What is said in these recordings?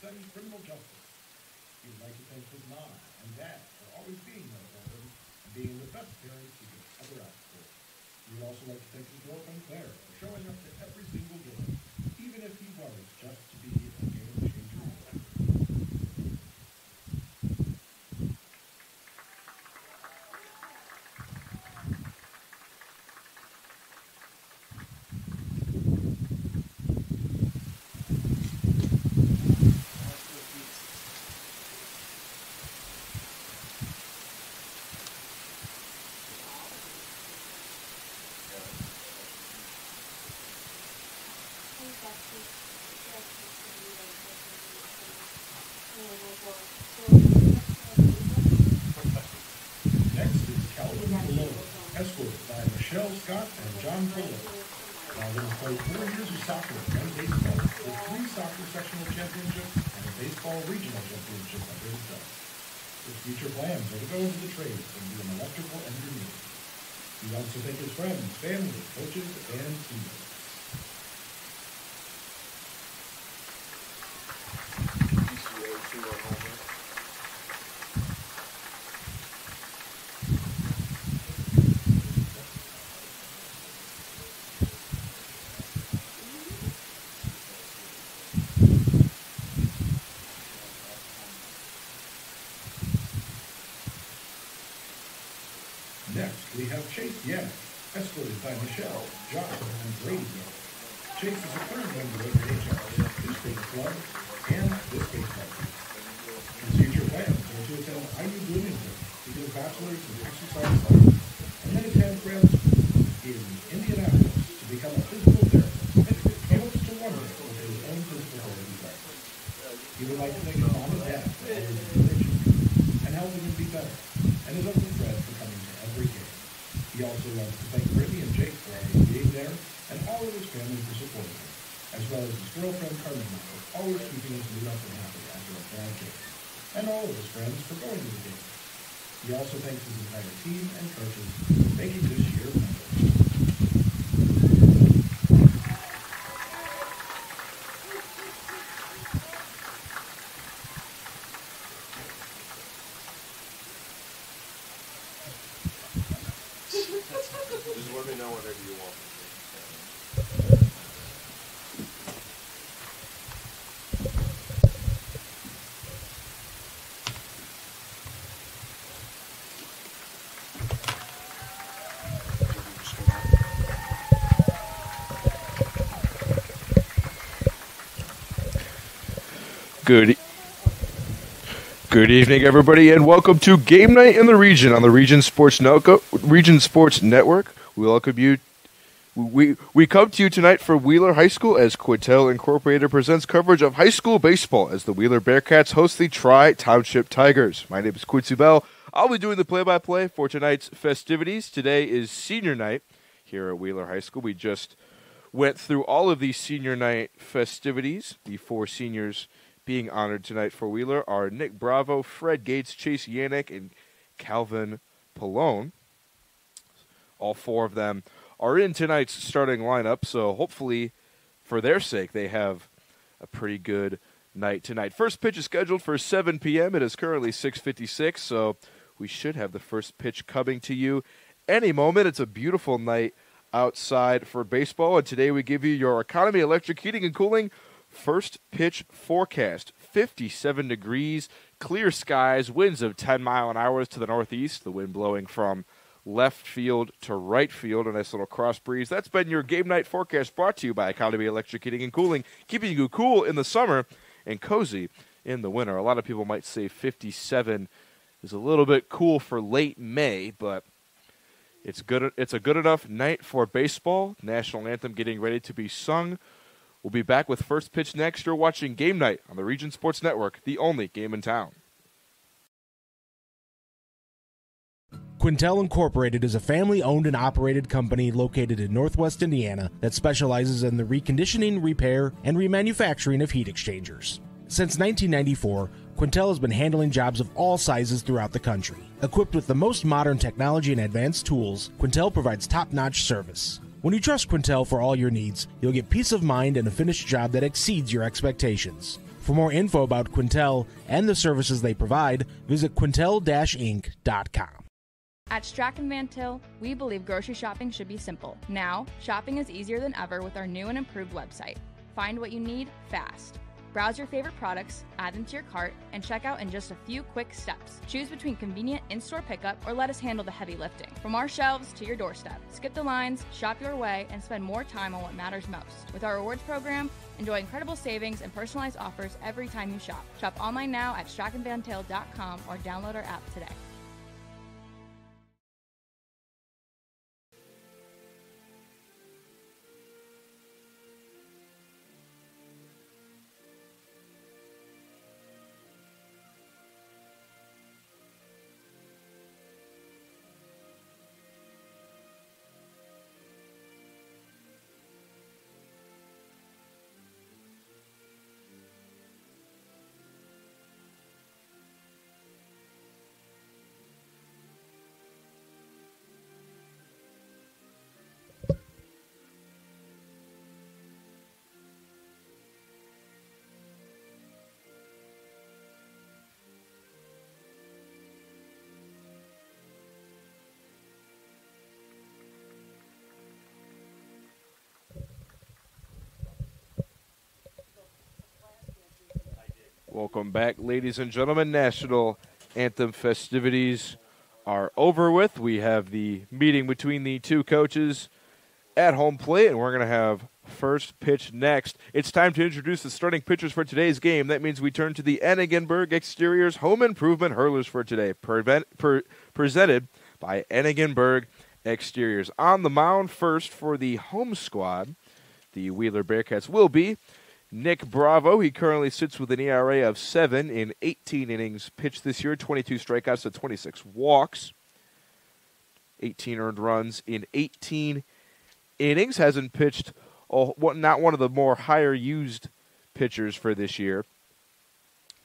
study criminal justice. He would like to thank his mom and dad for always being there for him and being the best parents he could ever ask for. He would also like to thank his girlfriend Claire for showing up to every single game, even if he was just to be a game changer. Next is Calvin Malone, escorted by Michelle Scott and John Fuller. Calvin has played 4 years of soccer and baseball, with 3 soccer sectional championships and a baseball regional championship under his belt. His future plans are to go into the trades and be an electrical engineer. He wants to thank his friends, family, coaches, and teammates. Next, we have Chase Yannick, escorted by Michelle, John, and Brady Yannick. Chase is a current member of the HR's State Club and the State Club. His future plans are to attend IU Bloomington to get a bachelor's in exercise science, and then attend grad school in Indianapolis to become a physical therapist. He hopes to one day open his own physical therapy practice. He would like to thank his mom and dad for always encouraging him and helping him be better, and his Uncle Fred for coming to every game. He also wants to thank Brittany and Jake for always being there, and all of his family for supporting him, as well as his girlfriend Carmen for always keeping us lit up and happy after a bad game, and all of his friends for going to the game. He also thanks his entire team and coaches for making this year memorable. Just let me know whatever you want. Good evening, everybody, and welcome to Game Night in the Region on the Region Sports Network. We welcome you. We come to you tonight from Wheeler High School as Quintel Incorporated presents coverage of high school baseball as the Wheeler Bearcats host the Tri-Township Tigers. My name is Quincy Bell. I'll be doing the play-by-play for tonight's festivities. Today is senior night here at Wheeler High School. We just went through all of these senior night festivities. The 4 seniors being honored tonight for Wheeler are Nick Bravo, Fred Gates, Chase Yannick, and Calvin Pallone. All 4 of them are in tonight's starting lineup, so hopefully, for their sake, they have a pretty good night tonight. First pitch is scheduled for 7 p.m. It is currently 6:56, so we should have the first pitch coming to you any moment. It's a beautiful night outside for baseball, and today we give you your Economy Electric Heating and Cooling first pitch forecast. 57 degrees, clear skies, winds of 10 mile an hour to the northeast, the wind blowing from left field to right field, a nice little cross breeze. That's been your game night forecast brought to you by Economy Electric Heating and Cooling, keeping you cool in the summer and cozy in the winter. A lot of people might say 57 is a little bit cool for late May, but it's good. It's a good enough night for baseball. National anthem getting ready to be sung. We'll be back with first pitch next. You're watching Game Night on the Region Sports Network, the only game in town. Quintel Incorporated is a family-owned and operated company located in Northwest Indiana that specializes in the reconditioning, repair, and remanufacturing of heat exchangers. Since 1994, Quintel has been handling jobs of all sizes throughout the country. Equipped with the most modern technology and advanced tools, Quintel provides top-notch service. When you trust Quintel for all your needs, you'll get peace of mind and a finished job that exceeds your expectations. For more info about Quintel and the services they provide, visit quintel-inc.com. At Strack & Van Til, we believe grocery shopping should be simple. Now, shopping is easier than ever with our new and improved website. Find what you need fast. Browse your favorite products, add them to your cart, and check out in just a few quick steps. Choose between convenient in-store pickup or let us handle the heavy lifting. From our shelves to your doorstep. Skip the lines, shop your way, and spend more time on what matters most. With our rewards program, enjoy incredible savings and personalized offers every time you shop. Shop online now at strackandvantil.com or download our app today. Welcome back, ladies and gentlemen. National Anthem festivities are over with. We have the meeting between the two coaches at home plate, and we're going to have first pitch next. It's time to introduce the starting pitchers for today's game. That means we turn to the Enigenberg Exteriors Home Improvement Hurlers for today, presented by Enigenberg Exteriors. On the mound first for the home squad, the Wheeler Bearcats will be Nick Bravo. He currently sits with an ERA of 7 in 18 innings pitched this year, 22 strikeouts to 26 walks, 18 earned runs in 18 innings. Hasn't pitched, not one of the more higher-used pitchers for this year.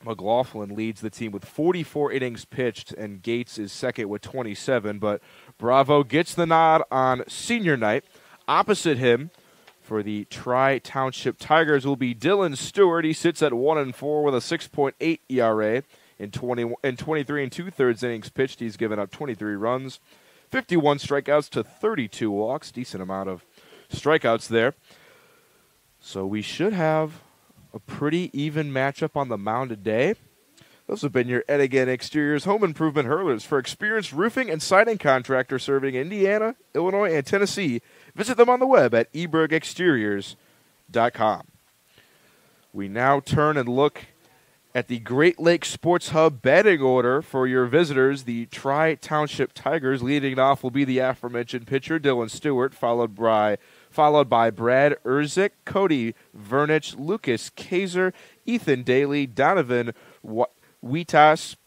McLaughlin leads the team with 44 innings pitched, and Gates is second with 27. But Bravo gets the nod on senior night. Opposite him, for the Tri-Township Tigers will be Dylan Stewart. He sits at 1-4 with a 6.8 ERA in 23 2/3 innings pitched. He's given up 23 runs, 51 strikeouts to 32 walks. Decent amount of strikeouts there. So we should have a pretty even matchup on the mound today. Those have been your Enigen Exteriors Home Improvement Hurlers. For experienced roofing and siding contractors serving Indiana, Illinois, and Tennessee, visit them on the web at ebergexteriors.com. We now turn and look at the Great Lakes Sports Hub batting order for your visitors. The Tri-Township Tigers leading it off will be the aforementioned pitcher, Dylan Stewart, followed by Brad Urzik, Cody Vernich, Lucas Kaiser, Ethan Daly, Donovan Witas,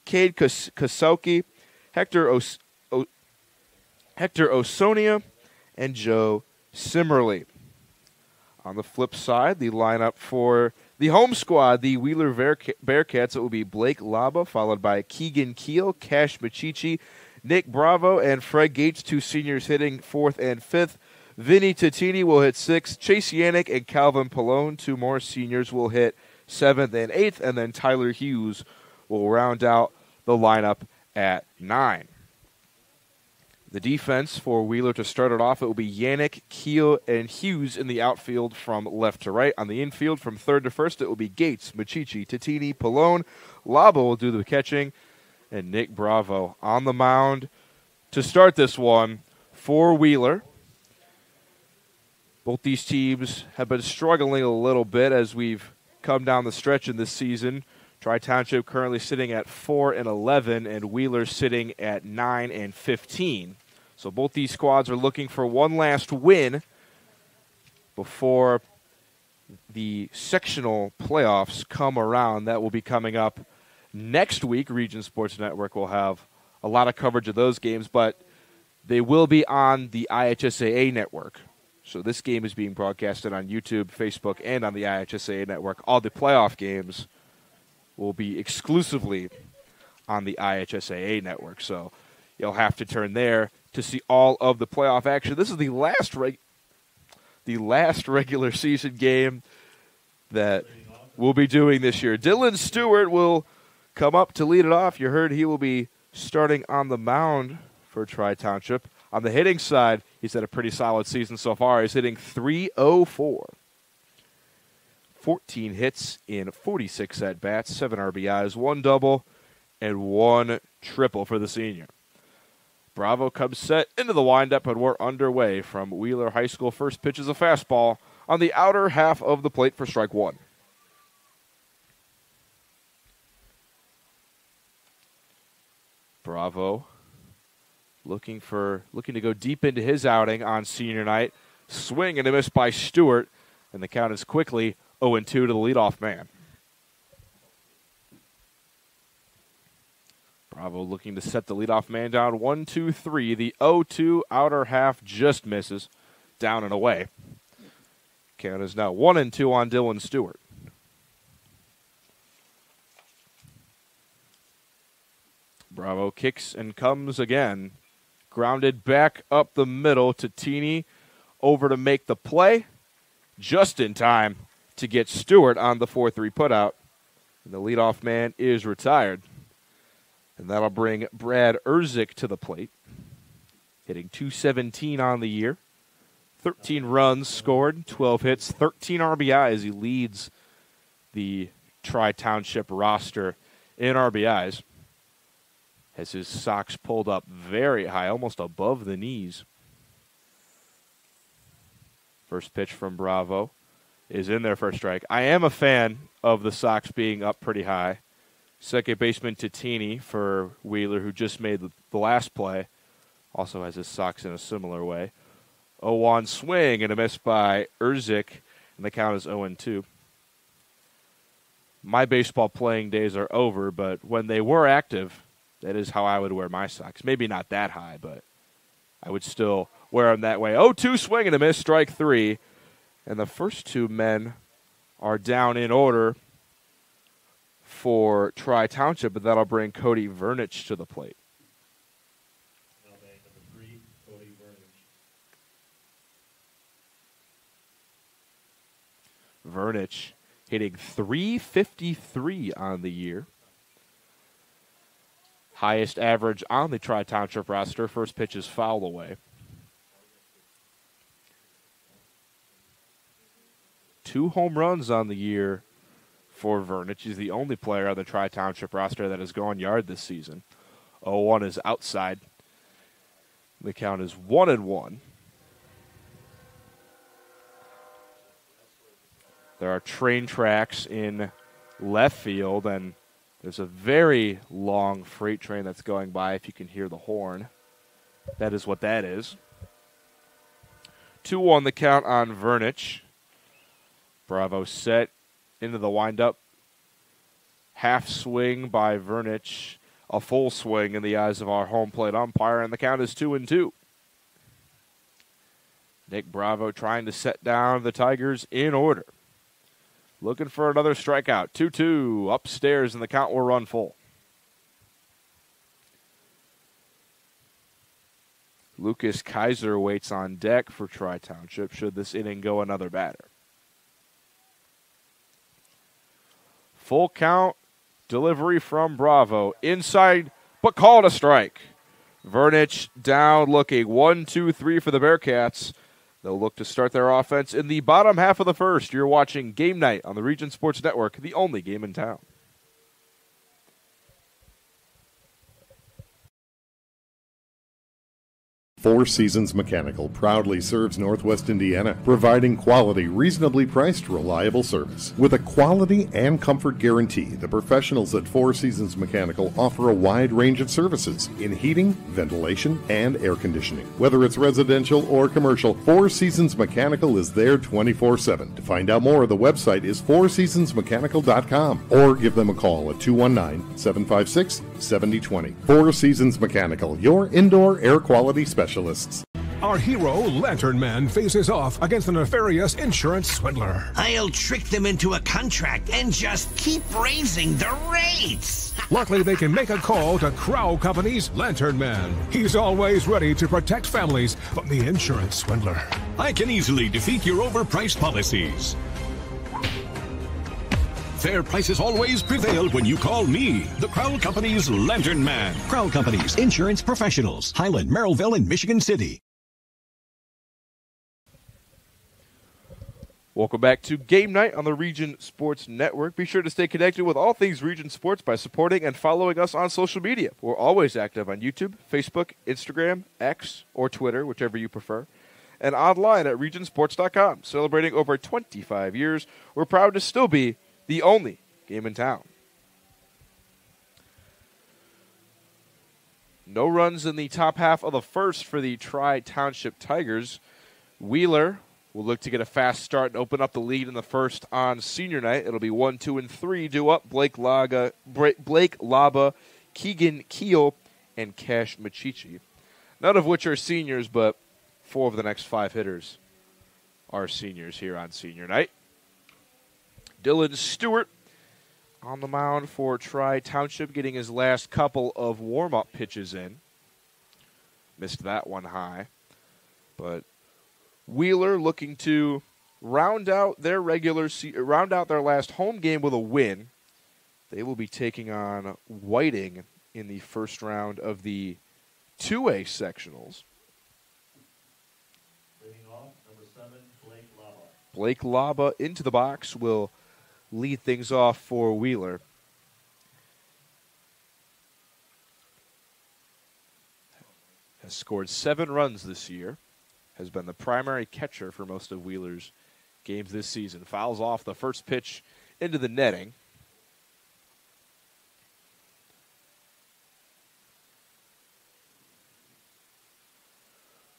Cade Kasoki, Hector Osonia, and Joe Simmerly. On the flip side, the lineup for the home squad, the Wheeler Bearcats, it will be Blake Laba, followed by Keegan Keel, Cash Machichi, Nick Bravo, and Fred Gates, two seniors hitting 4th and 5th. Vinny Tatini will hit 6th. Chase Yannick and Calvin Pallone, two more seniors, will hit 7th and 8th, and then Tyler Hughes will round out the lineup at 9. The defense for Wheeler to start it off, it will be Yannick, Keel, and Hughes in the outfield from left to right. On the infield from third to first, it will be Gates, Machichi, Tatini, Pallone. Labo will do the catching, and Nick Bravo on the mound to start this one for Wheeler. Both these teams have been struggling a little bit as we've come down the stretch in this season. Tri-Township currently sitting at 4-11, and Wheeler sitting at 9-15. So both these squads are looking for one last win before the sectional playoffs come around. That will be coming up next week. Region Sports Network will have a lot of coverage of those games, but they will be on the IHSAA network. So this game is being broadcasted on YouTube, Facebook, and on the IHSAA network. All the playoff games will be exclusively on the IHSAA network. So you'll have to turn there to see all of the playoff action. This is the last regular season game that will be doing this year. Dylan Stewart will come up to lead it off. You heard he will be starting on the mound for Tri-Township. On the hitting side, he's had a pretty solid season so far. He's hitting .304. 14 hits in 46 at-bats, 7 RBIs, 1 double, and 1 triple for the senior. Bravo comes set into the windup, and we're underway from Wheeler High School. First pitch is a fastball on the outer half of the plate for strike 1. Bravo looking to go deep into his outing on senior night. Swing and a miss by Stewart, and the count is quickly 0-2 to the leadoff man. Bravo looking to set the leadoff man down. 1-2-3. The 0-2 outer half just misses. Down and away. Count is now 1-2 on Dylan Stewart. Bravo kicks and comes again. Grounded back up the middle to Teeny. Over to make the play. Just in time to get Stewart on the 4-3 putout. And the leadoff man is retired. And that'll bring Brad Erzik to the plate. Hitting .217 on the year. 13 runs scored, 12 hits, 13 RBIs. He leads the Tri-Township roster in RBIs. Has his socks pulled up very high, almost above the knees. First pitch from Bravo is in there for a strike. I am a fan of the socks being up pretty high. Second baseman Tatini for Wheeler, who just made the last play, also has his socks in a similar way. 0-1 swing and a miss by Erzik, and the count is 0-2. My baseball playing days are over, but when they were active, that is how I would wear my socks. Maybe not that high, but I would still wear them that way. 0-2 swing and a miss, strike 3. And the first two men are down in order for Tri-Township, but that'll bring Cody Vernich to the plate. Number 3, Cody Vernich. Vernich hitting .353 on the year. Highest average on the Tri-Township roster. First pitch is fouled away. 2 home runs on the year for Vernich. He's the only player on the Tri-Township roster that has gone yard this season. 0-1 is outside. The count is 1-1. There are train tracks in left field, and there's a very long freight train that's going by, if you can hear the horn. That is what that is. 2-1 the count on Vernich. Bravo set into the windup. Half swing by Vernich. A full swing in the eyes of our home plate umpire, and the count is 2-2. Nick Bravo trying to set down the Tigers in order. Looking for another strikeout. 2-2 upstairs, and the count will run full. Lucas Kaiser waits on deck for Tri-Township should this inning go another batter. Full count, delivery from Bravo. Inside, but called a strike. Vernich down looking. 1-2-3 for the Bearcats. They'll look to start their offense in the bottom half of the first. You're watching Game Night on the Region Sports Network, the only game in town. Four Seasons Mechanical proudly serves Northwest Indiana, providing quality, reasonably priced, reliable service. With a quality and comfort guarantee, the professionals at Four Seasons Mechanical offer a wide range of services in heating, ventilation, and air conditioning. Whether it's residential or commercial, Four Seasons Mechanical is there 24/7. To find out more, the website is fourseasonsmechanical.com or give them a call at 219-756-7020. Four Seasons Mechanical, your indoor air quality specialist. Our hero, Lantern Man, faces off against a nefarious insurance swindler. I'll trick them into a contract and just keep raising the rates. Luckily, they can make a call to Crow Company's Lantern Man. He's always ready to protect families from the insurance swindler. I can easily defeat your overpriced policies. Fair prices always prevail when you call me, the Crowell Company's Lantern Man. Crowell Companies, insurance professionals. Highland, Merrillville, and Michigan City. Welcome back to Game Night on the Region Sports Network. Be sure to stay connected with all things Region Sports by supporting and following us on social media. We're always active on YouTube, Facebook, Instagram, X, or Twitter, whichever you prefer, and online at regionsports.com. Celebrating over 25 years, we're proud to still be the only game in town. No runs in the top half of the first for the Tri-Township Tigers. Wheeler will look to get a fast start and open up the lead in the first on senior night. It'll be 1, 2, and 3 due up. Blake Laba, Keegan Keel, and Cash Machichi. None of which are seniors, but 4 of the next 5 hitters are seniors here on senior night. Dylan Stewart on the mound for Tri-Township, getting his last couple of warm-up pitches in. Missed that one high, but Wheeler looking to round out their last home game with a win. They will be taking on Whiting in the first round of the 2A sectionals. Leading off, number 7, Blake Laba. Blake Laba into the box will lead things off for Wheeler. Has scored 7 runs this year. Has been the primary catcher for most of Wheeler's games this season. Fouls off the first pitch into the netting.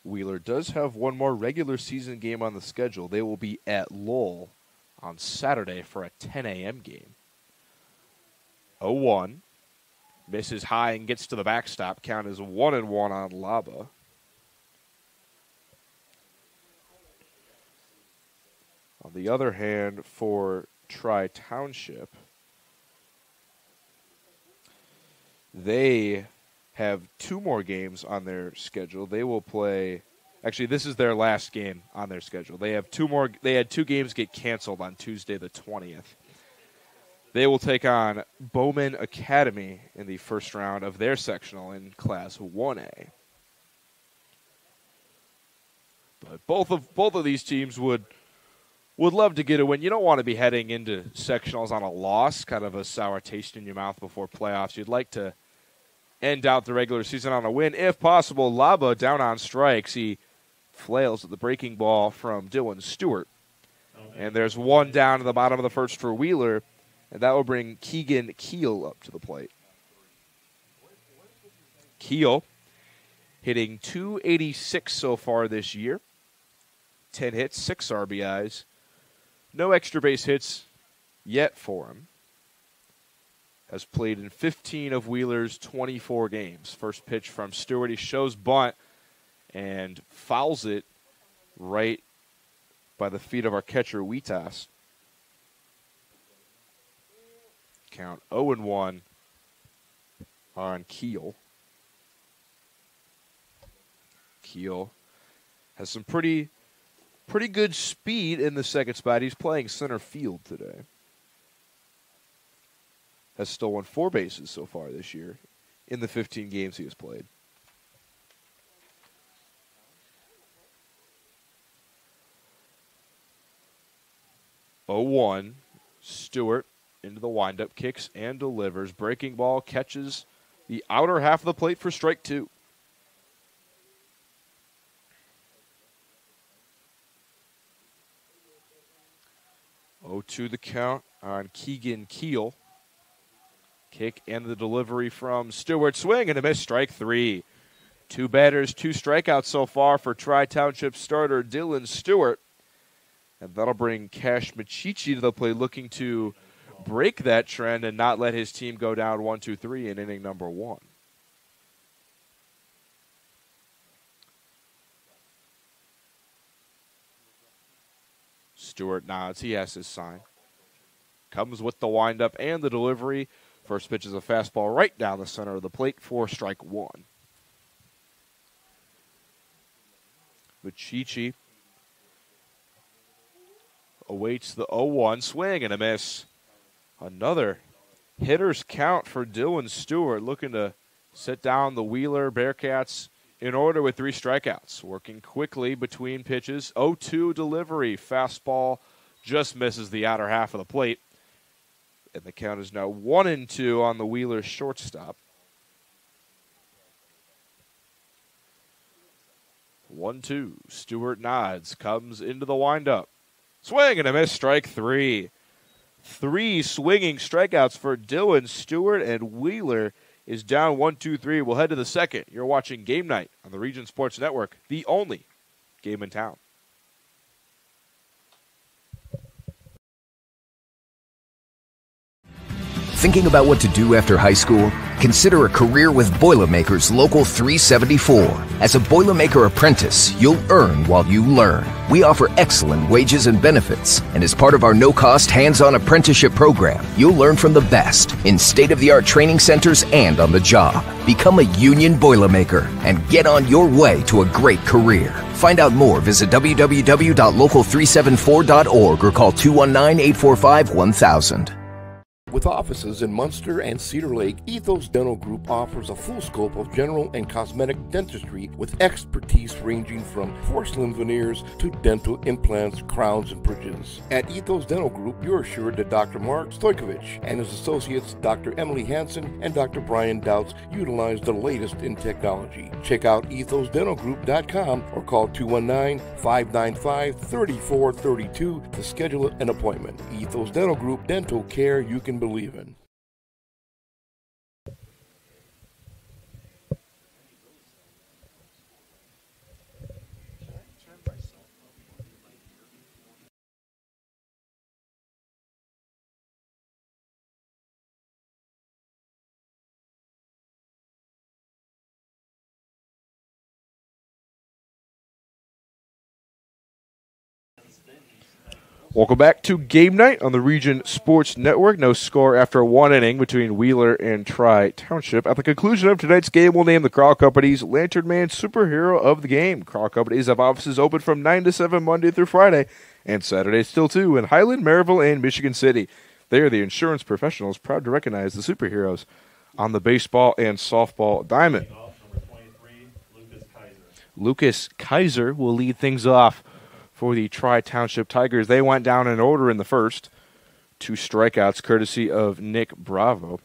Wheeler does have one more regular season game on the schedule. They will be at Lowell on Saturday for a 10 a.m. game. 0-1. Misses high and gets to the backstop. Count is 1-1 on Laba. On the other hand, for Tri-Township, they have 2 more games on their schedule. They will play. Actually, this is their last game on their schedule. They have 2 more. They had 2 games get canceled on Tuesday the 20th. They will take on Bowman Academy in the first round of their sectional in Class 1A. But both of these teams would love to get a win. You don't want to be heading into sectionals on a loss, kind of a sour taste in your mouth before playoffs. You'd like to end out the regular season on a win, if possible. Laba down on strikes. He flails at the breaking ball from Dylan Stewart. And there's 1 down at the bottom of the first for Wheeler, and that will bring Keegan Keel up to the plate. Keel hitting .286 so far this year. 10 hits, 6 RBIs. No extra base hits yet for him. Has played in 15 of Wheeler's 24 games. First pitch from Stewart. He shows bunt and fouls it right by the feet of our catcher, Wheatas. Count 0-1 on Keel. Keel has some pretty good speed in the second spot. He's playing center field today. Has stolen 4 bases so far this year in the 15 games he has played. Stewart into the windup, kicks and delivers. Breaking ball, catches the outer half of the plate for strike 2. 0-2 the count on Keegan Keel. Kick and the delivery from Stewart. Swing and a miss, strike 3. 2 batters, 2 strikeouts so far for Tri-Township starter Dylan Stewart. And that'll bring Cash Machichi to the plate, looking to break that trend and not let his team go down 1-2-3 in inning number 1. Stewart nods. He has his sign. Comes with the windup and the delivery. First pitch is a fastball right down the center of the plate for strike 1. Machichi awaits the 0-1 swing and a miss. Another hitter's count for Dylan Stewart, looking to set down the Wheeler Bearcats in order with 3 strikeouts. Working quickly between pitches. 0-2 delivery. Fastball just misses the outer half of the plate. And the count is now 1-2 on the Wheeler shortstop. 1-2. Stewart nods. Comes into the windup. Swing and a miss. Strike 3. 3 swinging strikeouts for Dylan Stewart, and Wheeler is down 1-2-3. We'll head to the second. You're watching Game Night on the Region Sports Network, the only game in town. Thinking about what to do after high school? Consider a career with Boilermakers Local 374. As a Boilermaker apprentice, you'll earn while you learn. We offer excellent wages and benefits, and as part of our no-cost hands-on apprenticeship program, you'll learn from the best in state-of-the-art training centers and on the job. Become a union Boilermaker and get on your way to a great career. Find out more, visit www.local374.org or call 219-845-1000. With offices in Munster and Cedar Lake, Ethos Dental Group offers a full scope of general and cosmetic dentistry with expertise ranging from porcelain veneers to dental implants, crowns, and bridges. At Ethos Dental Group, you're assured that Dr. Mark Stojkovic and his associates, Dr. Emily Hansen and Dr. Brian Douts, utilize the latest in technology. Check out ethosdentalgroup.com or call 219-595-3432 to schedule an appointment. Ethos Dental Group, dental care you can believe in. Welcome back to Game Night on the Region Sports Network. No score after 1 inning between Wheeler and Tri-Township. At the conclusion of tonight's game, we'll name the Crow Company's Lantern Man Superhero of the Game. Crow Companies have offices open from 9 to 7 Monday through Friday, and Saturdays till 2 in Highland, Maryville, and Michigan City. They are the insurance professionals proud to recognize the superheroes on the baseball and softball diamond. Number 23, Lucas Kaiser. Lucas Kaiser will lead things off for the Tri-Township Tigers. They went down in order in the first. 2 strikeouts courtesy of Nick Bravo.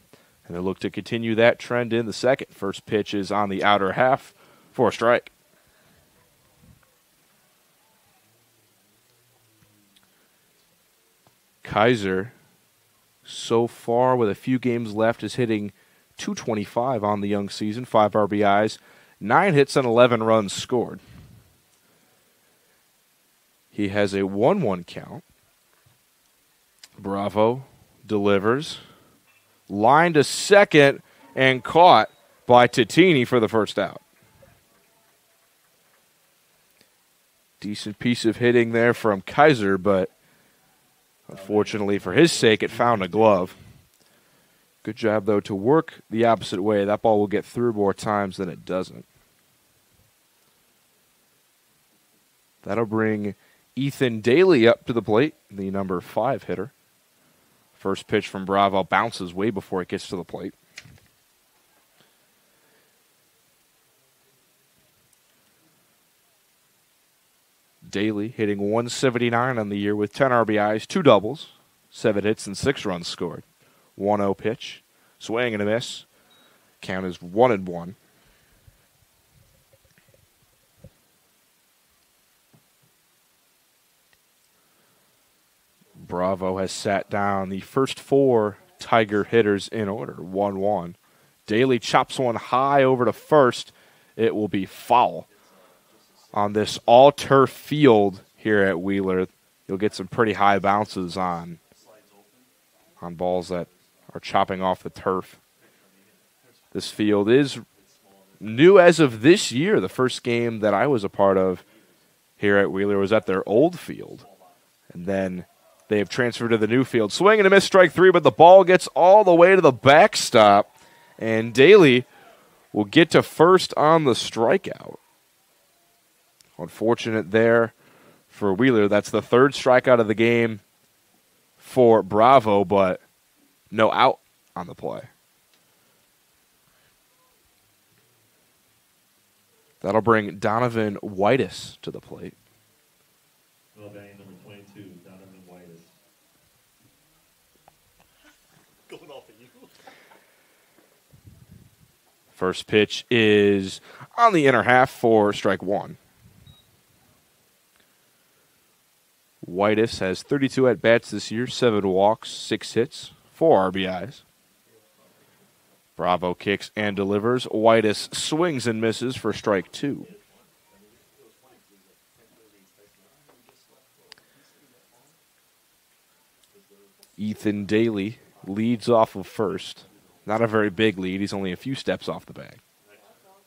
And they look to continue that trend in the second. First pitch is on the outer half for a strike. Kaiser, so far with a few games left, is hitting .225 on the young season. 5 RBIs, 9 hits, and 11 runs scored. He has a 1-1 count. Bravo delivers. Line to second and caught by Tatini for the first out. Decent piece of hitting there from Kaiser, but unfortunately for his sake, it found a glove. Good job, though, to work the opposite way. That ball will get through more times than it doesn't. That'll bring Ethan Daly up to the plate, the number 5 hitter. First pitch from Bravo bounces way before it gets to the plate. Daly hitting .179 on the year with 10 RBIs, 2 doubles, 7 hits, and 6 runs scored. 1-0 pitch. Swing and a miss. Count is 1-1. Bravo has sat down the first 4 Tiger hitters in order, 1-1. Daly chops one high over to first. It will be foul. On this all-turf field here at Wheeler, you'll get some pretty high bounces on balls that are chopping off the turf. This field is new as of this year. The first game that I was a part of here at Wheeler was at their old field. And then they have transferred to the new field. Swing and a miss, strike 3, but the ball gets all the way to the backstop. And Daly will get to first on the strikeout. Unfortunate there for Wheeler. That's the 3rd strikeout of the game for Bravo, but no out on the play. That'll bring Donovan Whitus to the plate. Well, batting number 22, Donovan Whitus. Going off at you. First pitch is on the inner half for strike one. Whitus has 32 at-bats this year, 7 walks, 6 hits, 4 RBIs. Bravo kicks and delivers. Whitus swings and misses for strike 2. Ethan Daly leads off of first. Not a very big lead. He's only a few steps off the bag.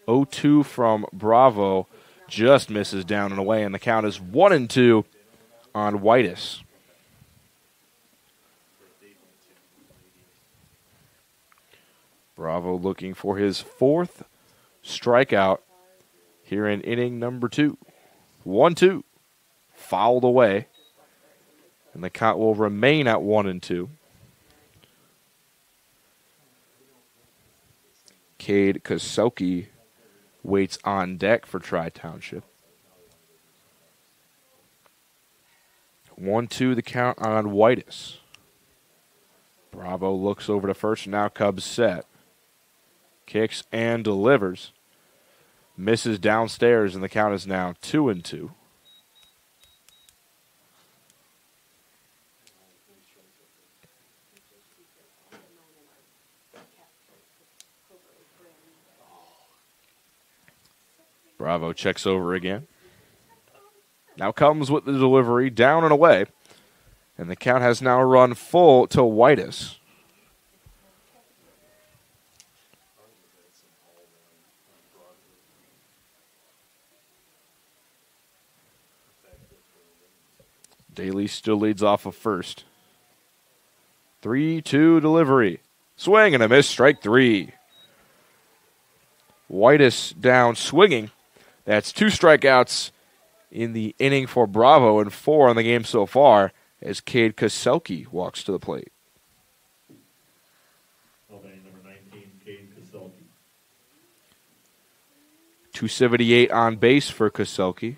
0-2 from Bravo. Just misses down and away, and the count is 1-2 on Whitus. Bravo looking for his 4th strikeout here in inning number 2. 1-2. Fouled away. And the count will remain at 1-2. Cade Koselke waits on deck for Tri-Township. 1-2 the count on Whitus. Bravo looks over to first. Now Cubs set. Kicks and delivers. Misses downstairs, and the count is now 2-2. Bravo checks over again. Now comes with the delivery, down and away. And the count has now run full to Whitus. Daly still leads off of first. 3-2 delivery. Swing and a miss, strike 3. Whitus down swinging. That's 2 strikeouts in the inning for Bravo and 4 on the game so far as Cade Koselke walks to the plate. Well, batting number 19, Cade Koselke. 278 on base for Koselke.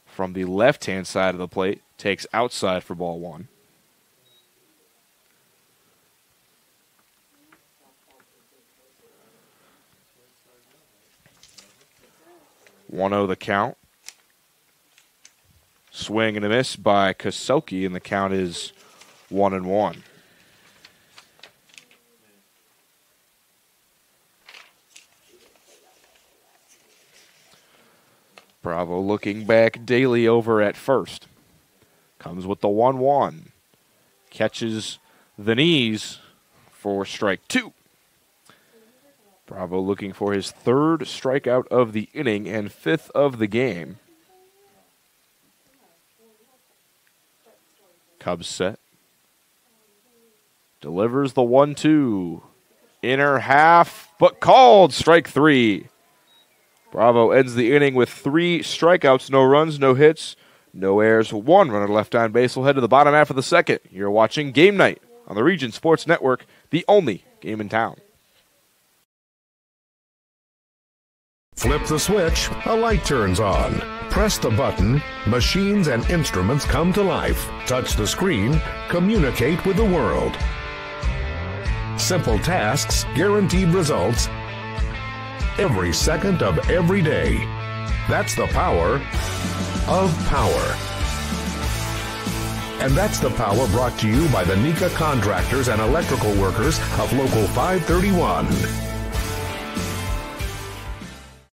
From the left-hand side of the plate, takes outside for ball 1. One-0 the count. Swing and a miss by Koselke, and the count is 1-1. Bravo looking back. Daly over at first. Comes with the 1-1. Catches the knees for strike 2. Bravo looking for his 3rd strikeout of the inning and 5th of the game. Cubs set. Delivers the 1-2. Inner half, but called. Strike 3. Bravo ends the inning with 3 strikeouts, no runs, no hits, no errors, 1 runner left on base. We'll head to the bottom half of the second. You're watching Game Night on the Region Sports Network, the only game in town. Flip the switch, a light turns on. Press the button, machines and instruments come to life. Touch the screen, communicate with the world. Simple tasks, guaranteed results, every second of every day. That's the power of power. And that's the power brought to you by the Nika contractors and electrical workers of Local 531.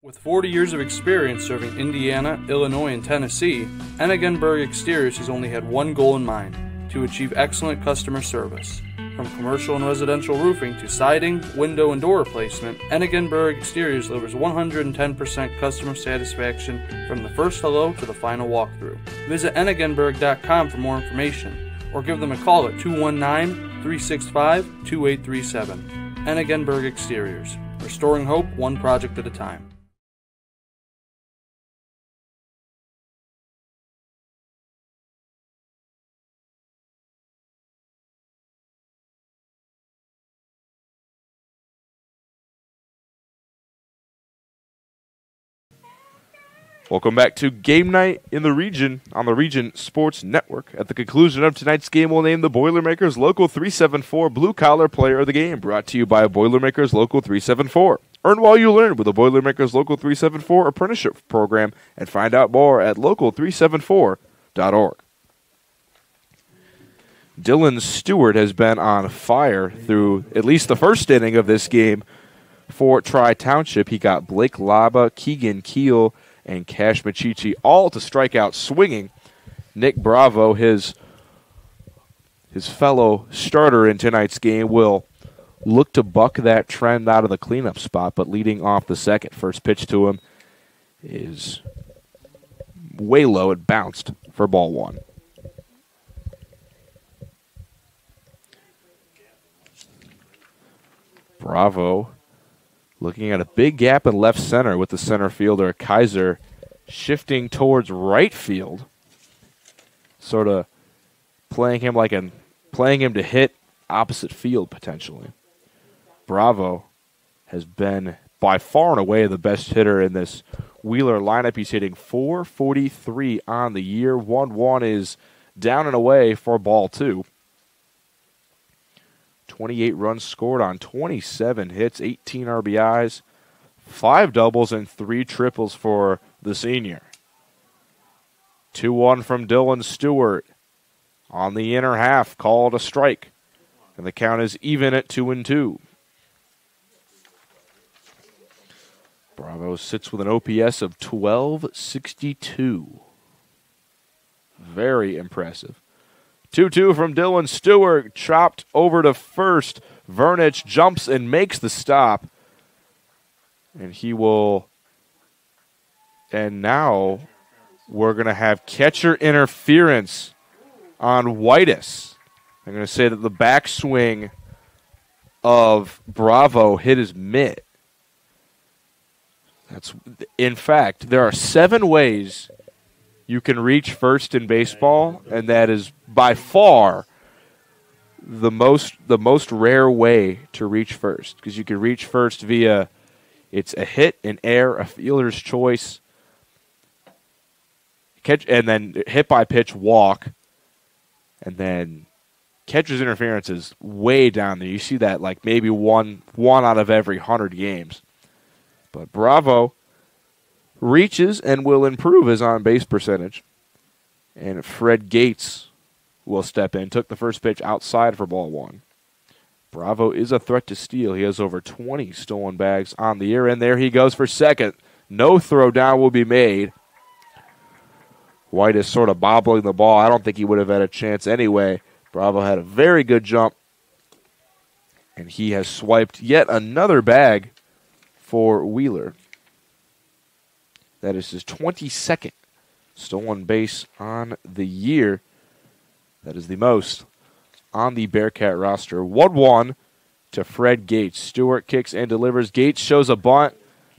With 40 years of experience serving Indiana, Illinois, and Tennessee, Ennigenberg Exteriors has only had one goal in mind: to achieve excellent customer service. From commercial and residential roofing to siding, window, and door replacement, Ennigenberg Exteriors delivers 110% customer satisfaction from the first hello to the final walkthrough. Visit Ennigenberg.com for more information, or give them a call at 219-365-2837. Ennigenberg Exteriors, restoring hope one project at a time. Welcome back to Game Night in the Region on the Region Sports Network. At the conclusion of tonight's game, we'll name the Boilermakers Local 374 Blue Collar Player of the Game, brought to you by Boilermakers Local 374. Earn while you learn with the Boilermakers Local 374 Apprenticeship Program and find out more at local374.org. Dylan Stewart has been on fire through at least the first inning of this game for Tri-Township. He got Blake Laba, Keegan Keel, and Cash Machichi all to strike out swinging. Nick Bravo, his fellow starter in tonight's game, will look to buck that trend out of the cleanup spot, but leading off the second. First pitch to him is way low. It bounced for ball one. Bravo looking at a big gap in left center with the center fielder, Kaiser, shifting towards right field. Sort of playing him to hit opposite field potentially. Bravo has been by far and away the best hitter in this Wheeler lineup. He's hitting .443 on the year. 1-1 is down and away for ball two. 28 runs scored on 27 hits, 18 RBIs, 5 doubles, and 3 triples for the senior. 2-1 from Dylan Stewart. On the inner half, called a strike. And the count is even at 2-2. Bravo sits with an OPS of 1262. Very impressive. 2-2 from Dylan Stewart, chopped over to first. Vernich jumps and makes the stop. And now we're going to have catcher interference on Whitus. I'm going to say that the backswing of Bravo hit his mitt. In fact, there are 7 ways you can reach first in baseball, and that is by far the most rare way to reach first, because you can reach first via it's a hit, an error, a fielder's choice, catch, and then hit by pitch, walk, and then catcher's interference is way down there. You see that like maybe one out of every 100 games. But Bravo reaches and will improve his on-base percentage. And Fred Gates will step in. Took the first pitch outside for ball one. Bravo is a threat to steal. He has over 20 stolen bags on the year. And there he goes for second. No throw down will be made. White is sort of bobbling the ball. I don't think he would have had a chance anyway. Bravo had a very good jump. And he has swiped yet another bag for Wheeler. That is his 22nd stolen base on the year. That is the most on the Bearcat roster. 1-1 to Fred Gates. Stewart kicks and delivers. Gates shows a bunt,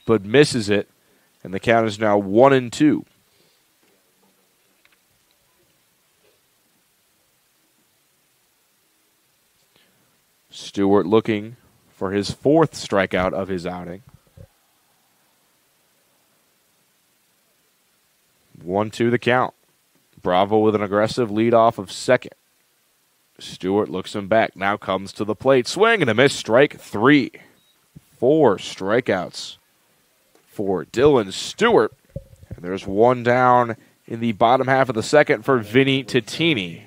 but misses it. And the count is now 1-2. Stewart looking for his 4th strikeout of his outing. 1-2 the count. Bravo with an aggressive leadoff of second. Stewart looks him back. Now comes to the plate. Swing and a miss. Strike 3. 4 strikeouts for Dylan Stewart. And there's one down in the bottom half of the second for Vinny Titini.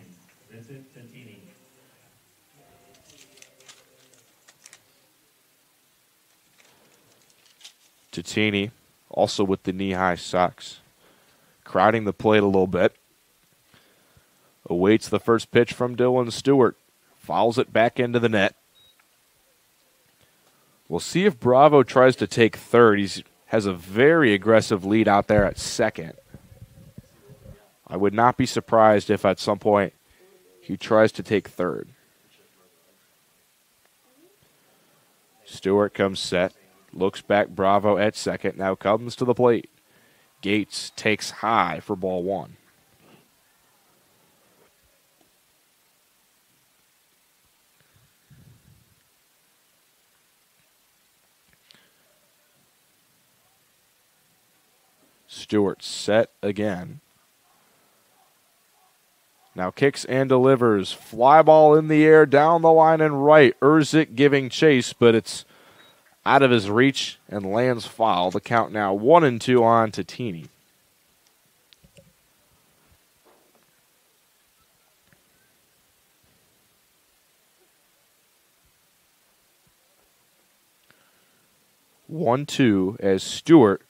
Titini also with the knee-high socks. Crowding the plate a little bit. Awaits the first pitch from Dylan Stewart. Fouls it back into the net. We'll see if Bravo tries to take third. He has a very aggressive lead out there at second. I would not be surprised if at some point he tries to take third. Stewart comes set. Looks back, Bravo at second. Now comes to the plate. Gates takes high for ball one. Stewart set again. Now kicks and delivers. Fly ball in the air, down the line and right. Urzik giving chase, but it's out of his reach and lands foul. The count now 1-2 on to Teeny. (1-2) as Stewart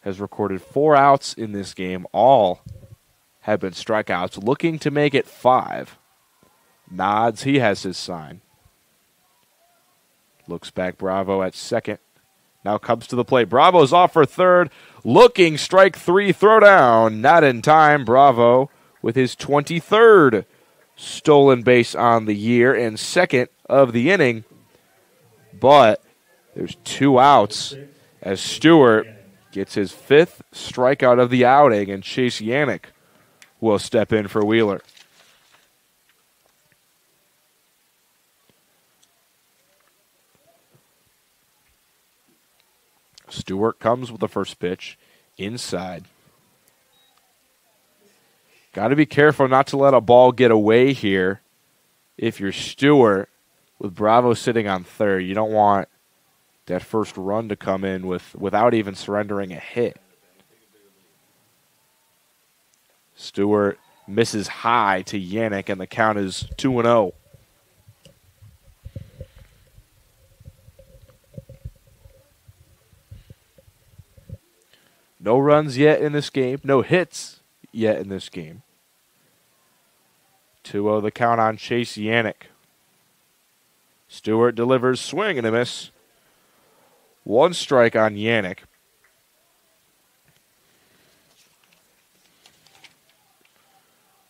has recorded 4 outs in this game. All have been strikeouts, looking to make it 5. Nods, he has his sign. Looks back, Bravo at second. Now comes to the plate. Bravo's off for third. Looking, strike 3, throw down. Not in time. Bravo with his 23rd stolen base on the year and second of the inning. But there's 2 outs as Stewart gets his 5th strikeout of the outing, and Chase Yannick will step in for Wheeler. Stewart comes with the first pitch inside. Got to be careful not to let a ball get away here. If you're Stewart with Bravo sitting on third, you don't want that first run to come in without even surrendering a hit. Stewart misses high to Yannick, and the count is 2-0. No runs yet in this game. No hits yet in this game. 2-0 the count on Chase Yannick. Stewart delivers, swing and a miss. 1 strike on Yannick.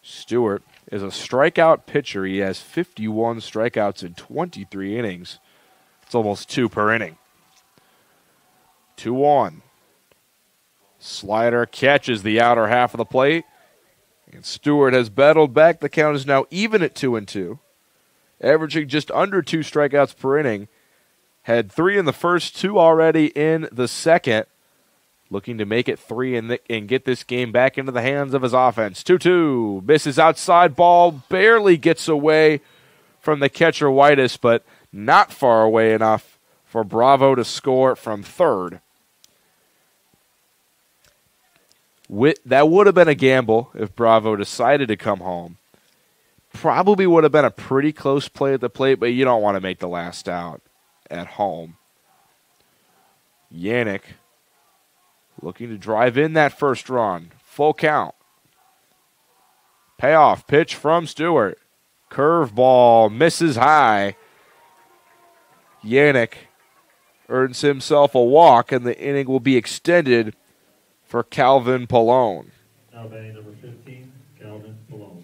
Stewart is a strikeout pitcher. He has 51 strikeouts in 23 innings. It's almost 2 per inning. 2-1. Slider catches the outer half of the plate. And Stewart has battled back. The count is now even at 2-2. Averaging just under 2 strikeouts per inning. Had 3 in the first, 2 already in the second. Looking to make it 3 and get this game back into the hands of his offense. 2-2. Misses outside, ball barely gets away from the catcher Whitus, but not far away enough for Bravo to score from third. That would have been a gamble if Bravo decided to come home. Probably would have been a pretty close play at the plate, but you don't want to make the last out at home. Yannick looking to drive in that first run. Full count. Payoff pitch from Stewart. Curveball misses high. Yannick earns himself a walk, and the inning will be extended for Calvin Pallone. Now batting number 15, Calvin Pallone.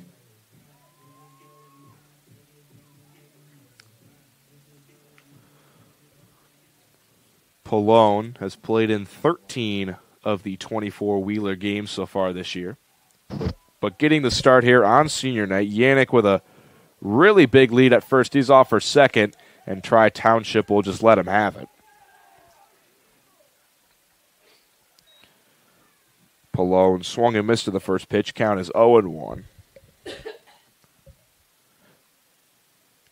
Pallone has played in 13 of the 24 Wheeler games so far this year. But getting the start here on senior night, Yannick with a really big lead at first. He's off for second, and Tri-Township will just let him have it. Pallone swung and missed to the first pitch. Count is 0-1.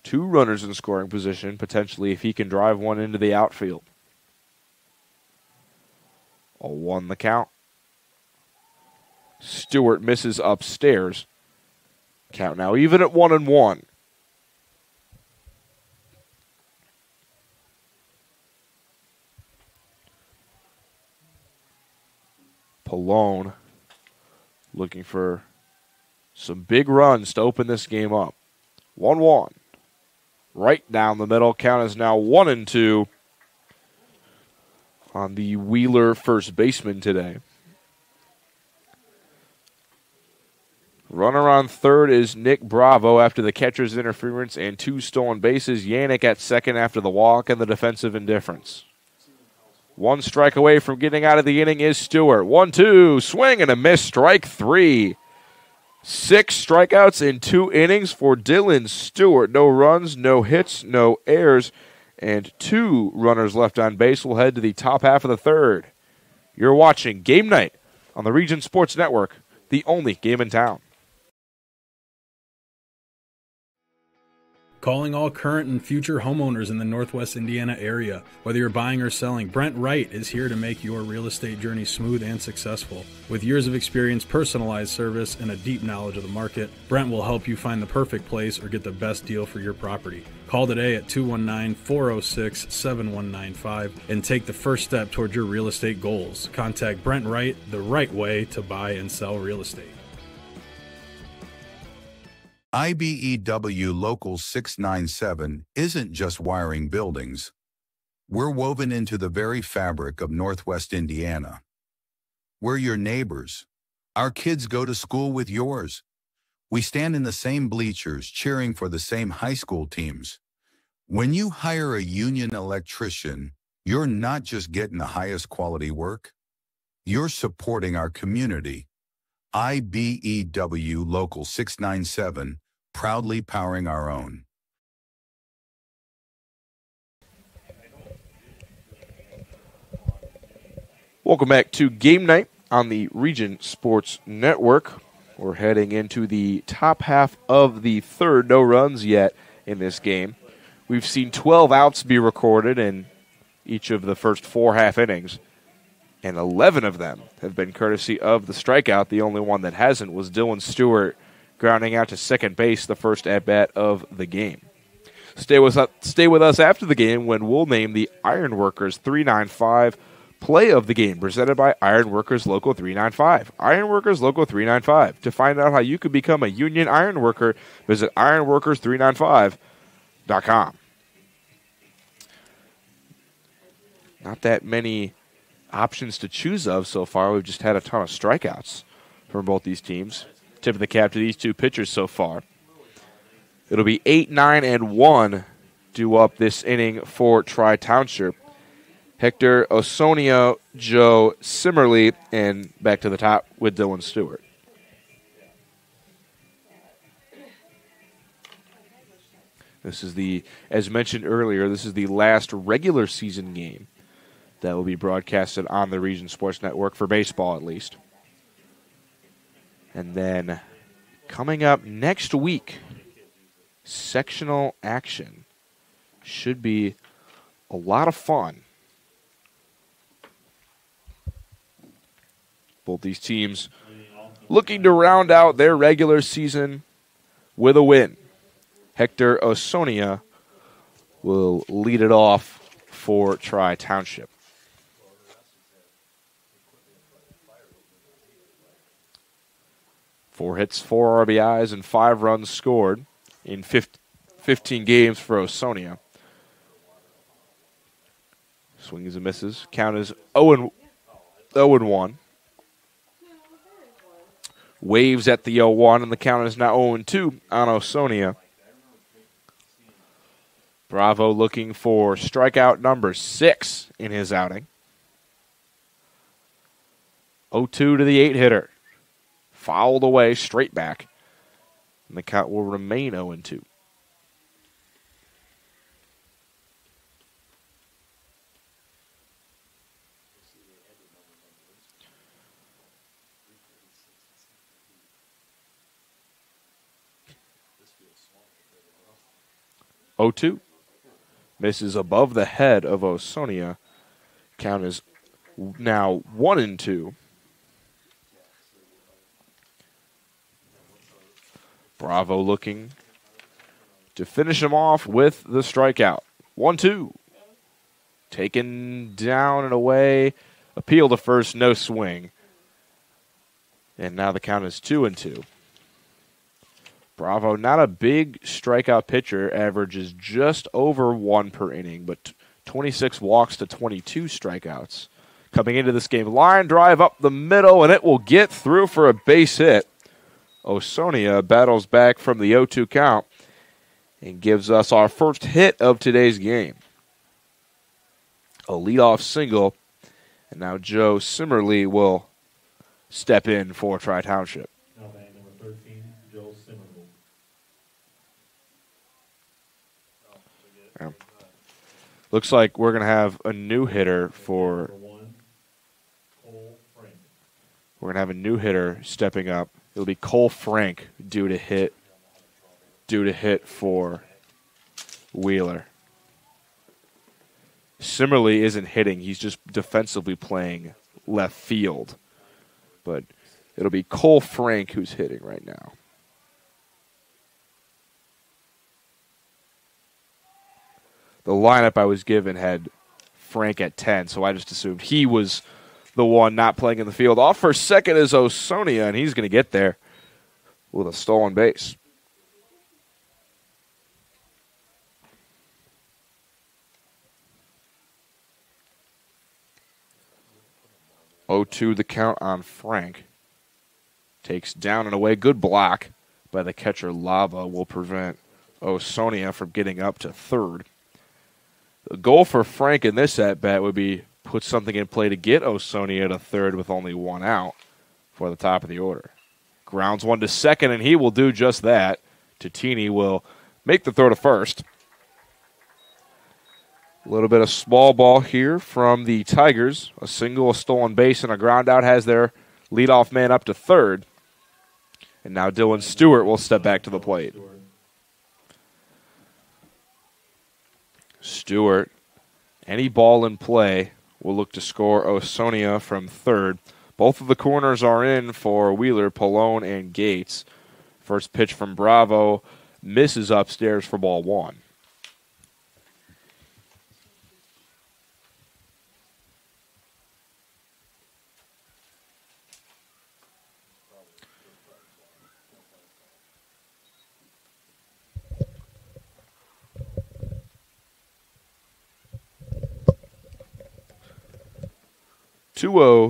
2 runners in scoring position, potentially, if he can drive one into the outfield. 0-1 the count. Stewart misses upstairs. Count now even at 1-1. Pallone looking for some big runs to open this game up. 1-1. Right down the middle. Count is now 1-2 on the Wheeler first baseman today. Runner on third is Nick Bravo after the catcher's interference and 2 stolen bases. Yannick at second after the walk and the defensive indifference. 1 strike away from getting out of the inning is Stewart. 1-2, swing and a miss, strike 3. 6 strikeouts in 2 innings for Dylan Stewart. No runs, no hits, no errors, and 2 runners left on base. Will head to the top half of the third. You're watching Game Night on the Region Sports Network, the only game in town. Calling all current and future homeowners in the Northwest Indiana area. Whether you're buying or selling, Brent Wright is here to make your real estate journey smooth and successful. With years of experience, personalized service, and a deep knowledge of the market, Brent will help you find the perfect place or get the best deal for your property. Call today at 219-406-7195 and take the first step toward your real estate goals. Contact Brent Wright, the right way to buy and sell real estate. IBEW Local 697 isn't just wiring buildings. We're woven into the very fabric of Northwest Indiana. We're your neighbors. Our kids go to school with yours. We stand in the same bleachers cheering for the same high school teams. When you hire a union electrician, you're not just getting the highest quality work. You're supporting our community. IBEW Local 697, proudly powering our own. Welcome back to Game Night on the Region Sports Network. We're heading into the top half of the third. No runs yet in this game. We've seen 12 outs be recorded in each of the first 4 half innings, and 11 of them have been courtesy of the strikeout. The only one that hasn't was Dylan Stewart grounding out to second base the first at-bat of the game. Stay with us after the game when we'll name the Ironworkers 395 play of the game, presented by Ironworkers Local 395. Ironworkers Local 395. To find out how you could become a union ironworker, visit ironworkers395.com. Not that many options to choose of so far. We've just had a ton of strikeouts from both these teams. Tip of the cap to these two pitchers so far. It'll be 8, 9, and 1 due up this inning for Tri-Township. Hector Osonio, Joe Simmerly, and back to the top with Dylan Stewart. This is as mentioned earlier, this is the last regular season game that will be broadcasted on the Region Sports Network, for baseball at least. And then coming up next week, sectional action. Should be a lot of fun. Both these teams looking to round out their regular season with a win. Hector Osonia will lead it off for Tri-Township. Four hits, 4 RBIs, and 5 runs scored in 15 games for Osonia. Swings and misses. Count is 0-1. Waves at the 0-1, and the count is now 0-2 on Osonia. Bravo looking for strikeout number 6 in his outing. 0-2 to the 8-hitter. Fouled away, straight back. And the count will remain 0-2. O2 misses above the head of Osonia. Count is now 1-2. Bravo looking to finish him off with the strikeout. 1-2. Taken down and away. Appeal to first, no swing. And now the count is 2-2. Bravo, not a big strikeout pitcher, averages just over 1 per inning, but 26 walks to 22 strikeouts. Coming into this game, line drive up the middle, and it will get through for a base hit. Osonia battles back from the 0-2 count and gives us our first hit of today's game. A leadoff single, and now Joe Simmerly will step in for Tri-Township. Now batting number 13, Joe Simmerly. Yeah. Looks like we're going to have a new hitter for We're going to have a new hitter stepping up. It'll be Cole Frank due to hit for Wheeler. Similarly isn't hitting. He's just defensively playing left field. But it'll be Cole Frank who's hitting right now. The lineup I was given had Frank at 10, so I just assumed he was the one not playing in the field. Off for second is Osonia, and he's going to get there with a stolen base. Oh, 2 the count on Frank. Takes down and away. Good block by the catcher. Lava will prevent Osonia from getting up to third. The goal for Frank in this at-bat would be put something in play to get Osonia to third with only one out for the top of the order. Grounds one to second, and he will do just that. Tatini will make the throw to first. A little bit of small ball here from the Tigers. A single, a stolen base, and a ground out has their leadoff man up to third. And now Dylan Stewart will step back to the plate. Stewart, any ball in play, will look to score Osonia from third. Both of the corners are in for Wheeler, Pallone, and Gates. First pitch from Bravo misses upstairs for ball one.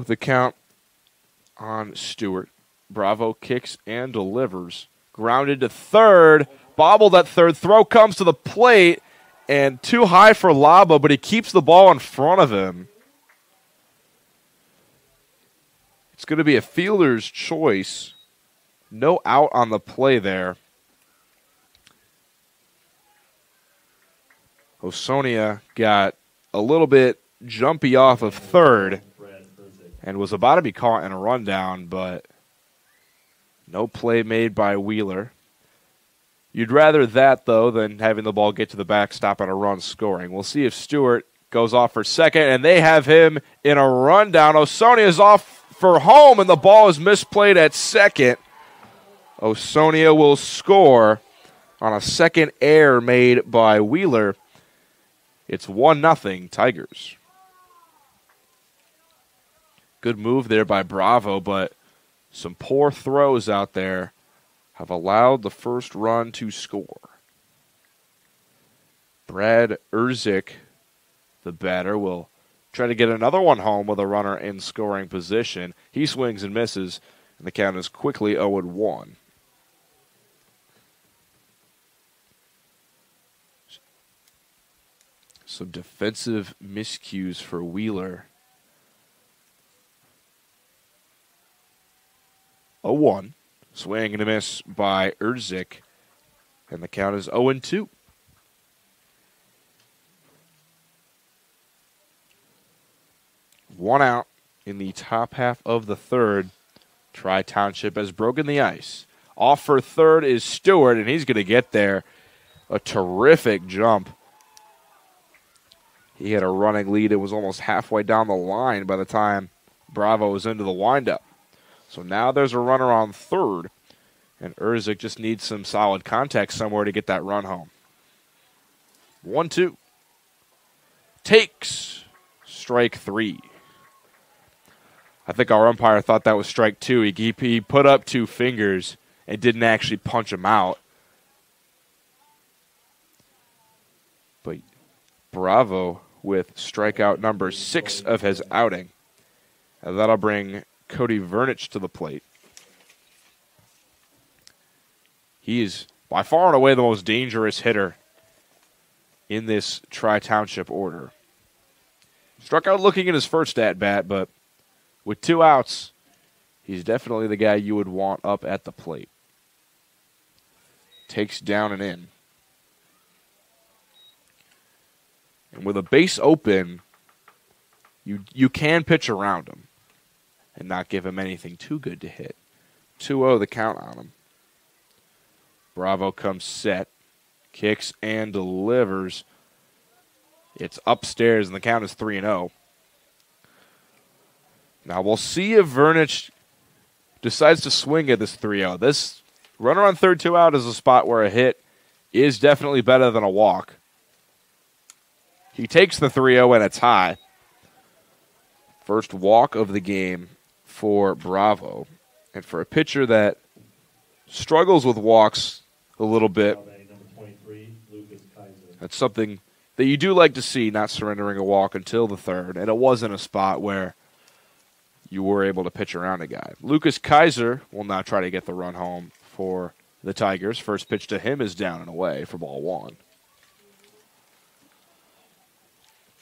The count on Stewart. Bravo kicks and delivers. Grounded to third. Bobbled at third. Throw comes to the plate. And too high for Laba, but he keeps the ball in front of him. It's going to be a fielder's choice. No out on the play there. Osonia got a little bit jumpy off of third and was about to be caught in a rundown, but no play made by Wheeler. You'd rather that, though, than having the ball get to the backstop and a run scoring. We'll see if Stewart goes off for second, and they have him in a rundown. Osonia is off for home, and the ball is misplayed at second. Osonia will score on a second error made by Wheeler. It's 1-0 Tigers. Good move there by Bravo, but some poor throws out there have allowed the first run to score. Brad Urzik, the batter, will try to get another one home with a runner in scoring position. He swings and misses, and the count is quickly 0-1. Some defensive miscues for Wheeler. 0-1. Swing and a miss by Urzik. And the count is 0-2. One out in the top half of the third. Tri-Township has broken the ice. Off for third is Stewart, and he's going to get there. A terrific jump. He had a running lead. It was almost halfway down the line by the time Bravo was into the windup. So now there's a runner on third, and Urzik just needs some solid contact somewhere to get that run home. 1-2. Takes strike three. I think our umpire thought that was strike two. He put up two fingers and didn't actually punch him out. But Bravo with strikeout number 6 of his outing. And that'll bring Cody Vernich to the plate. He is by far and away the most dangerous hitter in this Tri-Township order. Struck out looking at his first at-bat, but with 2 outs, he's definitely the guy you would want up at the plate. Takes down and in. And with a base open, you can pitch around him. and not give him anything too good to hit. 2-0 the count on him. Bravo comes set, kicks and delivers. It's upstairs, and the count is 3-0. Now we'll see if Vernich decides to swing at this 3-0. This runner on third, 2 out is a spot where a hit is definitely better than a walk. He takes the 3-0, and it's high. First walk of the game for Bravo. And for a pitcher that struggles with walks a little bit, that's something that you do like to see, not surrendering a walk until the third. And it wasn't a spot where you were able to pitch around a guy. Lucas Kaiser will now try to get the run home for the Tigers. First pitch to him is down and away for ball 1.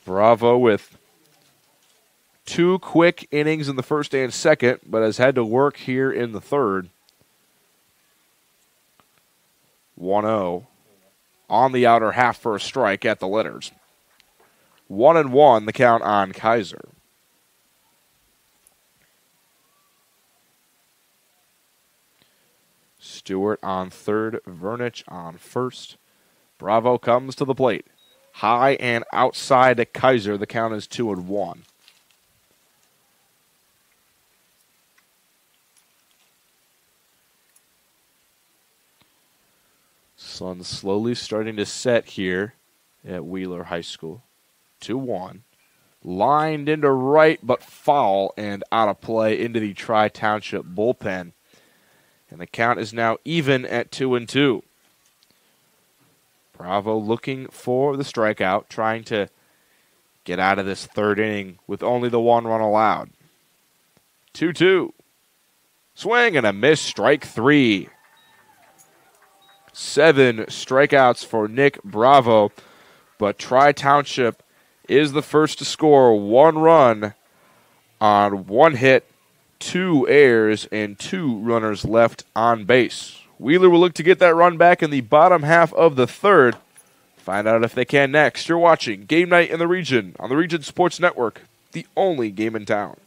Bravo with 2 quick innings in the first and second, but has had to work here in the third. 1-0 on the outer half for a strike at the letters. 1-1 the count on Kaiser. Stewart on third, Vernich on first. Bravo comes to the plate. High and outside to Kaiser. The count is 2-1. Sun slowly starting to set here at Wheeler High School. 2-1. Lined into right, but foul and out of play into the Tri-Township bullpen. And the count is now even at 2-2. Bravo looking for the strikeout, trying to get out of this third inning with only the 1 run allowed. 2-2. Swing and a miss, strike 3. 7 strikeouts for Nick Bravo, but Tri-Township is the first to score 1 run on 1 hit, 2 errors, and 2 runners left on base. Wheeler will look to get that run back in the bottom half of the third. Find out if they can next. You're watching Game Night in the Region on the Region Sports Network, the only game in town.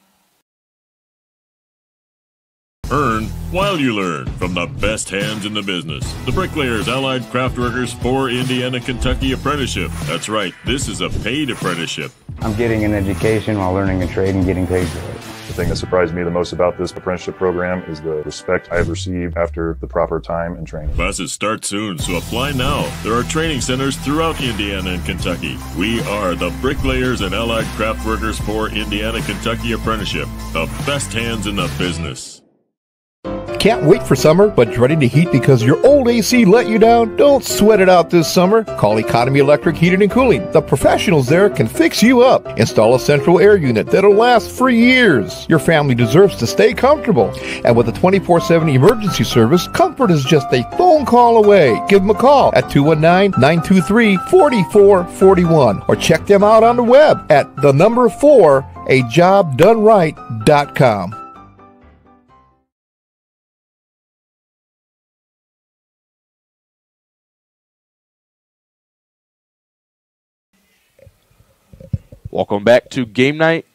Earn while you learn from the best hands in the business. The Bricklayers Allied Craft Workers for Indiana, Kentucky Apprenticeship. That's right, this is a paid apprenticeship. I'm getting an education while learning a trade and getting paid for it. The thing that surprised me the most about this apprenticeship program is the respect I've received after the proper time and training. Classes start soon, so apply now. There are training centers throughout Indiana and Kentucky. We are the Bricklayers and Allied Craft Workers for Indiana, Kentucky Apprenticeship. The best hands in the business. Can't wait for summer, but dreading the heat because your old AC let you down? Don't sweat it out this summer. Call Economy Electric Heating and Cooling. The professionals there can fix you up. Install a central air unit that'll last for years. Your family deserves to stay comfortable. And with a 24/7 emergency service, comfort is just a phone call away. Give them a call at 219-923-4441 or check them out on the web at 4ajobdoneright.com. Welcome back to Game Night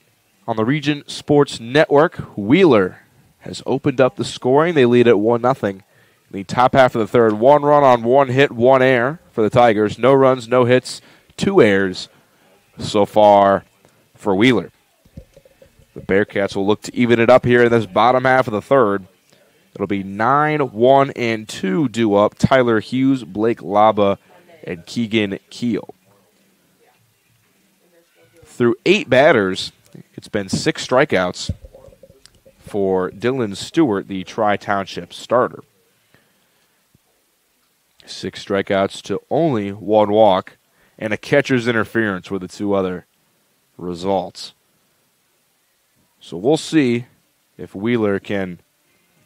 on the Region Sports Network. Wheeler has opened up the scoring. They lead at 1-0. In the top half of the third, 1 run on 1 hit, 1 error for the Tigers. No runs, no hits, 2 errors so far for Wheeler. The Bearcats will look to even it up here in this bottom half of the third. It'll be 9-1-2 due up. Tyler Hughes, Blake Laba, and Keegan Keel. Through 8 batters, it's been 6 strikeouts for Dylan Stewart, the Tri-Township starter. 6 strikeouts to only 1 walk, and a catcher's interference were the 2 other results. So we'll see if Wheeler can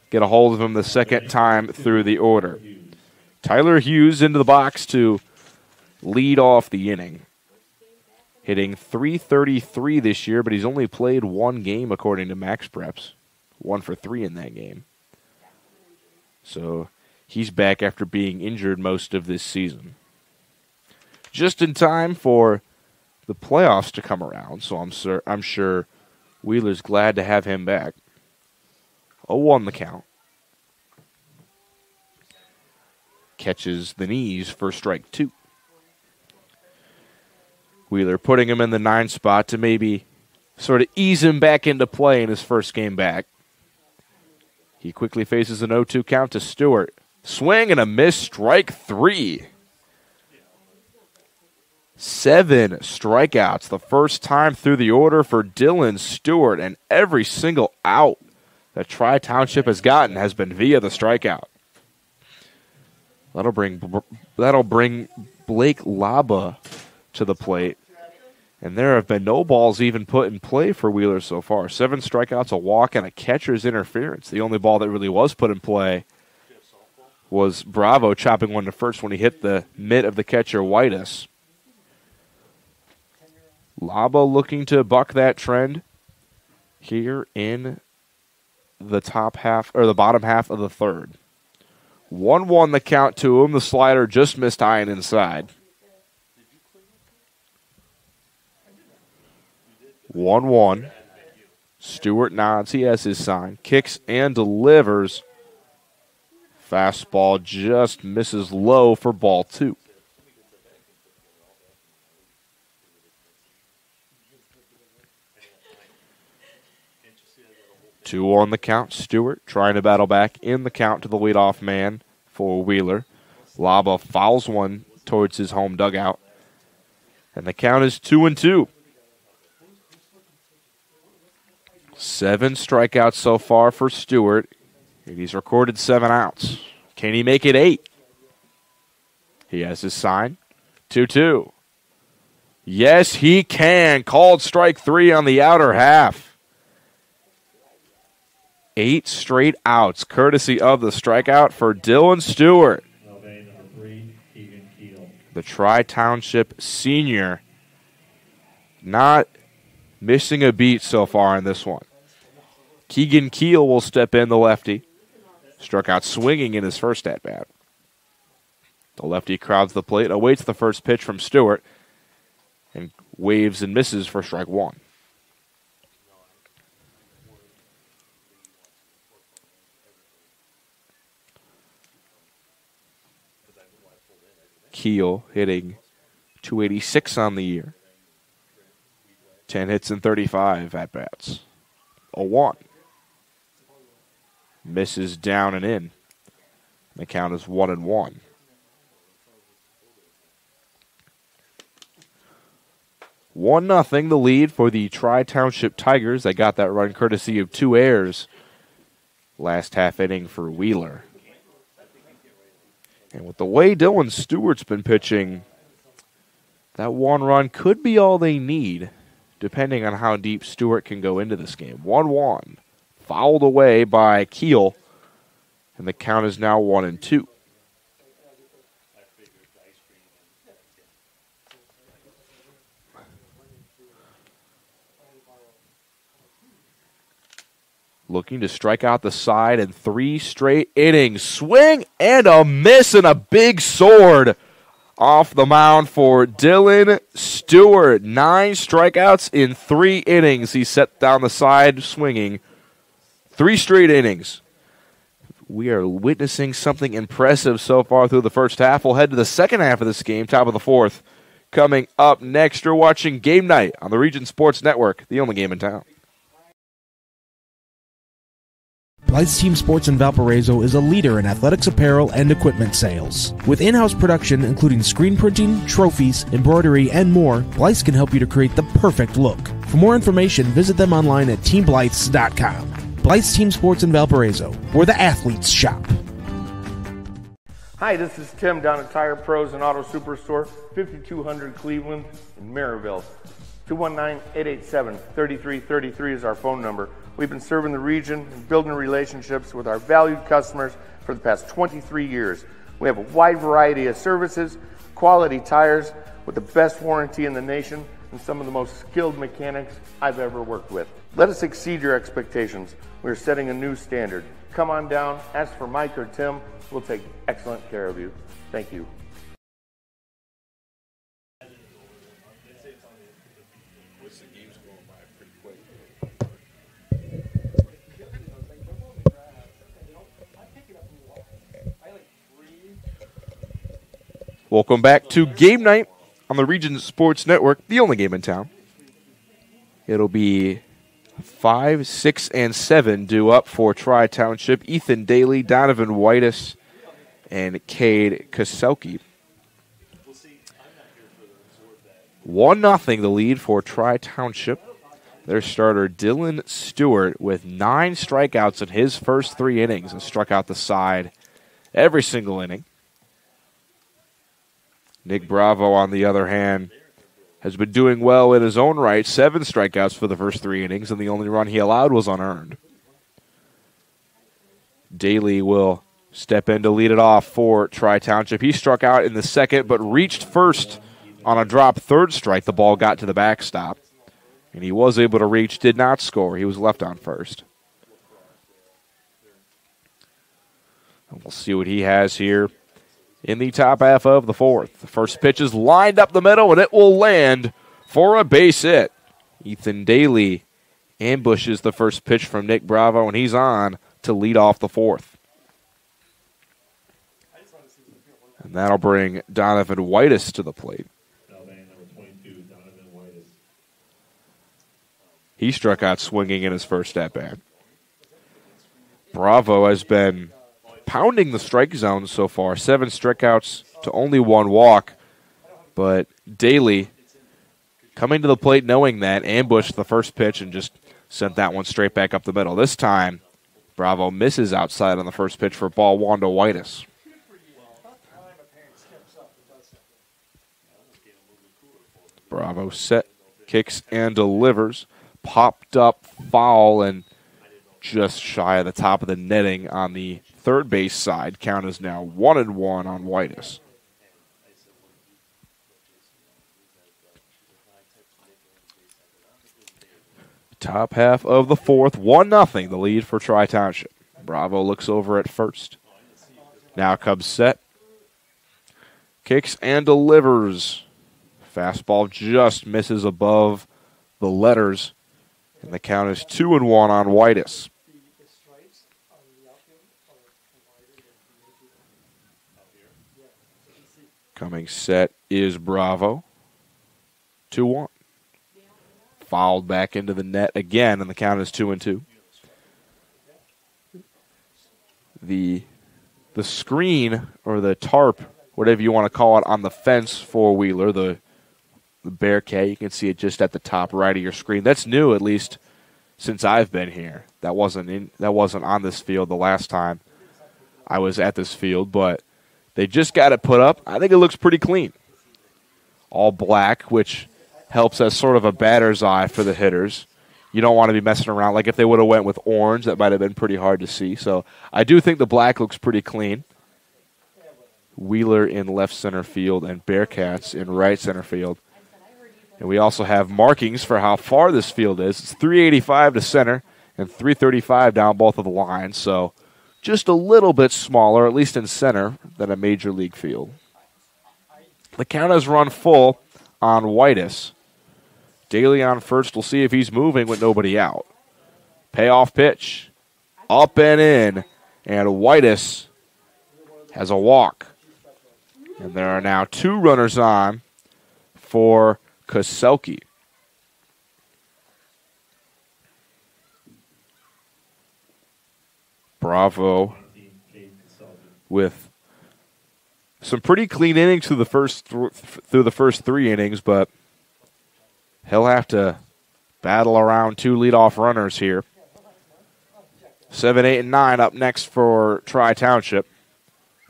get a hold of him the second time through the order. Tyler Hughes into the box to lead off the inning. Hitting .333 this year, but he's only played 1 game according to Max Preps. 1 for 3 in that game. So he's back after being injured most of this season. Just in time for the playoffs to come around, so I'm sure Wheeler's glad to have him back. 0-1 the count. Catches the knees for strike 2. Wheeler putting him in the 9 spot to maybe sort of ease him back into play in his first game back. He quickly faces an 0-2 count to Stewart. Swing and a miss, strike 3. 7 strikeouts, the first time through the order for Dylan Stewart, and every single out that Tri-Township has gotten has been via the strikeout. That'll bring Blake Laba to the plate. And there have been no balls even put in play for Wheeler so far. 7 strikeouts, a walk, and a catcher's interference. The only ball that really was put in play was Bravo chopping one to first when he hit the mitt of the catcher, Whitus. Laba looking to buck that trend here in the top half, or the bottom half of the third. 1-1 the count to him. The slider just missed high and inside. 1-1. Stewart nods. He has his sign. Kicks and delivers. Fastball just misses low for ball 2. Two on the count. Stewart trying to battle back in the count to the leadoff man for Wheeler. Laba fouls one towards his home dugout. And the count is 2-2. 7 strikeouts so far for Stewart. And he's recorded 7 outs. Can he make it 8? He has his sign. 2-2. Yes, he can. Called strike 3 on the outer half. 8 straight outs, courtesy of the strikeout for Dylan Stewart. The Tri-Township senior not missing a beat so far in this one. Keegan Keel will step in, the lefty. Struck out swinging in his first at-bat. The lefty crowds the plate, awaits the first pitch from Stewart, and waves and misses for strike 1. Keel hitting .286 on the year. 10 hits and 35 at-bats. 0-1. Misses down and in. The count is 1-1. One nothing, the lead for the Tri-Township Tigers. They got that run courtesy of 2 errors last half inning for Wheeler. And with the way Dylan Stewart's been pitching, that 1 run could be all they need, depending on how deep Stewart can go into this game. 1-1. Fouled away by Keel, and the count is now 1-2. Looking to strike out the side in 3 straight innings. Swing and a miss and a big sword off the mound for Dylan Stewart. 9 strikeouts in 3 innings. He set down the side swinging. 3 straight innings. We are witnessing something impressive so far through the first half. We'll head to the second half of this game, top of the 4th. Coming up next, you're watching Game Night on the Region Sports Network, the only game in town. Blythe's Team Sports in Valparaiso is a leader in athletics apparel and equipment sales. With in-house production including screen printing, trophies, embroidery, and more, Blythe's can help you to create the perfect look. For more information, visit them online at teamblythes.com. Blythe's Team Sports in Valparaiso, where the athletes shop. Hi, this is Tim down at Tire Pros and Auto Superstore, 5200 Cleveland in Maryville. 219-887-3333 is our phone number. We've been serving the region and building relationships with our valued customers for the past 23 years. We have a wide variety of services, quality tires with the best warranty in the nation, and some of the most skilled mechanics I've ever worked with. Let us exceed your expectations. We're setting a new standard. Come on down, ask for Mike or Tim. We'll take excellent care of you. Thank you. Welcome back to Game Night on the Region Sports Network, the only game in town. It'll be 5, 6, and 7 due up for Tri-Township. Ethan Daly, Donovan Whitus, and Cade Kaselke. 1-0 the lead for Tri-Township. Their starter, Dylan Stewart, with 9 strikeouts in his first 3 innings, and struck out the side every single inning. Nick Bravo, on the other hand, has been doing well in his own right. 7 strikeouts for the first 3 innings, and the only run he allowed was unearned. Daly will step in to lead it off for Tri-Township. He struck out in the second, but reached first on a drop third strike. The ball got to the backstop, and he was able to reach, did not score. He was left on first. And we'll see what he has here in the top half of the fourth. The first pitch is lined up the middle, and it will land for a base hit. Ethan Daly ambushes the first pitch from Nick Bravo, and he's on to lead off the fourth. And that'll bring Donovan Whitus to the plate. He struck out swinging in his first at-bat. Bravo has been pounding the strike zone so far. 7 strikeouts to only 1 walk. But Daly, coming to the plate knowing that, ambushed the first pitch and just sent that one straight back up the middle. This time, Bravo misses outside on the first pitch for ball 1 to Whitus. Bravo set, kicks, and delivers. Popped up, foul, and just shy of the top of the netting on the third base side. Count is now 1-1 on Whitus. Top half of the fourth, 1-0 the lead for Tri-Township. Bravo looks over at first. Now comes set. Kicks and delivers. Fastball just misses above the letters. And the count is 2-1 on Whitus. Coming set is Bravo. 2-1. Fouled back into the net again, and the count is 2-2. The screen, or the tarp, whatever you want to call it, on the fence for Wheeler, the Bearcat, you can see it just at the top right of your screen. That's new, at least since I've been here. That wasn't on this field the last time I was at this field, but they just got it put up. I think it looks pretty clean. All black, which helps as sort of a batter's eye for the hitters. You don't want to be messing around. Like if they would have went with orange, that might have been pretty hard to see. So I do think the black looks pretty clean. Wheeler in left center field and Bearcats in right center field. And we also have markings for how far this field is. It's 385 to center and 335 down both of the lines. So just a little bit smaller, at least in center, than a major league field. The count has run full on Whitus. Daly on first. We'll see if he's moving with nobody out. Payoff pitch. Up and in. And Whitus has a walk. And there are now 2 runners on for Kaselke. Bravo with some pretty clean innings through the first 3 innings, but he'll have to battle around 2 leadoff runners here. 7, 8, and 9 up next for Tri-Township.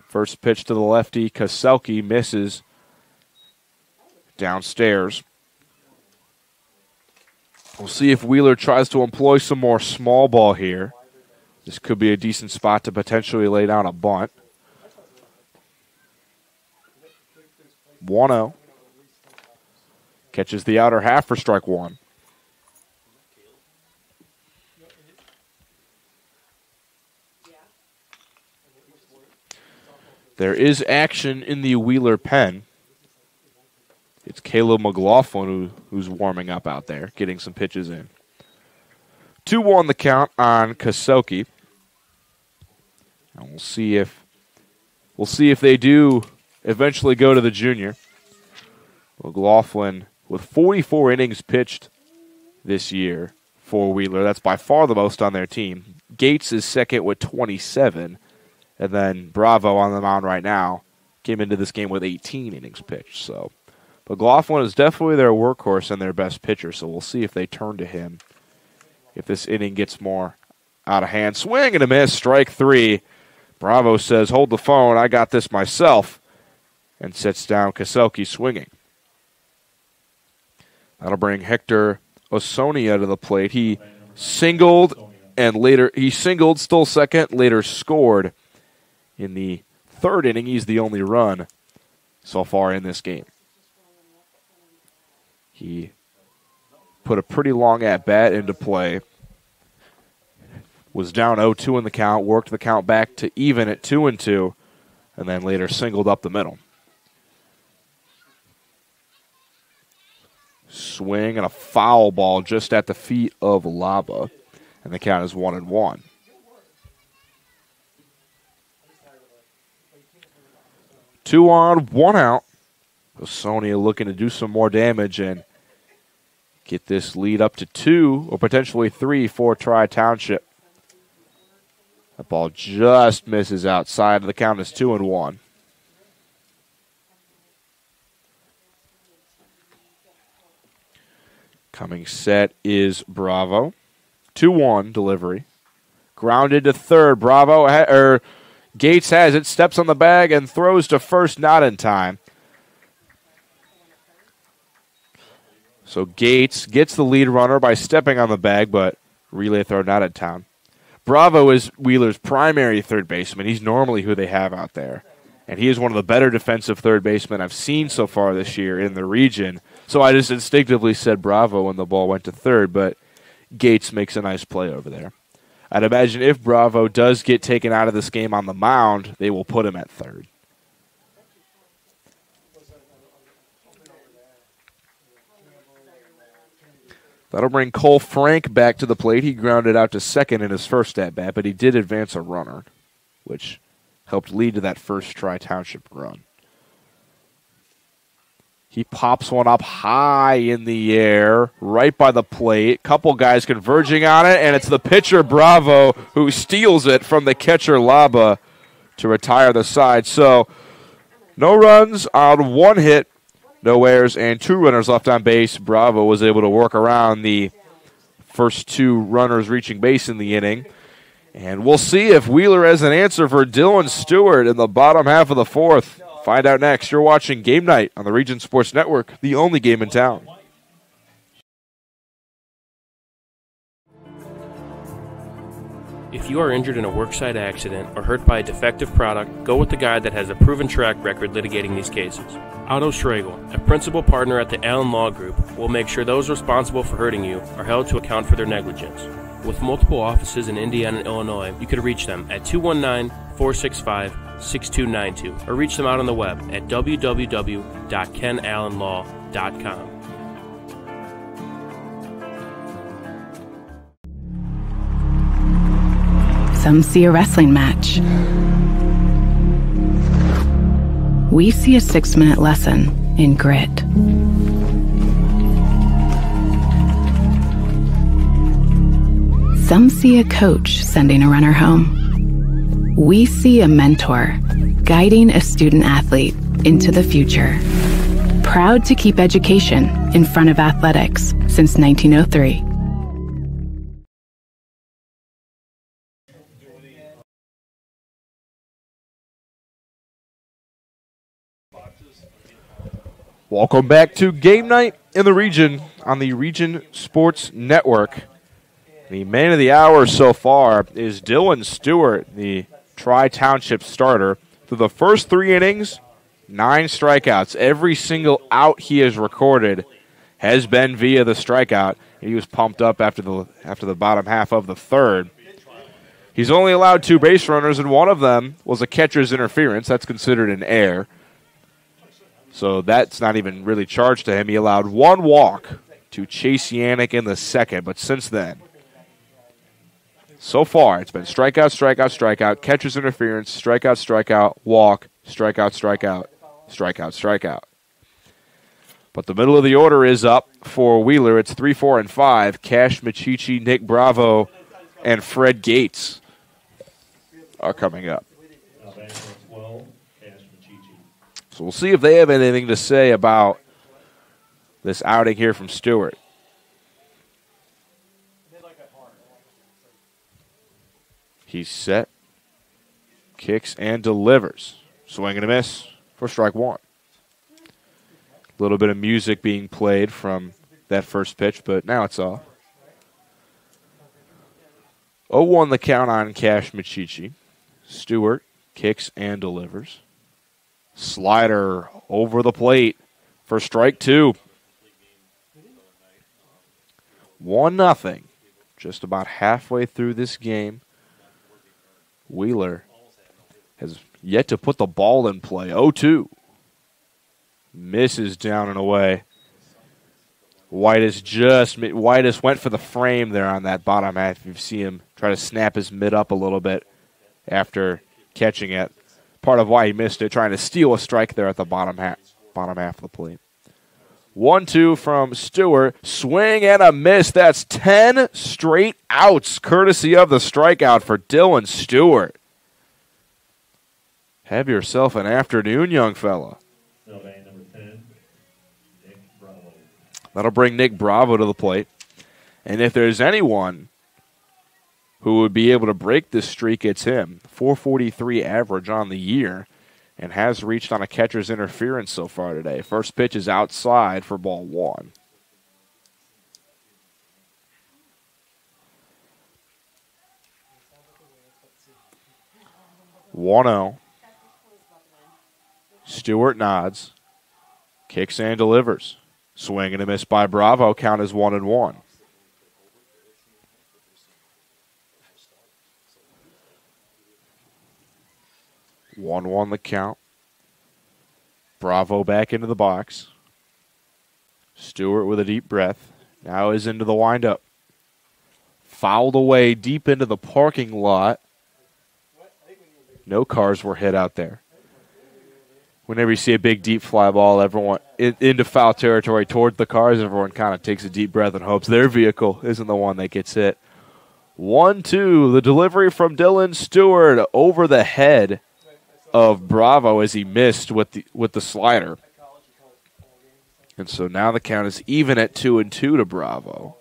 First pitch to the lefty, Kaselke misses downstairs. We'll see if Wheeler tries to employ some more small ball here. This could be a decent spot to potentially lay down a bunt. 1-0. Catches the outer half for strike 1. There is action in the Wheeler pen. It's Caleb McLaughlin who's warming up out there, getting some pitches in. 2-1 the count on Kaselke. And we'll see if they do eventually go to the junior. McLaughlin with 44 innings pitched this year for Wheeler. That's by far the most on their team. Gates is second with 27. And then Bravo on the mound right now came into this game with 18 innings pitched. So McLaughlin is definitely their workhorse and their best pitcher. So we'll see if they turn to him if this inning gets more out of hand. Swing and a miss, strike 3. Bravo says, hold the phone, I got this myself, and sets down Kaselke swinging. That'll bring Hector Osonia to the plate. He singled, stole second, later scored in the third inning. He's the only run so far in this game. He put a pretty long at-bat into play. Was down 0-2 in the count, worked the count back to even at 2-2, and then later singled up the middle. Swing and a foul ball just at the feet of Laba, and the count is 1-1. Two on, one out. Osonia looking to do some more damage and get this lead up to 2 or potentially 3 for Tri-Township. That ball just misses outside. The count is 2-1. Coming set is Bravo. 2-1 delivery. Grounded to third. Gates has it, steps on the bag, and throws to first, not in time. So Gates gets the lead runner by stepping on the bag, but relay throw not in time. Bravo is Wheeler's primary third baseman. He's normally who they have out there. And he is one of the better defensive third basemen I've seen so far this year in the region. So I just instinctively said Bravo when the ball went to third, but Gates makes a nice play over there. I'd imagine if Bravo does get taken out of this game on the mound, they will put him at third. That'll bring Cole Frank back to the plate. He grounded out to second in his first at-bat, but he did advance a runner, which helped lead to that first Tri-Township run. He pops one up high in the air, right by the plate. Couple guys converging on it, and it's the pitcher, Bravo, who steals it from the catcher, Laba, to retire the side. So, no runs on one hit. No errors and 2 runners left on base. Bravo was able to work around the first 2 runners reaching base in the inning. And we'll see if Wheeler has an answer for Dylan Stewart in the bottom half of the 4th. Find out next. You're watching Game Night on the Region Sports Network, the only game in town. If you are injured in a worksite accident or hurt by a defective product, go with the guy that has a proven track record litigating these cases. Otto Schragle, a principal partner at the Allen Law Group, will make sure those responsible for hurting you are held to account for their negligence. With multiple offices in Indiana and Illinois, you can reach them at 219-465-6292 or reach them out on the web at www.kenallenlaw.com. Some see a wrestling match. We see a 6-minute lesson in grit. Some see a coach sending a runner home. We see a mentor guiding a student athlete into the future. Proud to keep education in front of athletics since 1903. Welcome back to Game Night in the Region on the Region Sports Network. The man of the hour so far is Dylan Stewart, the Tri-Township starter. Through the first 3 innings, 9 strikeouts. Every single out he has recorded has been via the strikeout. He was pumped up after the bottom half of the 3rd. He's only allowed 2 base runners, and one of them was a catcher's interference. That's considered an error. So that's not even really charged to him. He allowed 1 walk to Chase Yannick in the 2nd, but since then, so far, it's been strikeout, strikeout, strikeout, catcher's interference, strikeout, strikeout, walk, strikeout, strikeout, Strikeout, strikeout. But the middle of the order is up for Wheeler. It's 3, 4, and 5. Cash Machichi, Nick Bravo, and Fred Gates are coming up. So we'll see if they have anything to say about this outing here from Stewart. He's set, kicks, and delivers. Swing and a miss for strike one. A little bit of music being played from that first pitch, but now it's off. 0-1 the count on Cash Machichi. Stewart kicks and delivers. Slider over the plate for strike two. 1-0. Just about halfway through this game. Wheeler has yet to put the ball in play. 0-2. Misses down and away. Whitus went for the frame there on that bottom half. You see him try to snap his mitt up a little bit after catching it. Part of why he missed it, trying to steal a strike there at the bottom half of the plate. 1-2 from Stewart. Swing and a miss. That's 10 straight outs, courtesy of the strikeout for Dylan Stewart. Have yourself an afternoon, young fella. That'll bring Nick Bravo to the plate. And if there's anyone who would be able to break this streak, it's him. 443 average on the year and has reached on a catcher's interference so far today. First pitch is outside for ball one. One-0. Stewart nods. Kicks and delivers. Swing and a miss by Bravo. Count is 1-1. One the count. Bravo back into the box. Stewart with a deep breath. Now is into the windup. Fouled away deep into the parking lot. No cars were hit out there. Whenever you see a big deep fly ball, everyone into foul territory toward the cars, everyone kind of takes a deep breath and hopes their vehicle isn't the one that gets hit. 1-2, the delivery from Dylan Stewart over the head of Bravo as he missed with the slider. And so now the count is even at 2-2 to Bravo.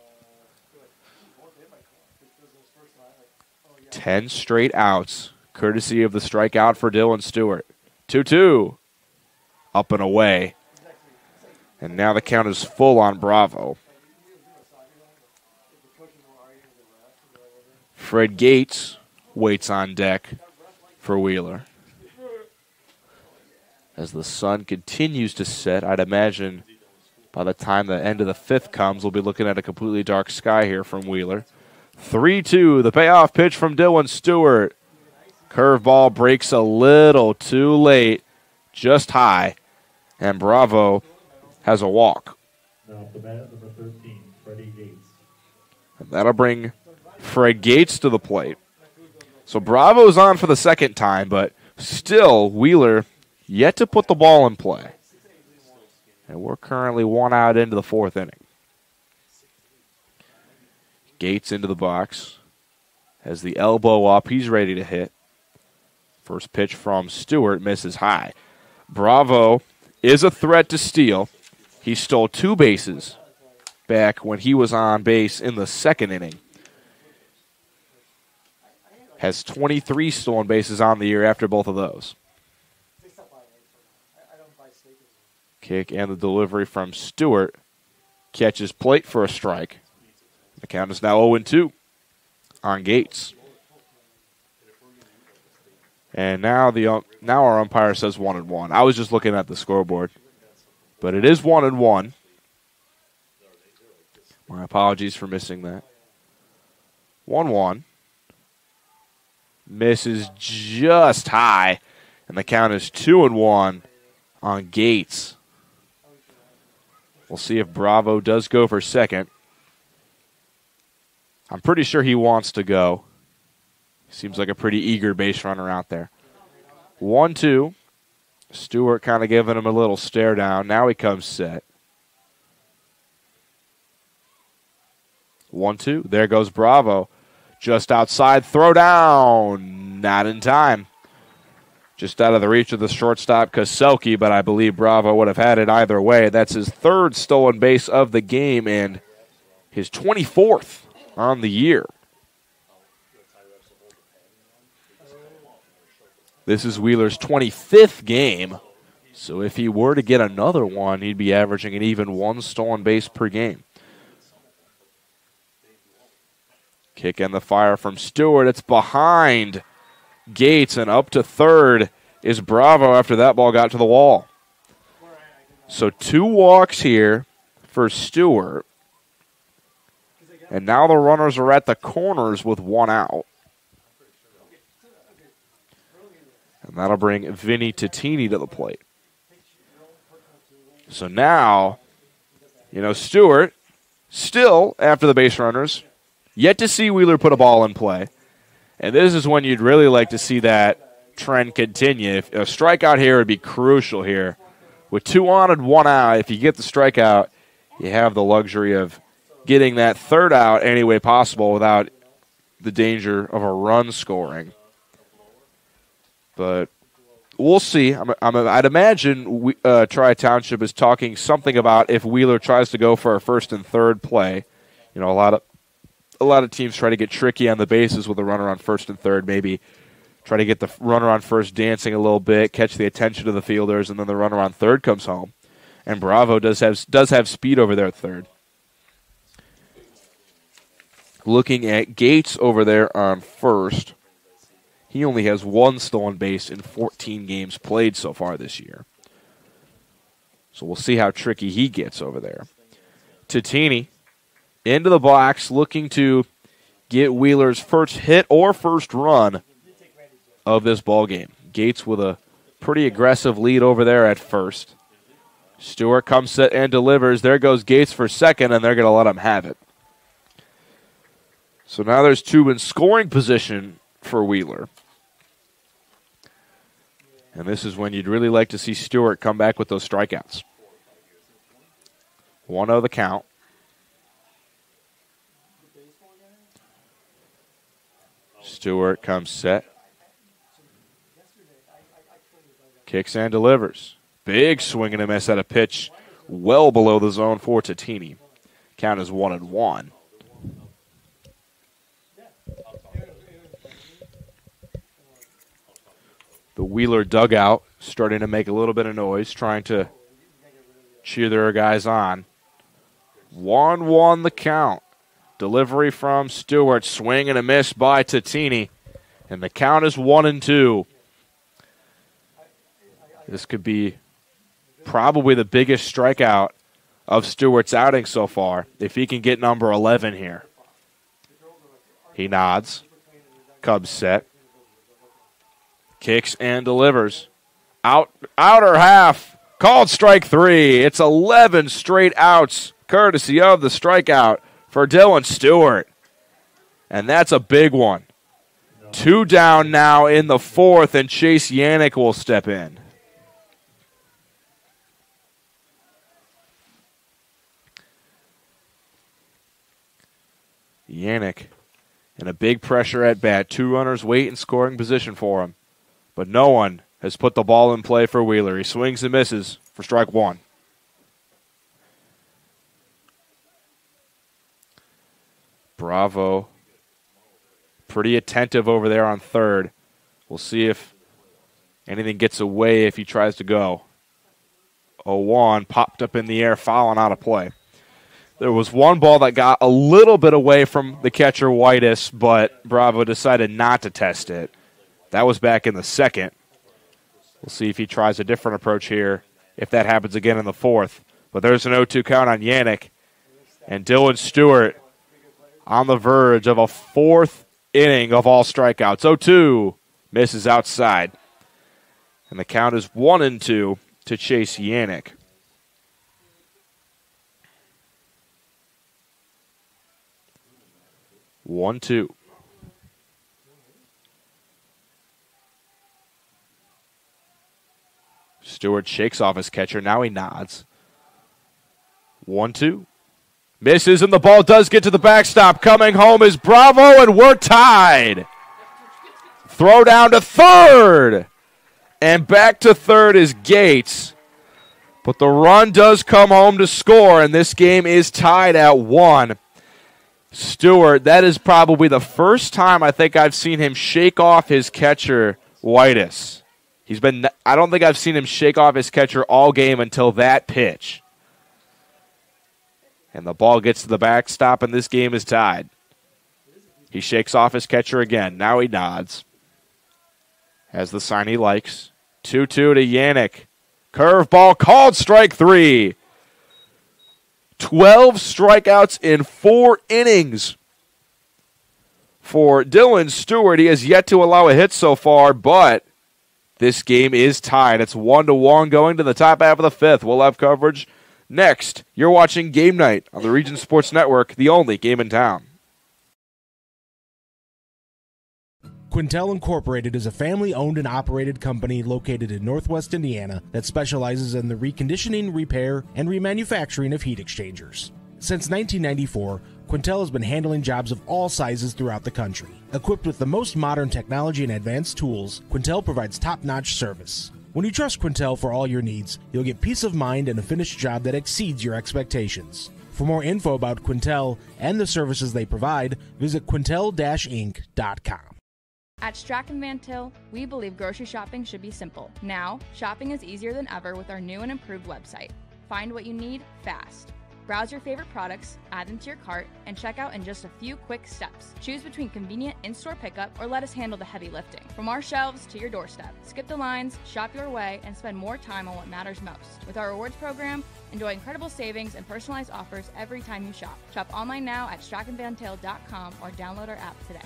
10 straight outs, courtesy of the strikeout for Dylan Stewart. 2-2. Up and away. And now the count is full on Bravo. Fred Gates waits on deck for Wheeler. As the sun continues to set, I'd imagine by the time the end of the fifth comes, we'll be looking at a completely dark sky here from Wheeler. 3-2, the payoff pitch from Dylan Stewart. Curveball breaks a little too late, just high, and Bravo has a walk. Now off the bat, number 13, Freddie Gates. And that'll bring Fred Gates to the plate. So Bravo's on for the second time, but still Wheeler yet to put the ball in play. And we're currently 1 out into the fourth inning. Gates into the box. Has the elbow up. He's ready to hit. First pitch from Stewart misses high. Bravo is a threat to steal. He stole 2 bases back when he was on base in the second inning. Has 23 stolen bases on the year after both of those. Kick and the delivery from Stewart. Catches plate for a strike. The count is now 0-2 on Gates. And now our umpire says 1-1. I was just looking at the scoreboard. But it is 1-1. My apologies for missing that. 1-1. Misses just high. And the count is 2-1 on Gates. We'll see if Bravo does go for second. I'm pretty sure he wants to go. Seems like a pretty eager base runner out there. 1-2. Stewart kind of giving him a little stare down. Now he comes set. 1-2. There goes Bravo. Just outside. Throw down. Not in time. Just out of the reach of the shortstop, Koselke, but I believe Bravo would have had it either way. That's his third stolen base of the game and his 24th on the year. This is Wheeler's 25th game, so if he were to get another one, he'd be averaging an even 1 stolen base per game. Kick in the fire from Stewart. It's behind Gates, and up to third is Bravo after that ball got to the wall. So 2 walks here for Stewart. And now the runners are at the corners with 1 out. And that'll bring Vinny Titini to the plate. So now, Stewart, still after the base runners, yet to see Wheeler put a ball in play. And this is when you'd really like to see that trend continue. If a strikeout here would be crucial here. With 2 on and 1 out, if you get the strikeout, you have the luxury of getting that third out any way possible without the danger of a run scoring. But we'll see. I'd imagine Tri-Township is talking something about if Wheeler tries to go for a first and third play. A lot of teams try to get tricky on the bases with a runner on first and third, maybe try to get the runner on first dancing a little bit, catch the attention of the fielders, and then the runner on third comes home. And Bravo does have speed over there at third. Looking at Gates over there on first, he only has 1 stolen base in 14 games played so far this year. So we'll see how tricky he gets over there. Titini into the box, looking to get Wheeler's first hit or first run of this ball game. Gates with a pretty aggressive lead over there at first. Stewart comes set and delivers. There goes Gates for second, and they're going to let him have it. So now there's 2 in scoring position for Wheeler. And this is when you'd really like to see Stewart come back with those strikeouts. 1-0 the count. Stewart comes set. Kicks and delivers. Big swing and a miss at a pitch well below the zone for Titini. Count is 1-1. The Wheeler dugout starting to make a little bit of noise, trying to cheer their guys on. 1-1 the count. Delivery from Stewart. Swing and a miss by Titini. And the count is 1-2. This could be probably the biggest strikeout of Stewart's outing so far, if he can get number 11 here. He nods. Cubs set. Kicks and delivers. Outer half. Called strike 3. It's 11 straight outs, courtesy of the strikeout for Dylan Stewart. And that's a big one. 2 down now in the 4th, and Chase Yannick will step in. Yannick in a big pressure at bat. 2 runners wait in scoring position for him. But no one has put the ball in play for Wheeler. He swings and misses for strike 1. Bravo pretty attentive over there on third. We'll see if anything gets away if he tries to go. 0-1 popped up in the air, fouling out of play. There was one ball that got a little bit away from the catcher Whitus, but Bravo decided not to test it. That was back in the 2nd. We'll see if he tries a different approach here, if that happens again in the 4th. But there's an 0-2 count on Yannick. And Dylan Stewart on the verge of a 4th inning of all strikeouts. 0-2 misses outside. And the count is 1-2 to Chase Yannick. One, two. Stewart shakes off his catcher. Now he nods. 1-2. Misses, and the ball does get to the backstop. Coming home is Bravo, and we're tied. Throw down to third. And back to third is Gates. But the run does come home to score, and this game is tied at 1. Stewart, that is probably the first time I think I've seen him shake off his catcher, Whitus. I don't think I've seen him shake off his catcher all game until that pitch. And the ball gets to the backstop, and this game is tied. He shakes off his catcher again. Now he nods. Has the sign he likes. 2-2 to Yannick. Curveball called, strike 3. 12 strikeouts in 4 innings for Dylan Stewart. He has yet to allow a hit so far, but this game is tied. It's 1-1 going to the top half of the 5th. We'll have coverage next. You're watching Game Night on the Region Sports Network, the only game in town. Quintel Incorporated is a family-owned and operated company located in Northwest Indiana that specializes in the reconditioning, repair, and remanufacturing of heat exchangers. Since 1994, Quintel has been handling jobs of all sizes throughout the country. Equipped with the most modern technology and advanced tools, Quintel provides top-notch service. When you trust Quintel for all your needs, you'll get peace of mind and a finished job that exceeds your expectations. For more info about Quintel and the services they provide, visit quintel-inc.com. At Strachan Van Til, we believe grocery shopping should be simple. Now, shopping is easier than ever with our new and improved website. Find what you need fast. Browse your favorite products, add them to your cart, and check out in just a few quick steps. Choose between convenient in-store pickup or let us handle the heavy lifting. From our shelves to your doorstep. Skip the lines, shop your way, and spend more time on what matters most. With our rewards program, enjoy incredible savings and personalized offers every time you shop. Shop online now at strachanvantil.com or download our app today.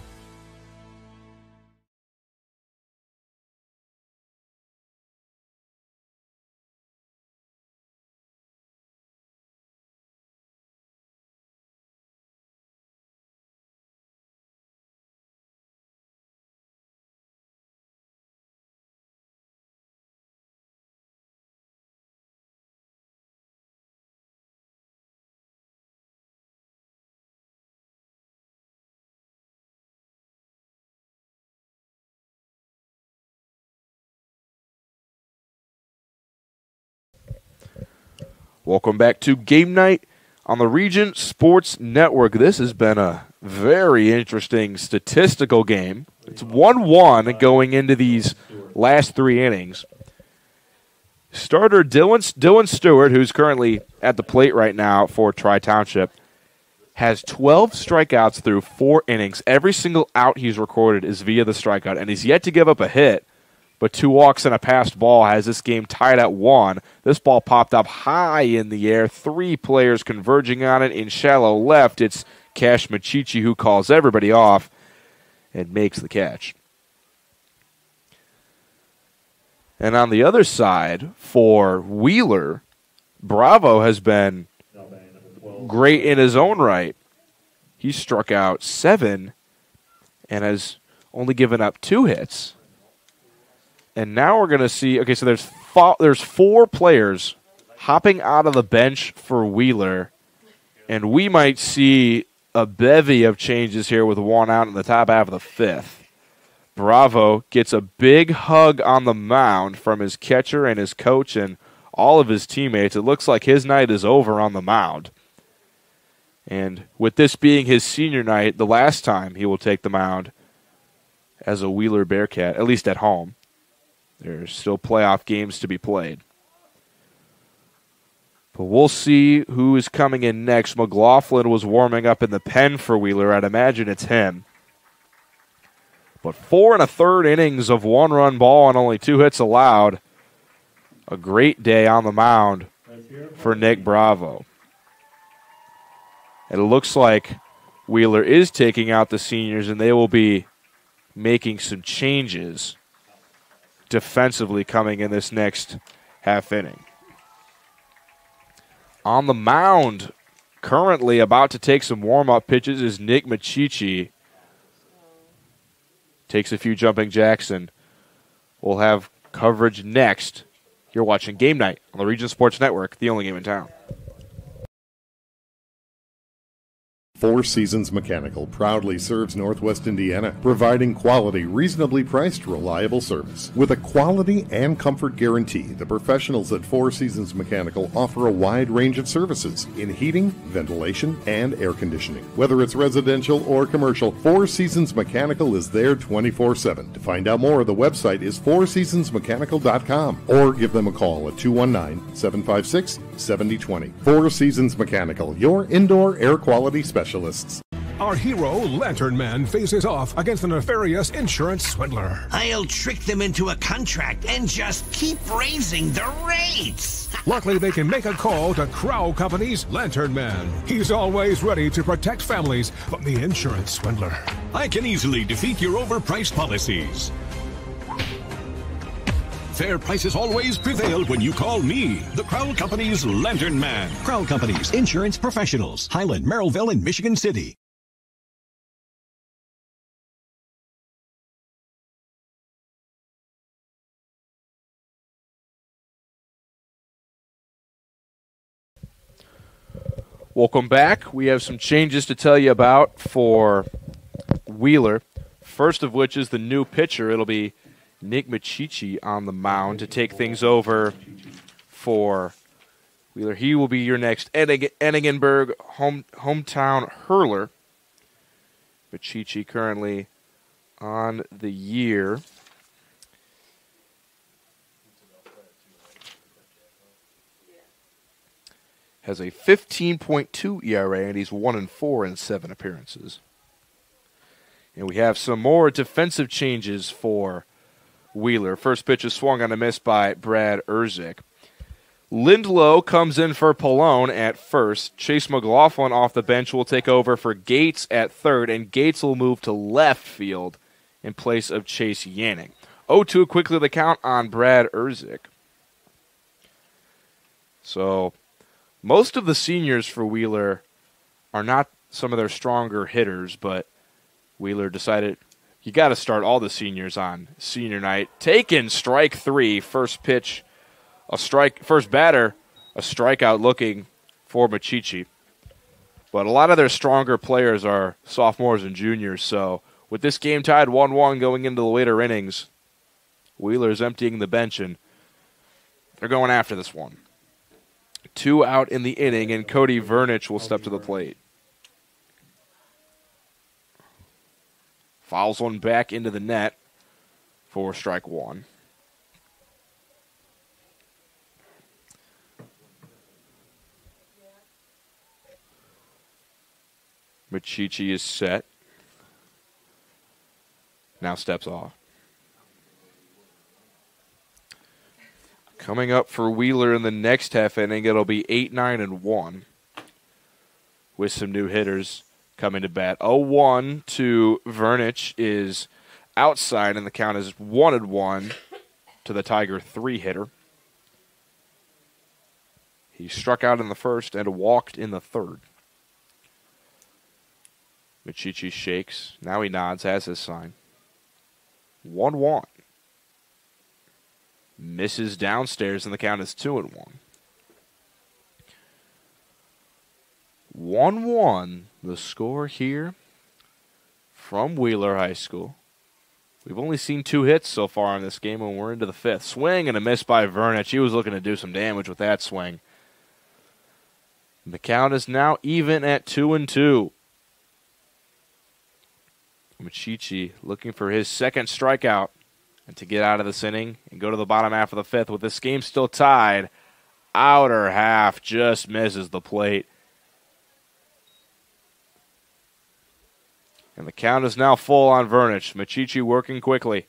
Welcome back to Game Night on the Region Sports Network. This has been a very interesting statistical game. It's 1-1 going into these last 3 innings. Starter Dylan Stewart, who's currently at the plate right now for Tri-Township, has 12 strikeouts through 4 innings. Every single out he's recorded is via the strikeout, and he's yet to give up a hit. But 2 walks and a passed ball has this game tied at 1. This ball popped up high in the air. 3 players converging on it in shallow left. It's Cash Machichi who calls everybody off and makes the catch. And on the other side, for Wheeler, Bravo has been great in his own right. He struck out 7 and has only given up 2 hits. And now we're going to see, okay, so there's 4 players hopping out of the bench for Wheeler, and we might see a bevy of changes here with 1 out in the top half of the 5th. Bravo gets a big hug on the mound from his catcher and his coach and all of his teammates. It looks like his night is over on the mound. And with this being his senior night, the last time he will take the mound as a Wheeler Bearcat, at least at home. There's still playoff games to be played. But we'll see who is coming in next. McLaughlin was warming up in the pen for Wheeler. I'd imagine it's him. But 4 1/3 innings of 1-run ball and only 2 hits allowed. A great day on the mound for Nick Bravo. And it looks like Wheeler is taking out the seniors, and they will be making some changes defensively coming in this next half inning. On the mound, currently about to take some warm-up pitches, is Nick Machichi. Takes a few jumping jacks, and we'll have coverage next You're watching Game Night on the Region Sports Network, the only game in town. Four Seasons Mechanical proudly serves Northwest Indiana, providing quality, reasonably priced, reliable service. With a quality and comfort guarantee, the professionals at Four Seasons Mechanical offer a wide range of services in heating, ventilation, and air conditioning. Whether it's residential or commercial, Four Seasons Mechanical is there 24/7. To find out more, the website is fourseasonsmechanical.com or give them a call at 219-756-7020. Four Seasons Mechanical, your indoor air quality specialist. Our hero, Lantern Man, faces off against a nefarious insurance swindler. I'll trick them into a contract and just keep raising the rates. Luckily, they can make a call to Crow Company's Lantern Man. He's always ready to protect families from the insurance swindler. I can easily defeat your overpriced policies. Fair prices always prevail when you call me, the Crow Company's Lantern Man. Crow Company's insurance professionals. Highland, Merrillville, and Michigan City. Welcome back. We have some changes to tell you about for Wheeler. First of which is the new pitcher. It'll be Nick Machichi on the mound to take things over for Wheeler. He will be your next Ennigenberg hometown hurler. Machichi currently on the year. Has a 15.2 ERA, and he's 1-4 in 7 appearances. And we have some more defensive changes for Wheeler. First pitch is swung on a miss by Brad Erzik. Lindlow comes in for Pallone at first. Chase McLaughlin off the bench will take over for Gates at third, and Gates will move to left field in place of Chase Yanning. 0-2 quickly the count on Brad Erzik. So most of the seniors for Wheeler are not some of their stronger hitters, but Wheeler decided you got to start all the seniors on senior night. Taken strike 3, first pitch, first batter, a strikeout looking for Machichi. But a lot of their stronger players are sophomores and juniors, so with this game tied 1-1 going into the later innings, Wheeler's emptying the bench, and they're going after this one. 2 out in the inning, and Cody Vernich will step to the plate. Fouls one back into the net for strike 1. Machichi is set. Now steps off. Coming up for Wheeler in the next half inning, it'll be 8-9-1 with some new hitters coming to bat. 0-1 to Vernich is outside, and the count is 1-1 to the Tiger 3 hitter. He struck out in the first and walked in the third. Machichi shakes. Now he nods, has his sign. 1-1. Misses downstairs, and the count is 2-1. 1-1, the score here from Wheeler High School. We've only seen 2 hits so far in this game, and we're into the 5th. Swing and a miss by Vernich. He was looking to do some damage with that swing. The count is now even at 2-2. Machichi looking for his second strikeout and to get out of this inning and go to the bottom half of the 5th with this game still tied. Outer half just misses the plate. And the count is now full on Vernich. Machichi working quickly.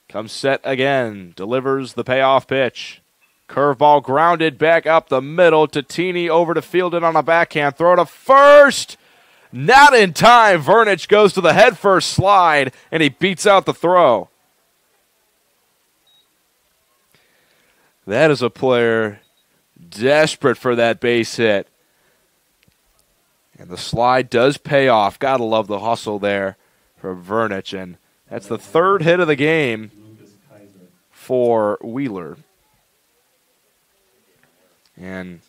Comes set again. Delivers the payoff pitch. Curveball grounded back up the middle. Tatini over to field it on a backhand. Throw to first. Not in time. Vernich goes to the head first slide, and he beats out the throw. That is a player desperate for that base hit. And the slide does pay off. Gotta love the hustle there for Vernich. And that's the 3rd hit of the game for Wheeler. And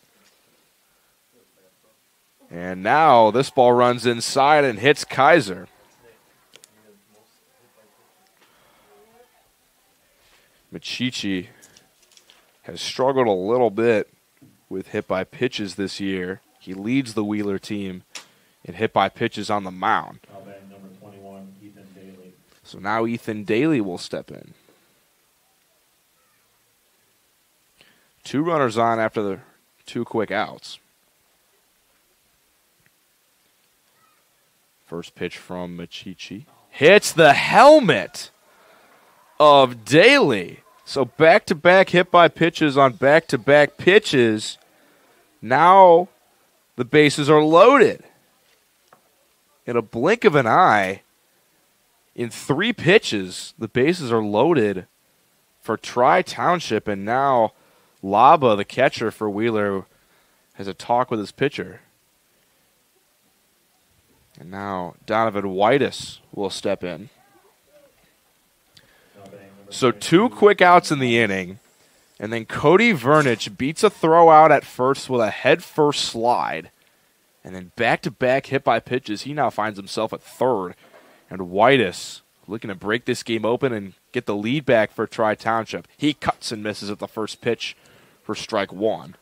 now this ball runs inside and hits Kaiser. Machichi has struggled a little bit with hit by pitches this year. He leads the Wheeler team in hit by pitches on the mound. Number 21, Ethan Daly. So now Ethan Daly will step in. 2 runners on after the 2 quick outs. First pitch from Machichi. Hits the helmet of Daly. So back-to-back hit by pitches on back-to-back pitches. Now the bases are loaded. In a blink of an eye, in 3 pitches, the bases are loaded for Tri-Township, and now Laba, the catcher for Wheeler, has a talk with his pitcher. And now Donovan Whitus will step in. So 2 quick outs in the inning, and then Cody Vernich beats a throw out at first with a head-first slide. And then back-to-back hit by pitches, he now finds himself at third. And Whitus looking to break this game open and get the lead back for Tri-Township. He cuts and misses at the first pitch for strike 1.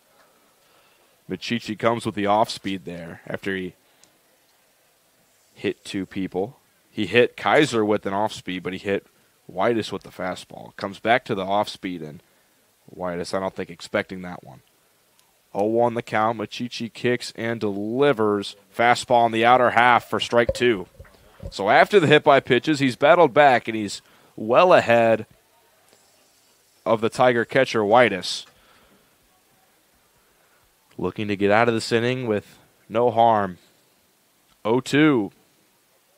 Machichi comes with the off-speed there after he hit 2 people. He hit Kaiser with an off-speed, but he hit Whitus with the fastball. Comes back to the off-speed, and Whitus, I don't think, expecting that one. 0-1 the count. Machichi kicks and delivers. Fastball in the outer half for strike 2. So after the hit by pitches, he's battled back, and he's well ahead of the Tiger catcher, Whitus. Looking to get out of this inning with no harm. 0-2.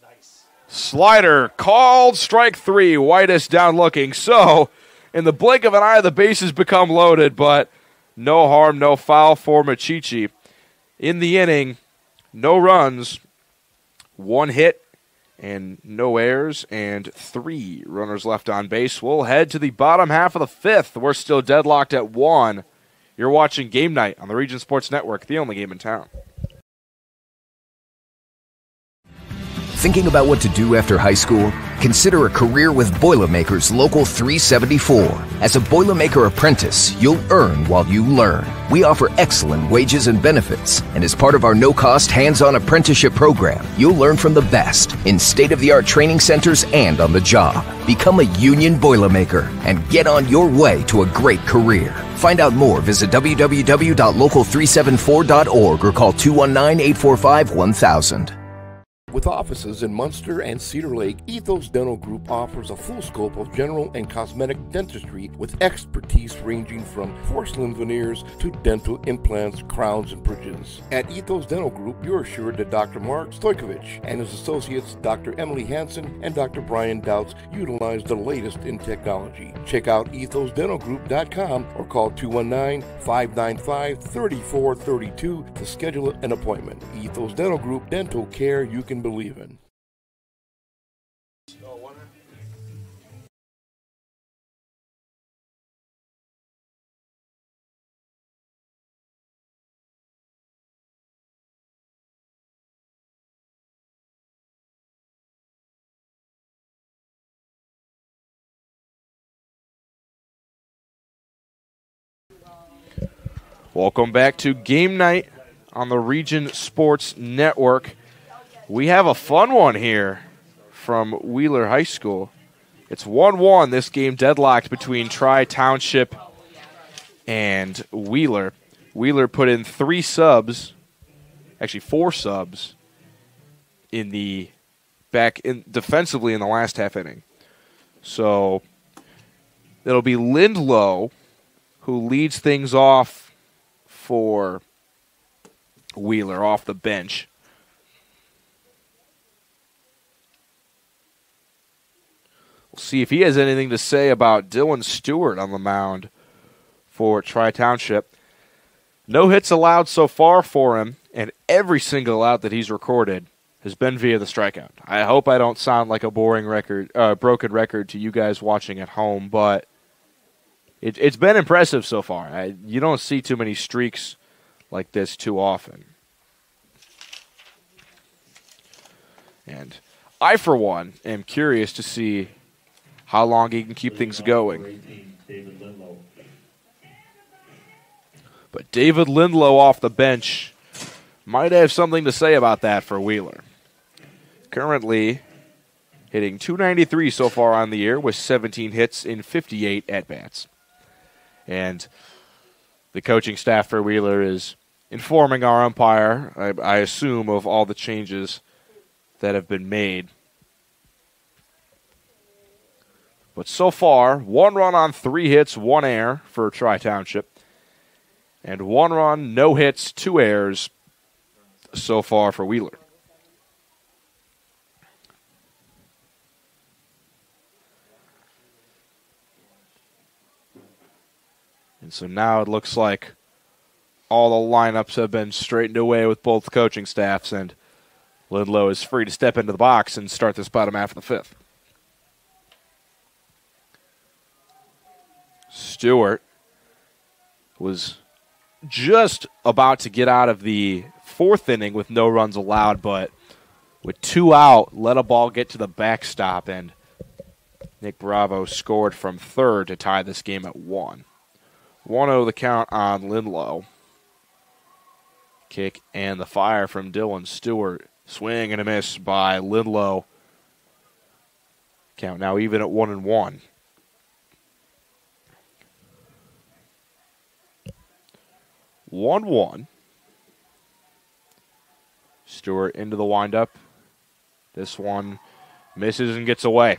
Nice. Slider called, strike 3. Whitus down looking. So in the blink of an eye, the bases become loaded, but no harm, no foul for Machichi. In the inning, no runs, 1 hit, and no errors, and 3 runners left on base. We'll head to the bottom half of the 5th. We're still deadlocked at 1. You're watching Game Night on the Region Sports Network, the only game in town. Thinking about what to do after high school? Consider a career with Boilermakers Local 374. As a Boilermaker apprentice, you'll earn while you learn. We offer excellent wages and benefits, and as part of our no-cost hands-on apprenticeship program, you'll learn from the best in state-of-the-art training centers and on the job. Become a union Boilermaker and get on your way to a great career. Find out more, visit www.local374.org or call 219-845-1000. With offices in Munster and Cedar Lake, Ethos Dental Group offers a full scope of general and cosmetic dentistry with expertise ranging from porcelain veneers to dental implants, crowns, and bridges. At Ethos Dental Group, you're assured that Dr. Mark Stojkovic and his associates, Dr. Emily Hansen and Dr. Brian Douts, utilize the latest in technology. Check out ethosdentalgroup.com or call 219-595-3432 to schedule an appointment. Ethos Dental Group, dental care you can believe in. Welcome back to Game Night on the Region Sports Network. We have a fun one here from Wheeler High School. It's 1-1, this game deadlocked between Tri-Township and Wheeler. Wheeler put in 4 subs defensively in the last half inning. So it'll be Lindlow who leads things off for Wheeler off the bench. We'll see if he has anything to say about Dylan Stewart on the mound for Tri-Township. No hits allowed so far for him, and every single out that he's recorded has been via the strikeout. I hope I don't sound like a broken record to you guys watching at home, but It's been impressive so far. You don't see too many streaks like this too often. And I, for one, am curious to see how long he can keep things going. But David Lindlow off the bench might have something to say about that for Wheeler. Currently hitting .293 so far on the year with 17 hits in 58 at-bats. And the coaching staff for Wheeler is informing our umpire, I assume, of all the changes that have been made. But so far, 1 run on 3 hits, 1 error for Tri-Township. And 1 run, no hits, 2 errors so far for Wheeler. And so now it looks like all the lineups have been straightened away with both coaching staffs, and Lindlow is free to step into the box and start this bottom half of the 5th. Stewart was just about to get out of the 4th inning with no runs allowed, but with 2 out, let a ball get to the backstop, and Nick Bravo scored from third to tie this game at 1. 1-0 the count on Lindlow. Kick and the fire from Dylan Stewart. Swing and a miss by Lindlow. Count now even at 1-1. One. Stewart into the windup. This one misses and gets away.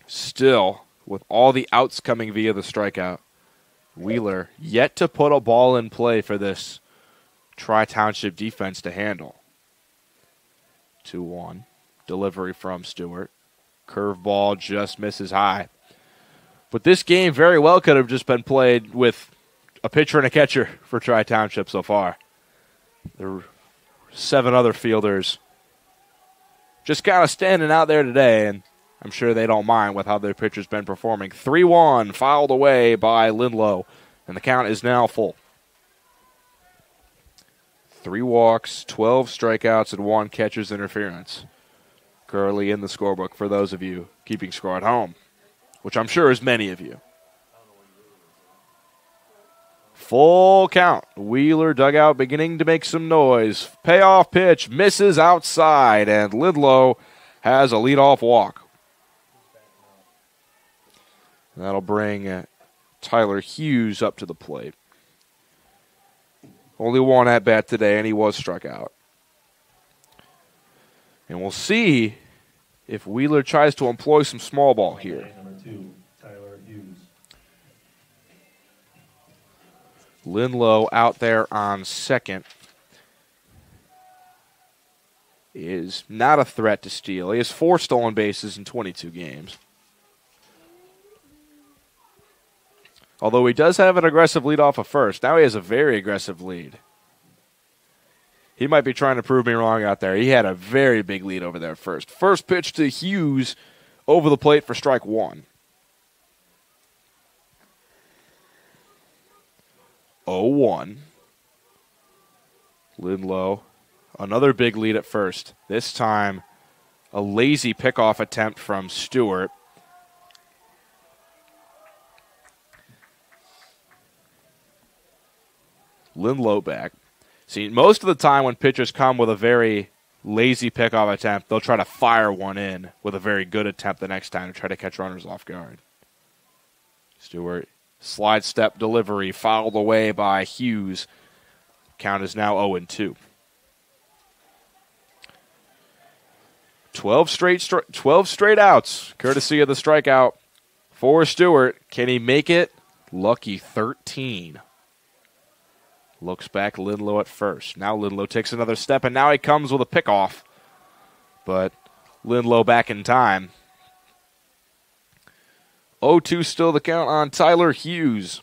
Still, with all the outs coming via the strikeout, Wheeler yet to put a ball in play for this Tri-Township defense to handle. 2-1. Delivery from Stewart. Curveball just misses high. But this game very well could have just been played with a pitcher and a catcher for Tri-Township so far. There are 7 other fielders just kind of standing out there today, and I'm sure they don't mind with how their pitcher's been performing. 3-1, fouled away by Lindlow, and the count is now full. 3 walks, 12 strikeouts, and 1 catcher's interference. Currently in the scorebook for those of you keeping score at home, which I'm sure is many of you. Full count. Wheeler dugout beginning to make some noise. Payoff pitch misses outside, and Lindlow has a leadoff walk. That'll bring Tyler Hughes up to the plate. Only 1 at-bat today, and he was struck out. And we'll see if Wheeler tries to employ some small ball here. Number 2, Tyler Hughes. Lindlow out there on second is not a threat to steal. He has 4 stolen bases in 22 games. Although he does have an aggressive lead off of first. Now he has a very aggressive lead. He might be trying to prove me wrong out there. He had a very big lead over there first. First pitch to Hughes over the plate for strike 1. 0-1. Lindlow, another big lead at first. This time, a lazy pickoff attempt from Stewart. Lindlow back. See, most of the time when pitchers come with a very lazy pickoff attempt, they'll try to fire one in with a very good attempt the next time to try to catch runners off guard. Stewart, slide step delivery, fouled away by Hughes. Count is now 0-2. 12 straight outs, courtesy of the strikeout for Stewart. Can he make it? Lucky 13. Looks back, Lindlow at first. Now Lindlow takes another step, and now he comes with a pickoff. But Lindlow back in time. 0-2 still the count on Tyler Hughes.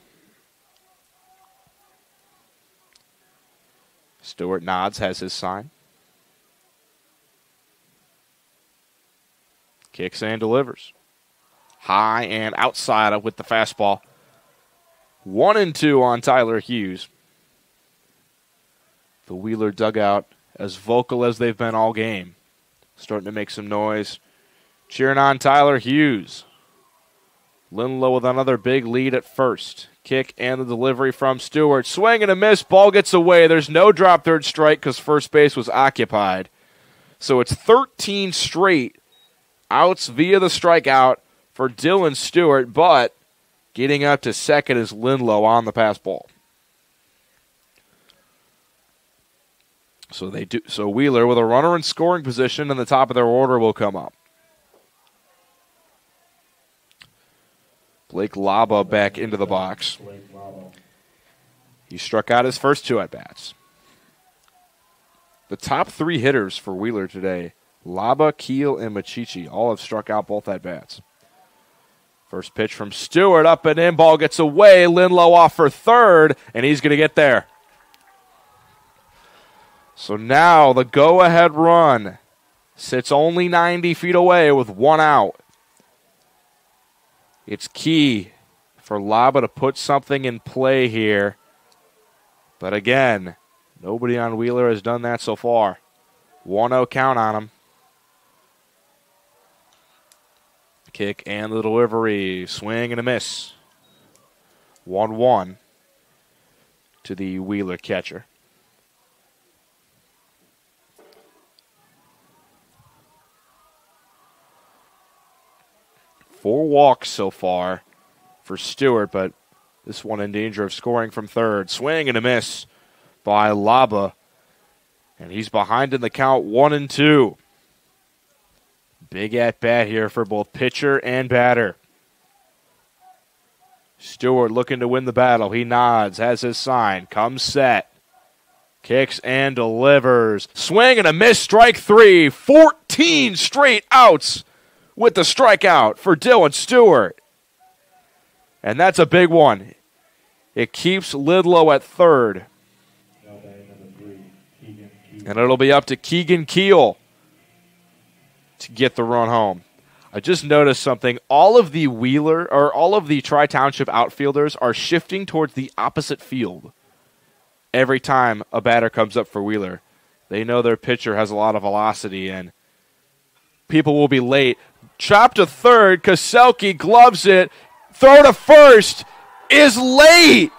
Stewart nods, has his sign. Kicks and delivers. high and outside with the fastball. 1-2 on Tyler Hughes. The Wheeler dugout as vocal as they've been all game. Starting to make some noise. Cheering on Tyler Hughes. Lindlow with another big lead at first. Kick and the delivery from Stewart. Swing and a miss. Ball gets away. There's no drop third strike because first base was occupied. So it's 13 straight outs via the strikeout for Dylan Stewart, but getting up to second is Lindlow on the pass ball. So Wheeler with a runner in scoring position in the top of their order will come up. Blake Laba back into the box. He struck out his first 2 at-bats. The top 3 hitters for Wheeler today, Laba, Keel, and Machichi, all have struck out both at-bats. First pitch from Stewart, up and in, ball gets away. Lindlow off for third, and he's going to get there. So now the go-ahead run sits only 90 feet away with 1 out. It's key for Laba to put something in play here. But again, nobody on Wheeler has done that so far. 1-0 count on him. Kick and the delivery. Swing and a miss. 1-1 to the Wheeler catcher. Four walks so far for Stewart, but this one in danger of scoring from third. Swing and a miss by Laba. And he's behind in the count, 1-2. Big at-bat here for both pitcher and batter. Stewart looking to win the battle. He nods, has his sign, comes set. Kicks and delivers. Swing and a miss, strike 3. 14 straight outs with the strikeout for Dylan Stewart. And that's a big one. It keeps Lindlow at third. And it'll be up to Keegan Keel to get the run home. I just noticed something. All of the Tri-Township outfielders are shifting towards the opposite field every time a batter comes up for Wheeler. They know their pitcher has a lot of velocity and people will be late. Chop to third. Kaselke gloves it. Throw to first is late.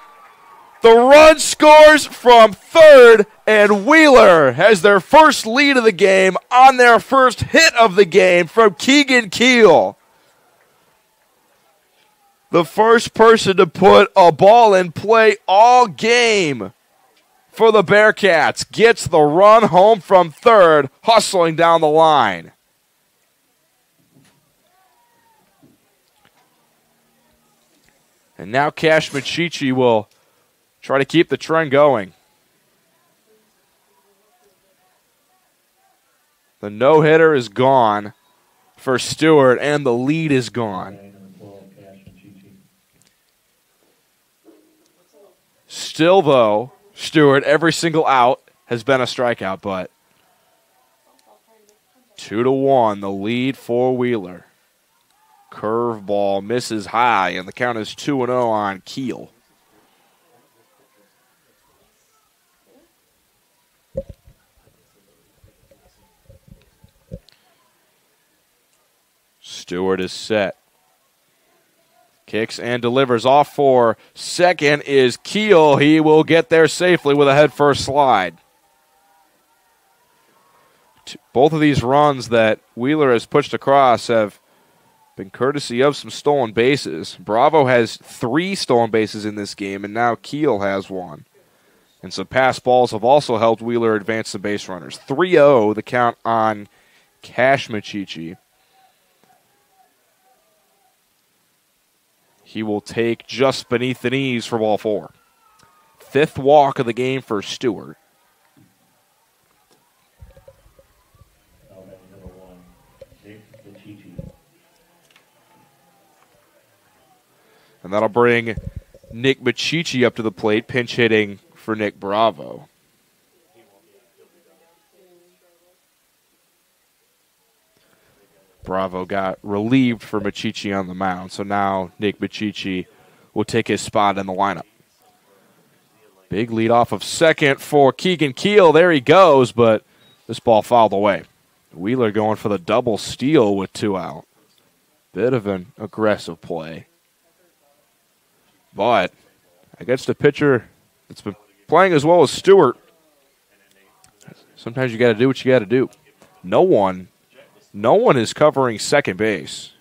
The run scores from third, and Wheeler has their first lead of the game on their first hit of the game from Keegan Keel. The first person to put a ball in play all game for the Bearcats gets the run home from third, hustling down the line. And now Cash Machichi will try to keep the trend going. The no-hitter is gone for Stewart, and the lead is gone. Still, though, Stewart, every single out has been a strikeout, but 2-1, the lead for Wheeler. Curveball misses high, and the count is 2-0 on Keel. Stewart is set. Kicks and delivers off for second is Keel. He will get there safely with a head-first slide. Both of these runs that Wheeler has pushed across have been courtesy of some stolen bases. Bravo has 3 stolen bases in this game, and now Keel has 1. And some pass balls have also helped Wheeler advance the base runners. 3-0, the count on Cash Machichi. He will take just beneath the knees for ball 4. 5th walk of the game for Stewart. And that'll bring Nick Machichi up to the plate, pinch hitting for Nick Bravo. Bravo got relieved for Machichi on the mound, so now Nick Machichi will take his spot in the lineup. Big lead off of second for Keegan Keel. There he goes, but this ball fouled away. Wheeler going for the double steal with 2 out. Bit of an aggressive play. But against a pitcher that's been playing as well as Stewart, sometimes you got to do what you got to do. No one is covering second base.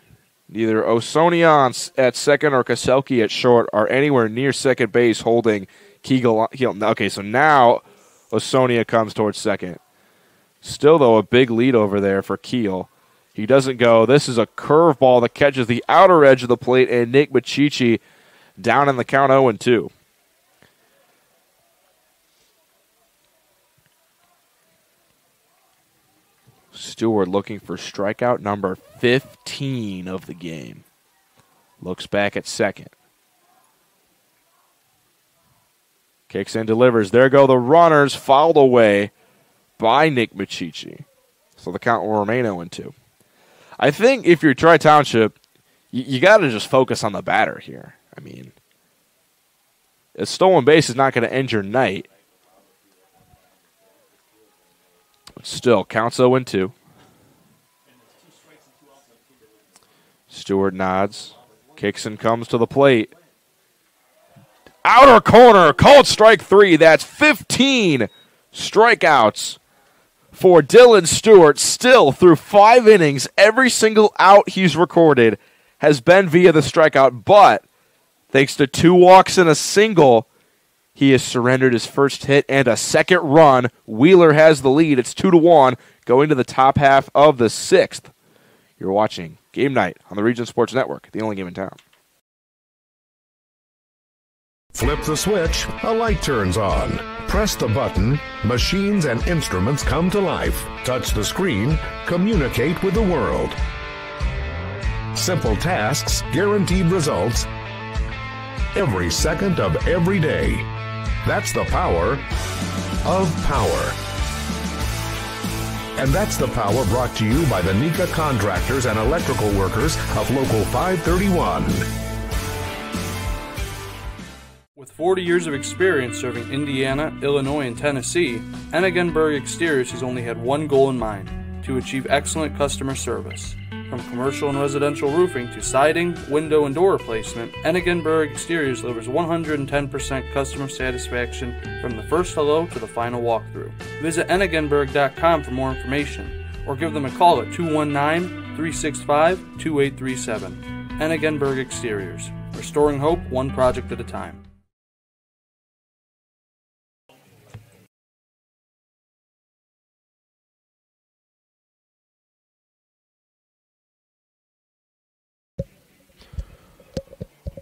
Neither Osonia at second or Kaselki at short are anywhere near second base holding Kegel. Okay, so now Osonia comes towards second. Still, though, a big lead over there for Keel. He doesn't go. This is a curveball that catches the outer edge of the plate, and Nick Machichi down in the count 0-2. Stewart looking for strikeout number 15 of the game. Looks back at second. Kicks and delivers. There go the runners, fouled away by Nick Machichi. So the count will remain 0-2. I think if you're Tri-Township, you got to just focus on the batter here. I mean, a stolen base is not going to end your night. But still, counts 0-2. Stewart nods. Kicks and comes to the plate. Outer corner, called strike 3. That's 15 strikeouts for Dylan Stewart. Still, through 5 innings, every single out he's recorded has been via the strikeout. But thanks to 2 walks and a single, he has surrendered his first hit and a second run. Wheeler has the lead. It's 2-1 going to the top half of the 6th. You're watching Game Night on the Region Sports Network, the only game in town. Flip the switch, a light turns on. Press the button, machines and instruments come to life. Touch the screen, communicate with the world. Simple tasks, guaranteed results, every second of every day. That's the power of power. And that's the power brought to you by the Nika contractors and electrical workers of Local 531. With 40 years of experience serving Indiana, Illinois, and Tennessee, Ennigenberg Exteriors has only had one goal in mind: to achieve excellent customer service. From commercial and residential roofing to siding, window, and door replacement, Ennigenberg Exteriors delivers 110% customer satisfaction from the first hello to the final walkthrough. Visit Ennigenberg.com for more information, or give them a call at 219-365-2837. Ennigenberg Exteriors, restoring hope one project at a time.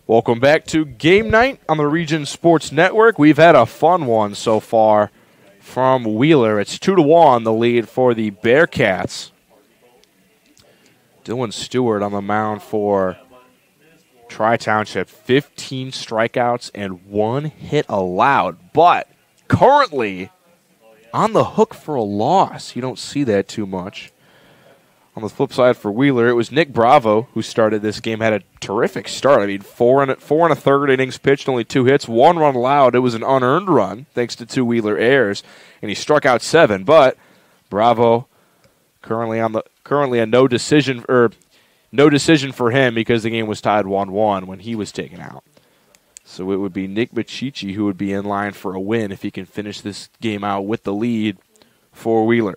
Welcome back to Game Night on the Region Sports Network. We've had a fun one so far from Wheeler. It's 2-1, the lead for the Bearcats. Dylan Stewart on the mound for Tri-Township. 15 strikeouts and 1 hit allowed, but currently on the hook for a loss. You don't see that too much. On the flip side for Wheeler, it was Nick Bravo who started this game. Had a terrific start. I mean, four and a third innings pitched, only 2 hits, 1 run allowed. It was an unearned run thanks to 2 Wheeler errors, and he struck out 7. But Bravo currently a no decision for him because the game was tied 1-1 when he was taken out. So it would be Nick Machichi who would be in line for a win if he can finish this game out with the lead for Wheeler.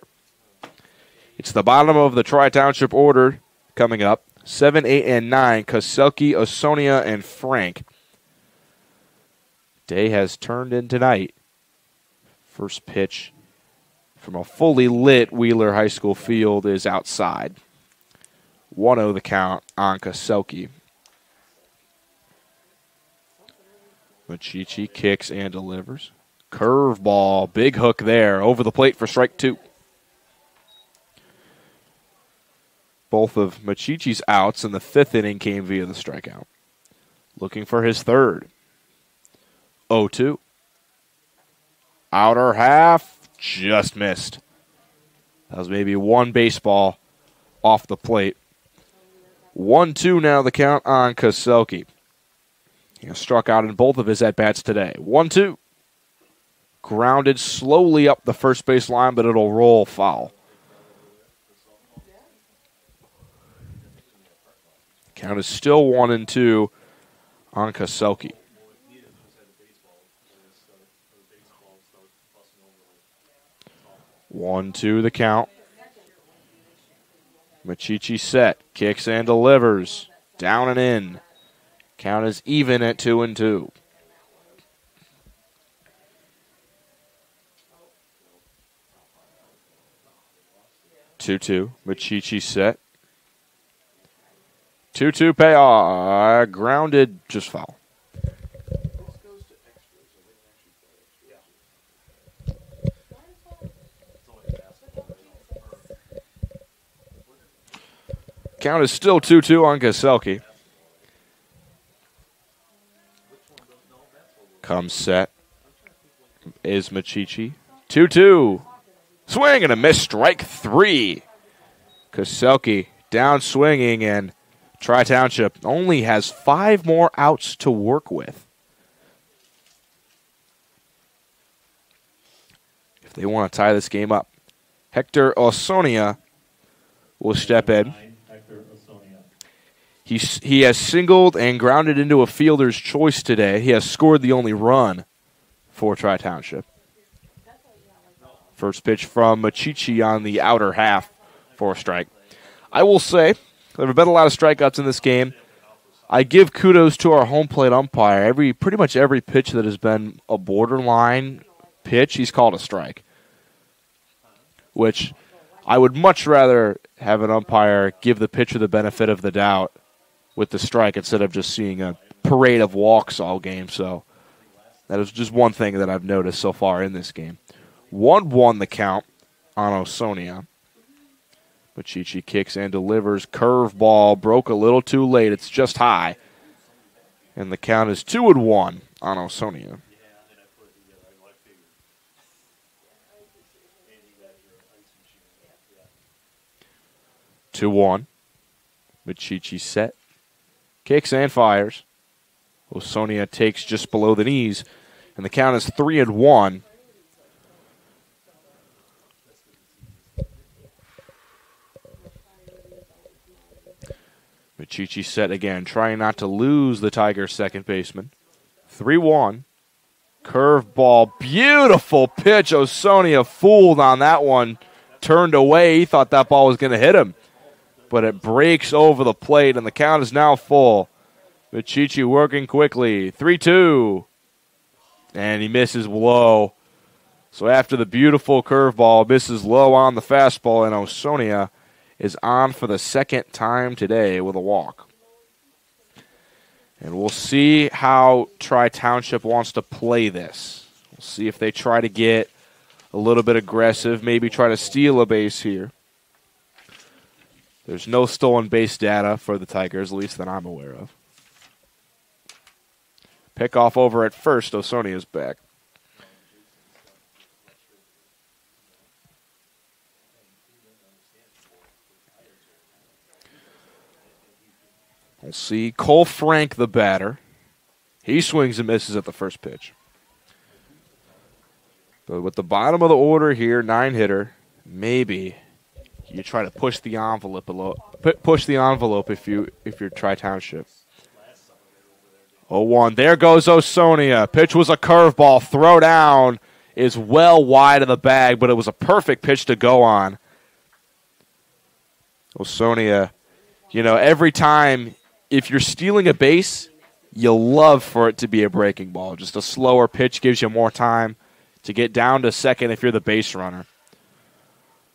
It's the bottom of the Tri-Township order coming up. 7, 8, and 9, Kaselki, Osonia, and Frank. Day has turned in tonight. First pitch from a fully lit Wheeler High School field is outside. 1-0 the count on Kaselki. Machichi kicks and delivers. Curveball, big hook there, over the plate for strike 2. Both of Machichi's outs in the 5th inning came via the strikeout. Looking for his third. 0-2. Outer half, just missed. That was maybe one baseball off the plate. 1-2 now the count on Koselke. He has struck out in both of his at-bats today. 1-2. Grounded slowly up the first base line, but it'll roll foul. Count is still 1-2 on Koselke. 1-2 the count. Machichi set, kicks and delivers. Down and in. Count is even at 2-2. 2-2. Machichi set. 2-2 payoff. Grounded, just foul. Count is still 2-2 on Koselke. Comes set. Is Machichi. 2-2. Swing and a miss, strike 3. Koselke down swinging, and Tri-Township only has 5 more outs to work with. If they want to tie this game up, Hector Osonia will step in. He has singled and grounded into a fielder's choice today. He has scored the only run for Tri-Township. First pitch from Machichi on the outer half for a strike. I will say, there have been a lot of strikeouts in this game. I give kudos to our home plate umpire. Pretty much every pitch that has been a borderline pitch, he's called a strike. Which I would much rather have an umpire give the pitcher the benefit of the doubt with the strike instead of just seeing a parade of walks all game. So that is just one thing that I've noticed so far in this game. 1-1 the count on Osonia. Machichi kicks and delivers. Curveball broke a little too late. It's just high. And the count is 2-1 on Osonia. Two-one. Machichi set. Kicks and fires. Osonia takes just below the knees. And the count is 3-1. Machichi set again, trying not to lose the Tigers' second baseman. 3-1. Curveball, beautiful pitch. Osonia fooled on that one. Turned away. He thought that ball was going to hit him. But it breaks over the plate, and the count is now full. Machichi working quickly. 3-2. And he misses low. So after the beautiful curveball, misses low on the fastball, and Osonia is on for the second time today with a walk. And we'll see how Tri-Township wants to play this. We'll see if they try to get a little bit aggressive, maybe try to steal a base here. There's no stolen base data for the Tigers, at least that I'm aware of. Pickoff over at first. Osonia's back. We'll see. Cole Frank, the batter. He swings and misses at the first pitch. But with the bottom of the order here, 9-hitter, maybe you try to push the envelope if you're Tri-Township. 0-1. There goes Osonia. Pitch was a curveball. Throw down is well wide of the bag, but it was a perfect pitch to go on. Osonia, every time, if you're stealing a base, you'll love for it to be a breaking ball. Just a slower pitch gives you more time to get down to second if you're the base runner.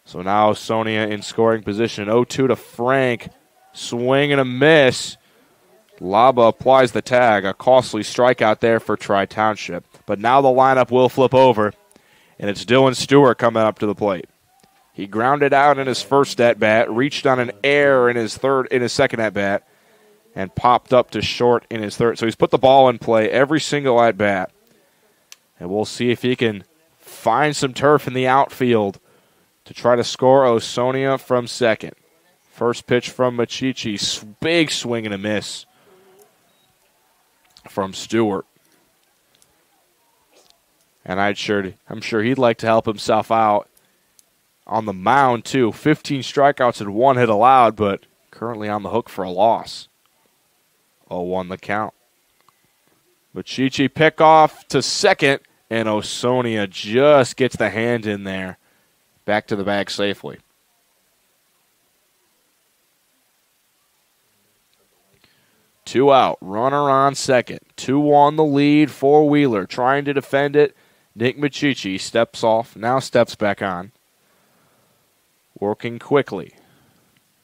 So now Osonia in scoring position. 0-2 to Frank. Swing and a miss. Laba applies the tag. A costly strikeout there for Tri-Township. But now the lineup will flip over, and it's Dylan Stewart coming up to the plate. He grounded out in his first at-bat, reached on an error in his second at-bat, and popped up to short in his third. So he's put the ball in play every single at-bat. And we'll see if he can find some turf in the outfield to try to score Osonia from second. First pitch from Machichi. Big swing and a miss from Stewart. And I'm sure he'd like to help himself out on the mound, too. 15 strikeouts and 1 hit allowed, but currently on the hook for a loss. 0-1 the count. Machichi pickoff to second, and Osonia just gets the hand in there. Back to the bag safely. Two out, runner on second. 2-1 the lead for Wheeler. Trying to defend it. Nick Machichi steps off, now steps back on. Working quickly.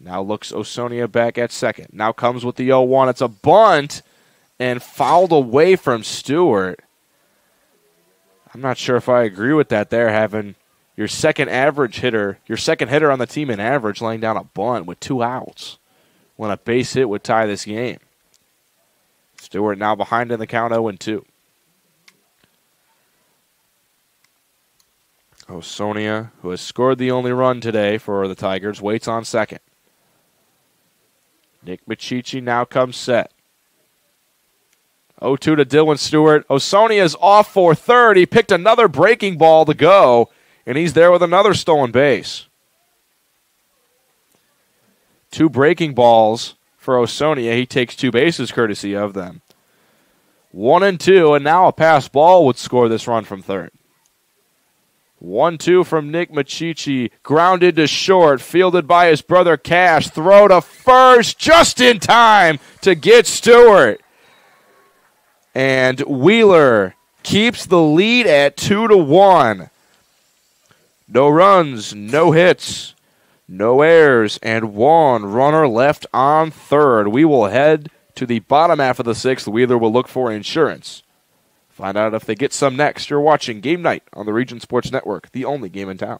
Now looks Osonia back at second. Now comes with the 0-1. It's a bunt and fouled away from Stewart. I'm not sure if I agree with that there, having your second hitter on the team in average laying down a bunt with 2 outs when a base hit would tie this game. Stewart now behind in the count 0-2. Osonia, who has scored the only run today for the Tigers, waits on second. Nick Machichi now comes set. 0-2 to Dylan Stewart. Osonia's off for third. He picked another breaking ball to go, and he's there with another stolen base. 2 breaking balls for Osonia. He takes 2 bases courtesy of them. 1-2, and now a pass ball would score this run from third. 1-2 from Nick Machichi. Grounded to short. Fielded by his brother Cash. Throw to first just in time to get Stewart. And Wheeler keeps the lead at 2-1. No runs, no hits, no errors, and 1 runner left on third. We will head to the bottom half of the 6th. Wheeler will look for insurance. Find out if they get some next. You're watching Game Night on the Region Sports Network, the only game in town.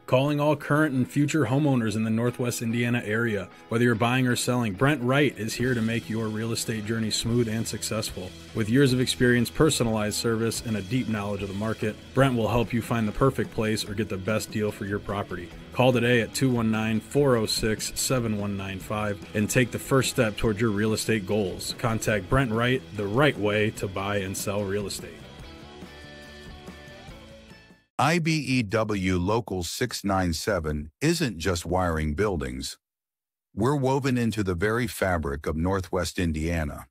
Calling all current and future homeowners in the Northwest Indiana area. Whether you're buying or selling, Brent Wright is here to make your real estate journey smooth and successful. With years of experience, personalized service, and a deep knowledge of the market, Brent will help you find the perfect place or get the best deal for your property. Call today at 219-406-7195 and take the first step towards your real estate goals. Contact Brent Wright, the right way to buy and sell real estate. IBEW Local 697 isn't just wiring buildings. We're woven into the very fabric of Northwest Indiana.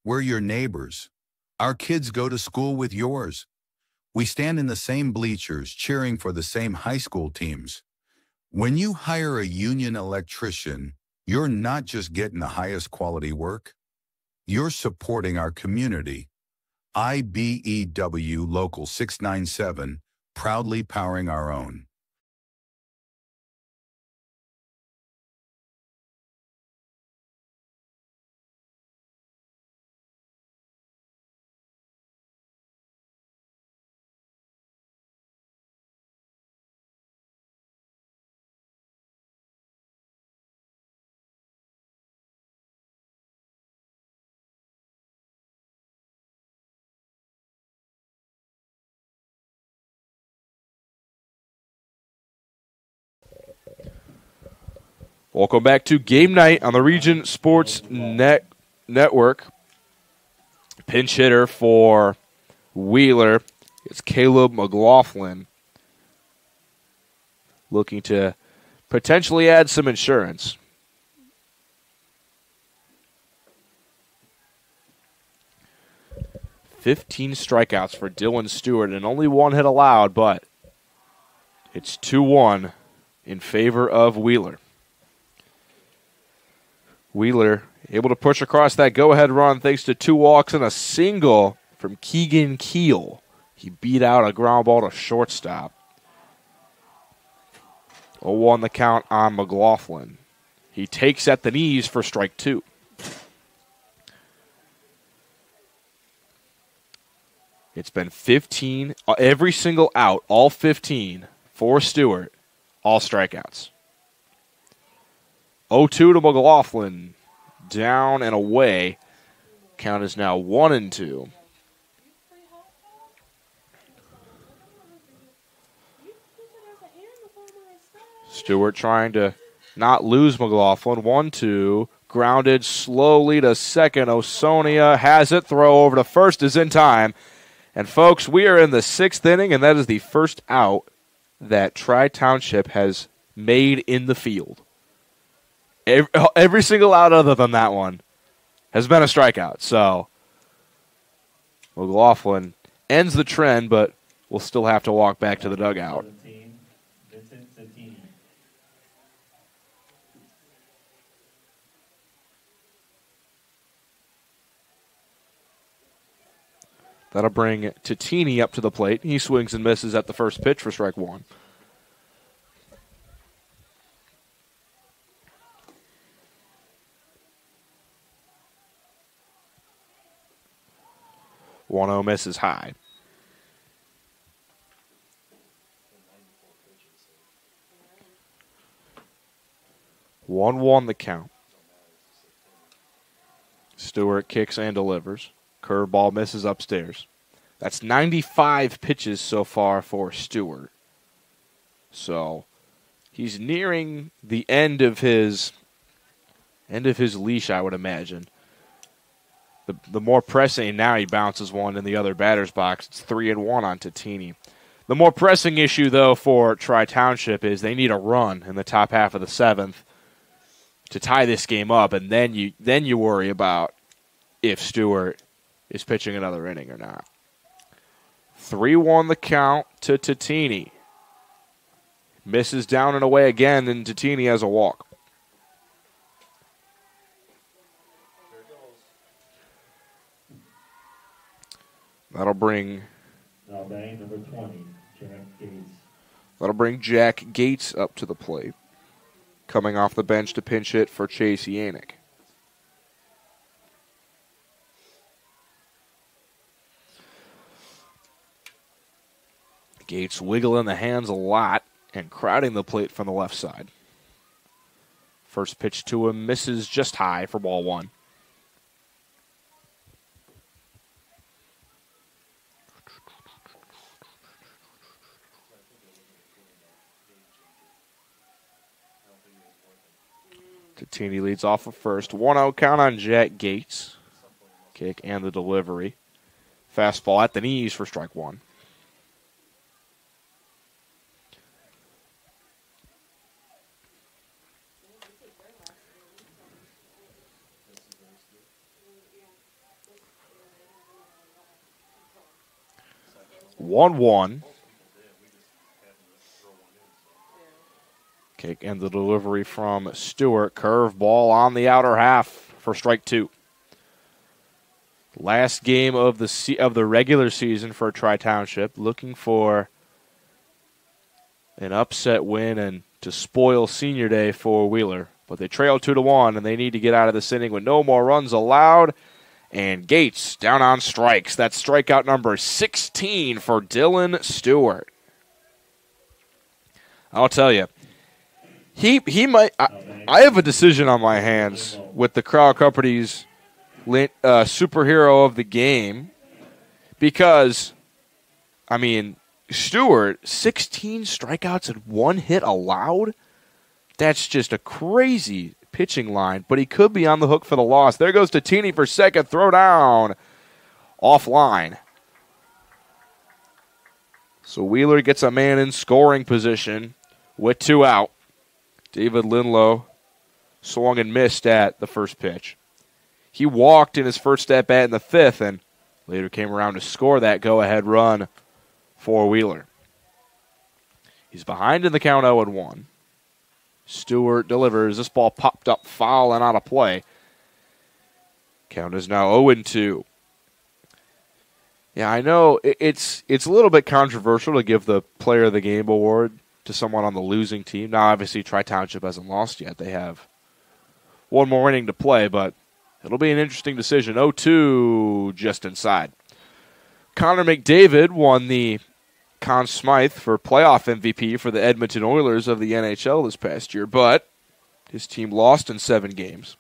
We're your neighbors. Our kids go to school with yours. We stand in the same bleachers cheering for the same high school teams. When you hire a union electrician, you're not just getting the highest quality work. You're supporting our community. IBEW Local 697, proudly powering our own. Welcome back to Game Night on the Region Sports Network. Pinch hitter for Wheeler. It's Caleb McLaughlin, looking to potentially add some insurance. "15 strikeouts for Dylan Stewart and only 1 hit allowed, but it's 2-1 in favor of Wheeler. Wheeler able to push across that go-ahead run thanks to 2 walks and a single from Keegan Keel. He beat out a ground ball to shortstop. 0-1 the count on McLaughlin. He takes at the knees for strike 2. It's been 15, every single out, all 15 for Stewart, all strikeouts. 0-2 to McLaughlin. Down and away. Count is now 1-2. Stewart trying to not lose McLaughlin. 1-2. Grounded slowly to second. Osonia has it. Throw over to first is in time. And, folks, we are in the 6th inning, and that is the first out that Tri-Township has made in the field. Every single out other than that one has been a strikeout. So McLaughlin ends the trend, but will still have to walk back to the dugout. That'll bring Tatini up to the plate. He swings and misses at the first pitch for strike one. One-oh misses high. 1-1 the count. Stewart kicks and delivers. Curveball misses upstairs. That's 95 pitches so far for Stewart. So he's nearing the end of his leash, I would imagine. The more pressing, now he bounces one in the other batter's box. It's 3-1 on Tatini. The more pressing issue, though, for Tri-Township is they need a run in the top half of the 7th to tie this game up, and then you worry about if Stewart is pitching another inning or not. 3-1 the count to Tatini. Misses down and away again, and Tatini has a walk. That'll bring number 20, Jack Gates. That'll bring Jack Gates up to the plate. Coming off the bench to pinch hit for Chase Yannick. Gates wiggling the hands a lot and crowding the plate from the left side. First pitch to him misses just high for ball one. Tatini leads off of first. 1-0 count on Jack Gates. Kick and the delivery. Fastball at the knees for strike one. One. Kick and the delivery from Stewart. Curveball on the outer half for strike two. Last game of the regular season for Tri-Township. Looking for an upset win and to spoil senior day for Wheeler. But they trail 2-1, and they need to get out of this inning with no more runs allowed. And Gates down on strikes. That's strikeout number 16 for Dylan Stewart. I'll tell you, he might. I have a decision on my hands with the Crow Company's superhero of the game because, I mean, Stewart, 16 strikeouts and 1 hit allowed. That's just a crazy pitching line, but he could be on the hook for the loss. There goes Tatini for second. Throw down. Offline. So Wheeler gets a man in scoring position with 2 out. David Linlow swung and missed at the first pitch. He walked in his first at-bat in the 5th and later came around to score that go-ahead run for Wheeler. He's behind in the count 0-1. Stewart delivers. This ball popped up foul and out of play. Count is now 0-2. Yeah, I know it's a little bit controversial to give the Player of the Game award to someone on the losing team. Now, obviously, Tri-Township hasn't lost yet. They have one more inning to play, but it'll be an interesting decision. 0-2 just inside. Connor McDavid won the Conn Smythe for playoff MVP for the Edmonton Oilers of the NHL this past year, but his team lost in 7 games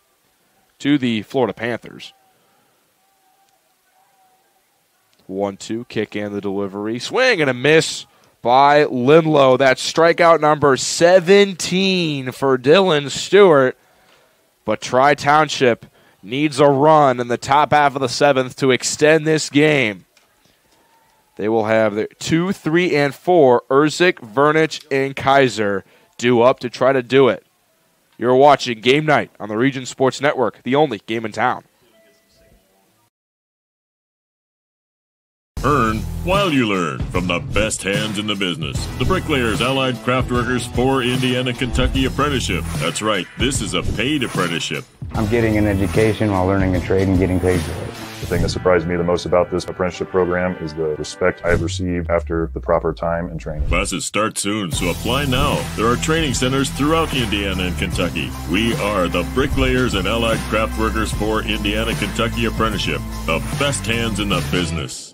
to the Florida Panthers. 1-2, kick and the delivery. Swing and a miss by Linlow. That's strikeout number 17 for Dylan Stewart. But Tri-Township needs a run in the top half of the 7th to extend this game. They will have their 2, 3, and 4, Erzik, Vernich, and Kaiser due up to try to do it. You're watching Game Night on the Region Sports Network, the only game in town. Earn while you learn from the best hands in the business. The Bricklayers Allied Craft Workers for Indiana, Kentucky Apprenticeship. That's right, this is a paid apprenticeship. I'm getting an education while learning a trade and getting paid for it. The thing that surprised me the most about this apprenticeship program is the respect I've received after the proper time and training. Classes start soon, so apply now. There are training centers throughout Indiana and Kentucky. We are the Bricklayers and Allied Craft Workers for Indiana, Kentucky Apprenticeship. The best hands in the business.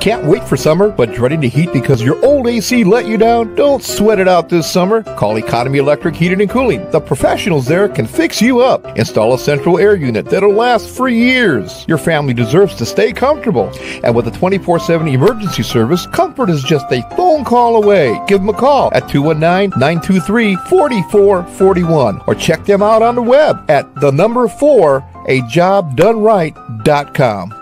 Can't wait for summer, but dreading the heat because your old AC let you down? Don't sweat it out this summer. Call Economy Electric Heating and Cooling. The professionals there can fix you up. Install a central air unit that'll last for years. Your family deserves to stay comfortable. And with a 24/7 emergency service, comfort is just a phone call away. Give them a call at 219-923-4441 or check them out on the web at 4ajobdoneright.com.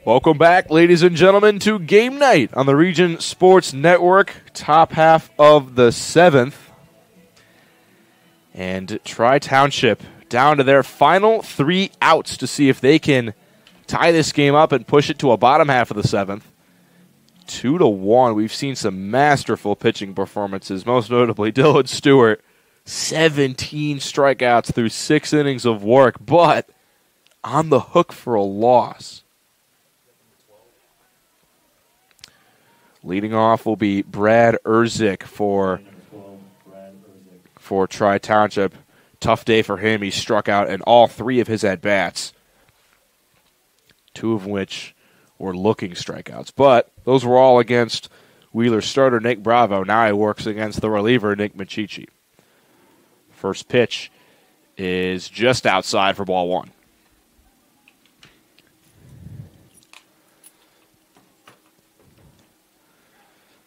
Welcome back, ladies and gentlemen, to Game Night on the Region Sports Network, top half of the 7th. And Tri-Township down to their final 3 outs to see if they can tie this game up and push it to a bottom half of the 7th. 2-1. We've seen some masterful pitching performances, most notably Dylan Stewart. 17 strikeouts through 6 innings of work, but on the hook for a loss. Leading off will be Brad Erzik for Tri-Township. Tough day for him. He struck out in all 3 of his at-bats, 2 of which were looking strikeouts. But those were all against Wheeler starter Nick Bravo. Now he works against the reliever Nick Machichi. First pitch is just outside for ball 1.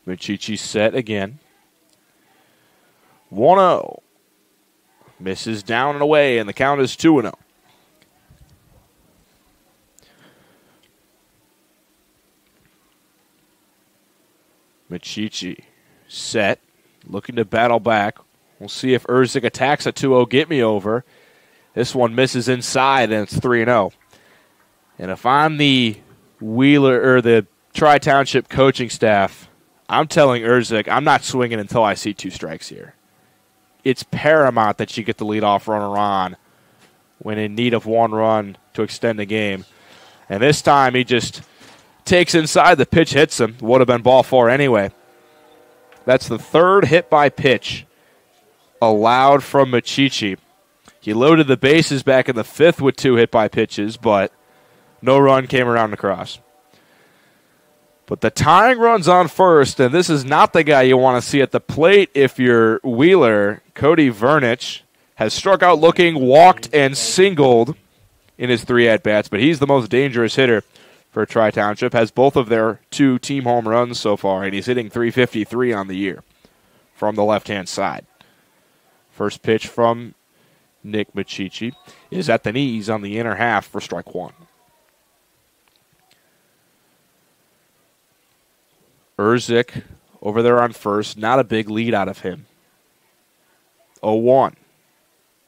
Machichi set again. 1-0. Misses down and away, and the count is 2-0. Machichi set, looking to battle back. We'll see if Erzik attacks a 2-0 get me over. This one misses inside, and it's 3-0. And if I'm the Wheeler or the Tri-Township coaching staff, I'm telling Erzik, I'm not swinging until I see 2 strikes here. It's paramount that you get the leadoff runner on when in need of 1 run to extend the game. And this time he just takes inside. The pitch hits him. Would have been ball 4 anyway. That's the 3rd hit by pitch allowed from Machichi. He loaded the bases back in the 5th with 2 hit by pitches, but no run came around the cross. But the tying run's on first, and this is not the guy you want to see at the plate if you're Wheeler. Cody Vernich has struck out looking, walked, and singled in his 3 at-bats, but he's the most dangerous hitter for Tri-Township, has both of their 2 team home runs so far, and he's hitting .353 on the year from the left-hand side. First pitch from Nick Machichi is at the knees on the inner half for strike 1. Erzik over there on first. Not a big lead out of him. 0-1.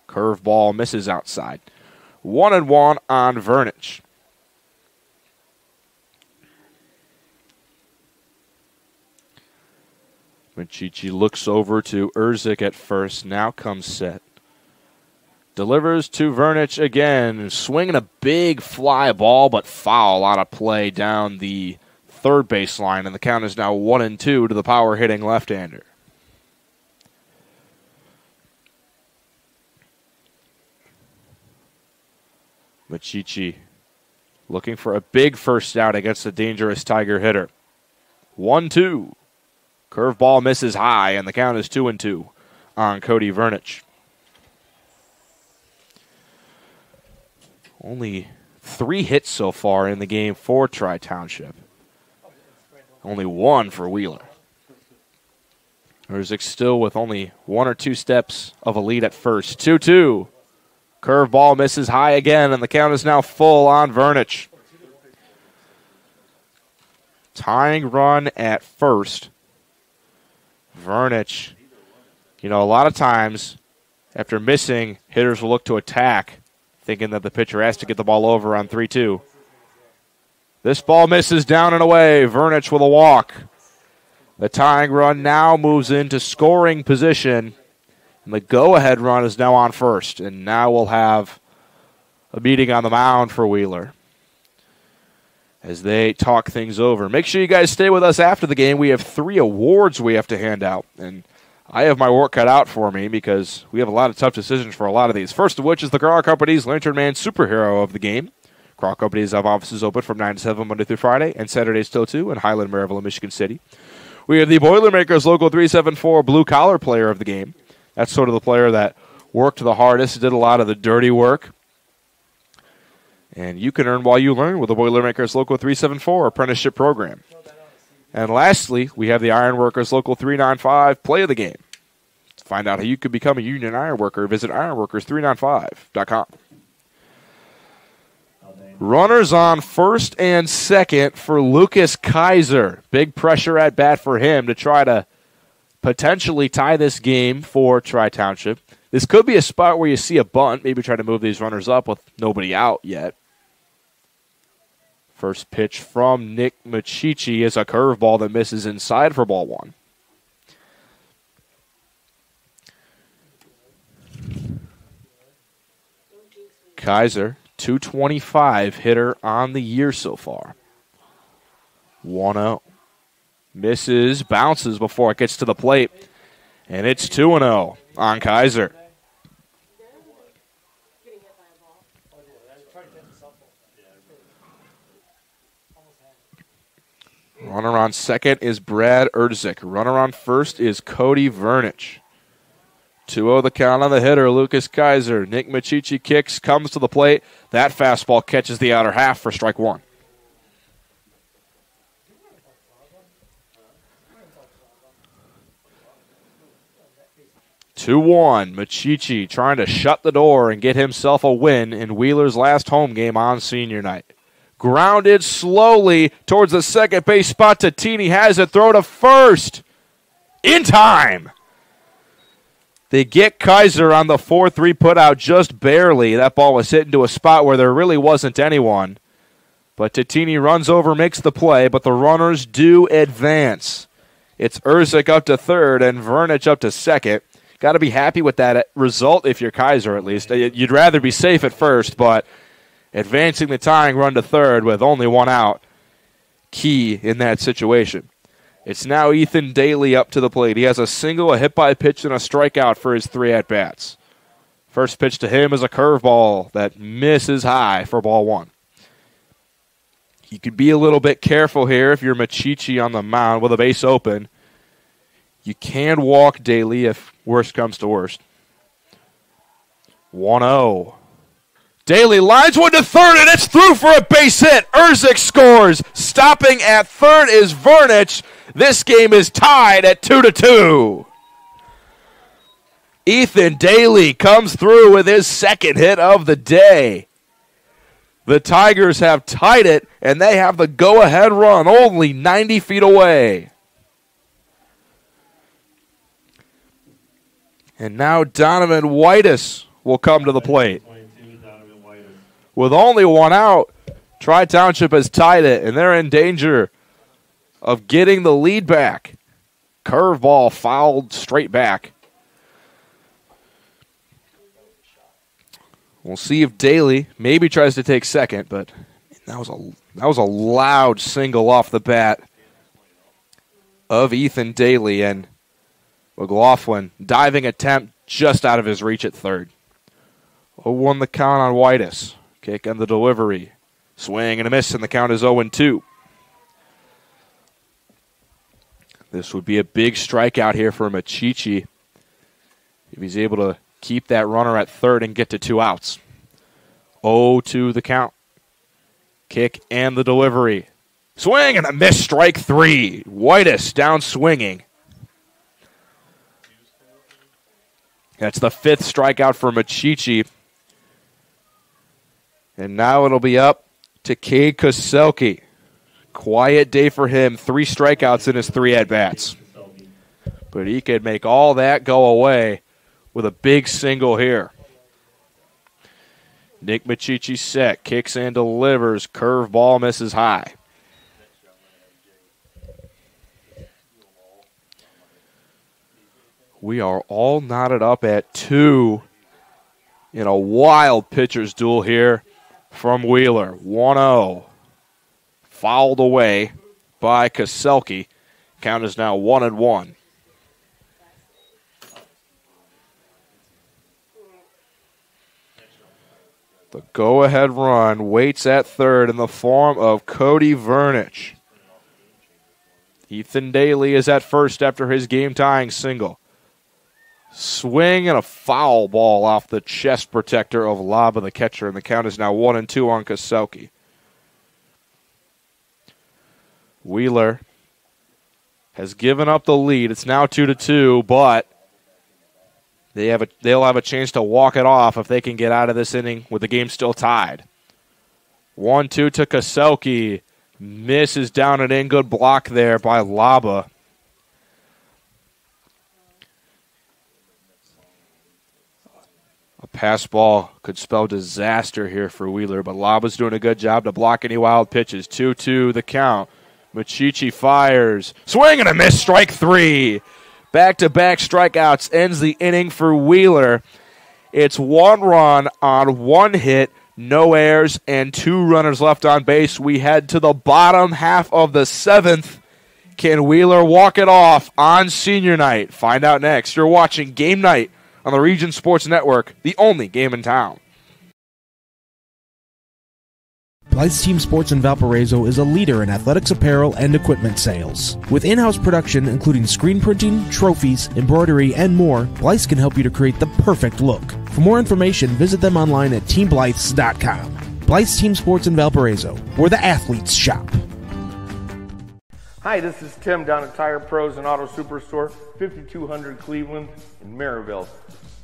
Curveball misses outside. 1-1 on Vernich. Machichi looks over to Erzik at first. Now comes set. Delivers to Vernich again. Swinging a big fly ball, but foul out of play down the third baseline, and the count is now 1-2 to the power-hitting left-hander. Machichi looking for a big first down against a dangerous Tiger hitter. 1-2. Curveball misses high, and the count is 2-2 on Cody Vernich. Only 3 hits so far in the game for Tri-Township. Only 1 for Wheeler. Urzik still with only 1 or 2 steps of a lead at first. 2-2. Curveball misses high again, and the count is now full on Vernich. Tying run at first. Vernich, a lot of times after missing, hitters will look to attack, thinking that the pitcher has to get the ball over on 3-2. This ball misses down and away. Vernich with a walk. The tying run now moves into scoring position. And the go-ahead run is now on first. And now we'll have a meeting on the mound for Wheeler as they talk things over. Make sure you guys stay with us after the game. We have 3 awards we have to hand out. And I have my work cut out for me because we have a lot of tough decisions for a lot of these. First of which is the Carl Company's Lantern Man Superhero of the Game. Carl Companies have offices open from 9 to 7 Monday through Friday and Saturdays till 2 in Highland, Maryville, and Michigan City. We have the Boilermakers Local 374 Blue Collar Player of the Game. That's sort of the player that worked the hardest, did a lot of the dirty work. And you can earn while you learn with the Boilermakers Local 374 Apprenticeship Program. And lastly, we have the Ironworkers Local 395 Play of the Game. To find out how you could become a union ironworker, visit ironworkers395.com. Runners on first and second for Lucas Kaiser. Big pressure at bat for him to try to potentially tie this game for Tri-Township. This could be a spot where you see a bunt, maybe try to move these runners up with nobody out yet. First pitch from Nick Machichi is a curveball that misses inside for ball 1. Kaiser, 225 hitter on the year so far. 1-0. Misses, bounces before it gets to the plate. And it's 2-0 on Kaiser. Runner on second is Brad Urzik. Runner on first is Cody Vernich. 2-0 the count on the hitter, Lucas Kaiser. Nick Machichi kicks, comes to the plate. That fastball catches the outer half for strike 1. Machichi trying to shut the door and get himself a win in Wheeler's last home game on senior night. Grounded slowly towards the second base spot. Tatini has it. Throw to first. In time. They get Kaiser on the 4-3 putout just barely. That ball was hit into a spot where there really wasn't anyone. But Tatini runs over, makes the play, but the runners do advance. It's Urzik up to third and Vernich up to second. Got to be happy with that result if you're Kaiser at least. You'd rather be safe at first, but advancing the tying run to third with only 1 out, key in that situation. It's now Ethan Daly up to the plate. He has a single, a hit by pitch, and a strikeout for his 3 at-bats. First pitch to him is a curveball that misses high for ball 1. You could be a little bit careful here if you're Machichi on the mound with a base open. You can walk Daly if worst comes to worst. 1-0. Daly lines one to third, and it's through for a base hit. Urzik scores. Stopping at third is Vernich. This game is tied at 2-2. Ethan Daly comes through with his second hit of the day. The Tigers have tied it, and they have the go-ahead run only 90 feet away. And now Donovan Whitus will come to the plate. With only 1 out, Tri-Township has tied it, and they're in danger of getting the lead back. Curveball fouled straight back. We'll see if Daly maybe tries to take second, but that was a loud single off the bat of Ethan Daly, and McLaughlin diving attempt just out of his reach at third. 0-1 the count on Whitus. Kick and the delivery. Swing and a miss, and the count is 0-2. This would be a big strikeout here for Machichi if he's able to keep that runner at third and get to 2 outs. 0-2 the count. Kick and the delivery. Swing and a miss, strike 3. Whitus down swinging. That's the 5th strikeout for Machichi. And now it'll be up to Cade Koselke. Quiet day for him. 3 strikeouts in his 3 at-bats. But he could make all that go away with a big single here. Nick Machichi set. Kicks and delivers. Curveball misses high. We are all knotted up at 2 in a wild pitcher's duel here from Wheeler. 1-0. Fouled away by Koselke. Count is now 1-1. The go-ahead run waits at third in the form of Cody Vernich. Ethan Daly is at first after his game-tying single. Swing and a foul ball off the chest protector of Laba, the catcher, and the count is now 1-2 on Koselke. Wheeler has given up the lead. It's now 2-2, but they'll have a chance to walk it off if they can get out of this inning with the game still tied. 1-2 to Koselke. Misses down and in. Good block there by Laba. A pass ball could spell disaster here for Wheeler, but Laba's doing a good job to block any wild pitches. 2-2 the count. Machichi fires. Swing and a miss, strike 3. Back-to-back strikeouts ends the inning for Wheeler. It's 1 run on 1 hit, no errors, and 2 runners left on base. We head to the bottom half of the 7th. Can Wheeler walk it off on senior night? Find out next. You're watching Game Night on the Region Sports Network, the only game in town. Blythe's Team Sports in Valparaiso is a leader in athletics apparel and equipment sales. With in-house production including screen printing, trophies, embroidery, and more, Blythe's can help you to create the perfect look. For more information, visit them online at teamblythes.com. Blythe's Team Sports in Valparaiso, where the athletes shop. Hi, this is Tim down at Tire Pros and Auto Superstore, 5200 Cleveland in Maryville.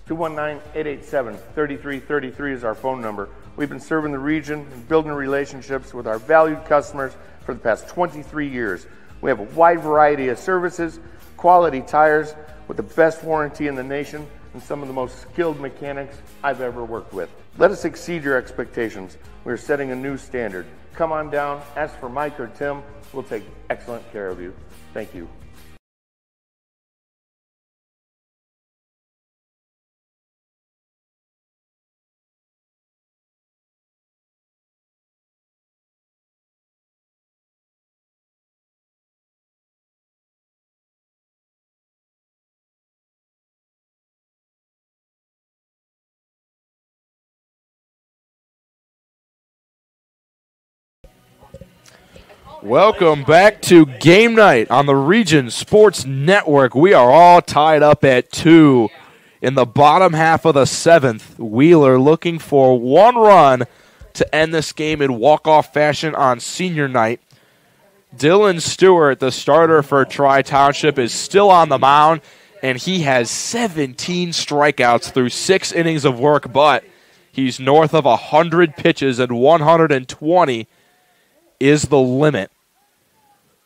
219-887-3333 is our phone number. We've been serving the region and building relationships with our valued customers for the past 23 years. We have a wide variety of services, quality tires with the best warranty in the nation, and some of the most skilled mechanics I've ever worked with. Let us exceed your expectations. We're setting a new standard. Come on down, ask for Mike or Tim. We'll take excellent care of you. Thank you. Welcome back to Game Night on the Region Sports Network. We are all tied up at 2 in the bottom half of the 7th. Wheeler looking for 1 run to end this game in walk-off fashion on senior night. Dylan Stewart, the starter for Tri-Township, is still on the mound, and he has 17 strikeouts through 6 innings of work, but he's north of 100 pitches, and 120 is the limit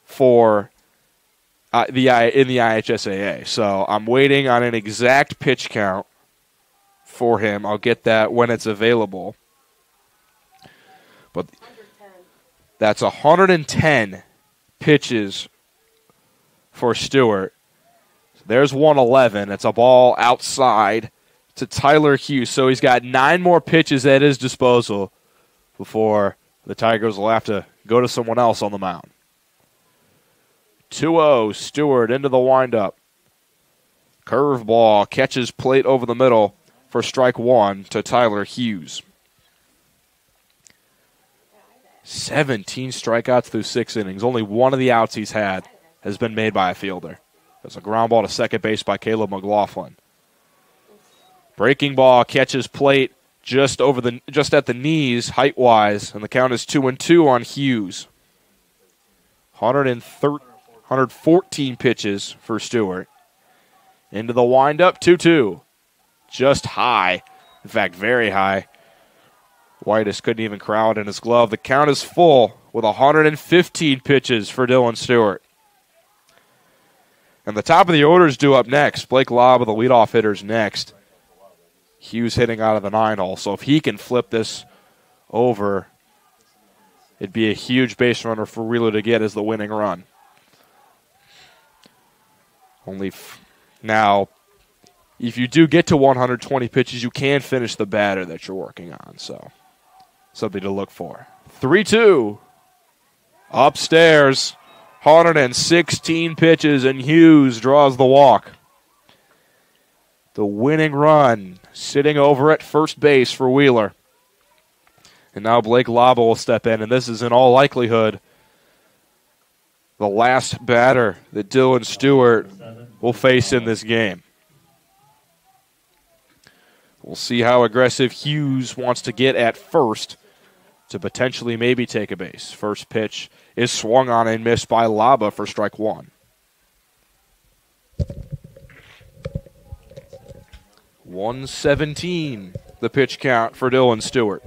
for in the IHSAA. So I'm waiting on an exact pitch count for him. I'll get that when it's available. But that's 110 pitches for Stewart. There's 111. It's a ball outside to Tyler Hughes. So he's got 9 more pitches at his disposal before the Tigers will have to go to someone else on the mound. 2-0, Stewart into the windup. Curveball catches plate over the middle for strike 1 to Tyler Hughes. 17 strikeouts through 6 innings. Only one of the outs he's had has been made by a fielder. There's a ground ball to second base by Caleb McLaughlin. Breaking ball catches plate just at the knees, height-wise, and the count is 2-2 on Hughes. 114 pitches for Stewart. Into the windup, 2-2. Just high. In fact, very high. Whitus couldn't even crowd in his glove. The count is full with 115 pitches for Dylan Stewart. And the top of the order is due up next. Blake Lobb of the leadoff hitters next. Hughes hitting out of the 9-hole. So if he can flip this over, it'd be a huge base runner for Wheeler to get as the winning run. Now, if you do get to 120 pitches, you can finish the batter that you're working on. So, something to look for. 3-2. Upstairs, 116 pitches, and Hughes draws the walk. The winning run sitting over at first base for Wheeler. And now Blake Laba will step in, and this is in all likelihood the last batter that Dylan Stewart will face in this game. We'll see how aggressive Hughes wants to get at first to potentially maybe take a base. First pitch is swung on and missed by Laba for strike one. 117, the pitch count for Dylan Stewart.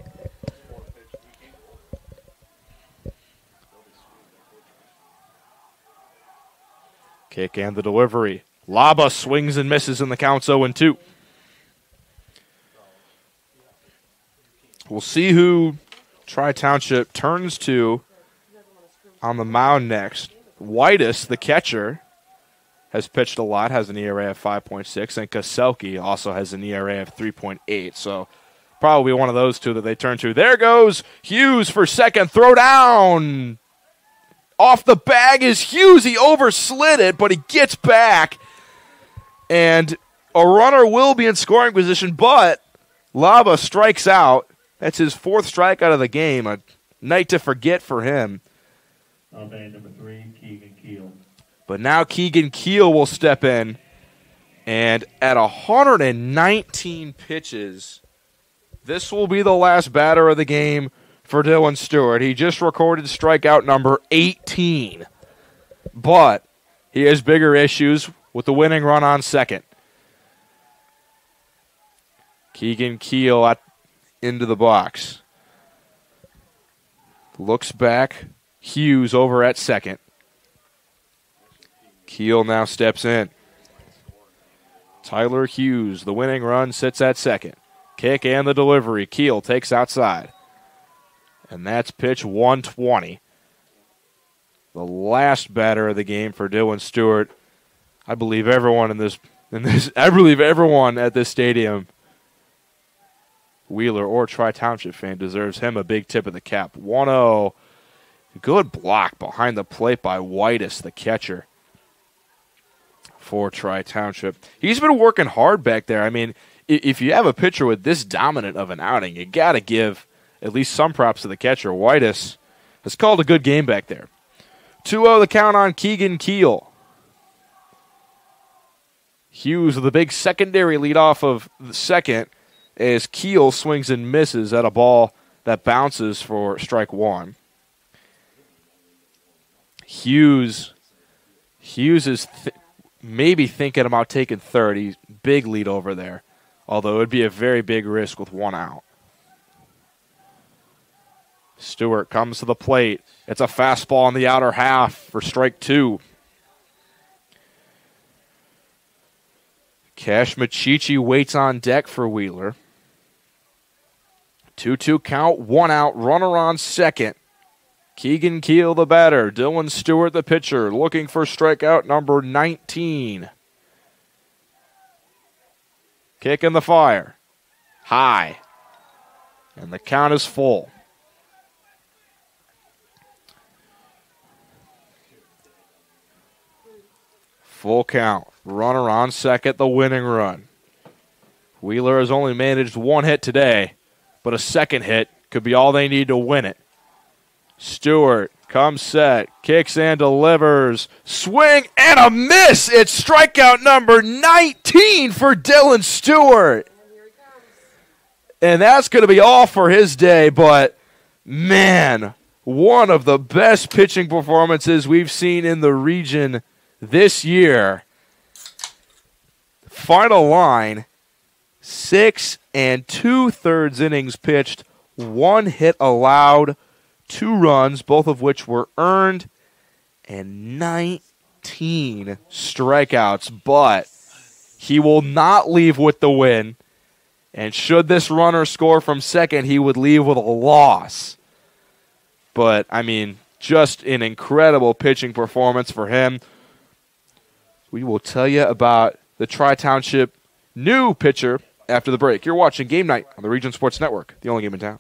Kick and the delivery. Laba swings and misses, and the count's 0-2. We'll see who Tri-Township turns to on the mound next. Whitus, the catcher, has pitched a lot, has an ERA of 5.6, and Kaselke also has an ERA of 3.8. So probably one of those two that they turn to. There goes Hughes for second. Throw down. Off the bag is Hughes. He overslid it, but he gets back. And a runner will be in scoring position, but Laba strikes out. That's his fourth strikeout of the game. A night to forget for him. Number 3, Keegan Keel. But now Keegan Keel will step in. And at 119 pitches, this will be the last batter of the game for Dylan Stewart. He just recorded strikeout number 18. But he has bigger issues with the winning run on second. Keegan Keel into the box. Looks back. Hughes over at second. Keel now steps in. Tyler Hughes, the winning run, sits at second. Kick and the delivery. Keel takes outside. And that's pitch 120. The last batter of the game for Dylan Stewart. I believe everyone everyone at this stadium, Wheeler or Tri-Township fan, deserves him a big tip of the cap. 1-0. Good block behind the plate by Whitus, the catcher for Tri-Township. He's been working hard back there. I mean, if you have a pitcher with this dominant of an outing, you got to give at least some props to the catcher. Whitus has called a good game back there. 2-0 the count on Keegan Keel. Hughes with a big secondary lead off of the second as Keel swings and misses at a ball that bounces for strike one. Hughes is maybe thinking about taking third. He's big lead over there, although it would be a very big risk with one out. Stewart comes to the plate. It's a fastball on the outer half for strike two. Cash Machichi waits on deck for Wheeler. 2-2 count, one out, runner on second. Keegan Keel the batter, Dylan Stewart the pitcher, looking for strikeout number 19. Kick in the fire. High. And the count is full. Full count. Runner on second, the winning run. Wheeler has only managed one hit today, but a second hit could be all they need to win it. Stewart comes set, kicks and delivers. Swing and a miss. It's strikeout number 19 for Dylan Stewart. And that's going to be all for his day, but man, one of the best pitching performances we've seen in the region this year. Final line, 6 2/3 innings pitched, 1 hit allowed, 2 runs, both of which were earned, and 19 strikeouts. But he will not leave with the win. And should this runner score from second, he would leave with a loss. But, I mean, just an incredible pitching performance for him. We will tell you about the Tri-Township new pitcher after the break. You're watching Game Night on the Region Sports Network, the only game in town.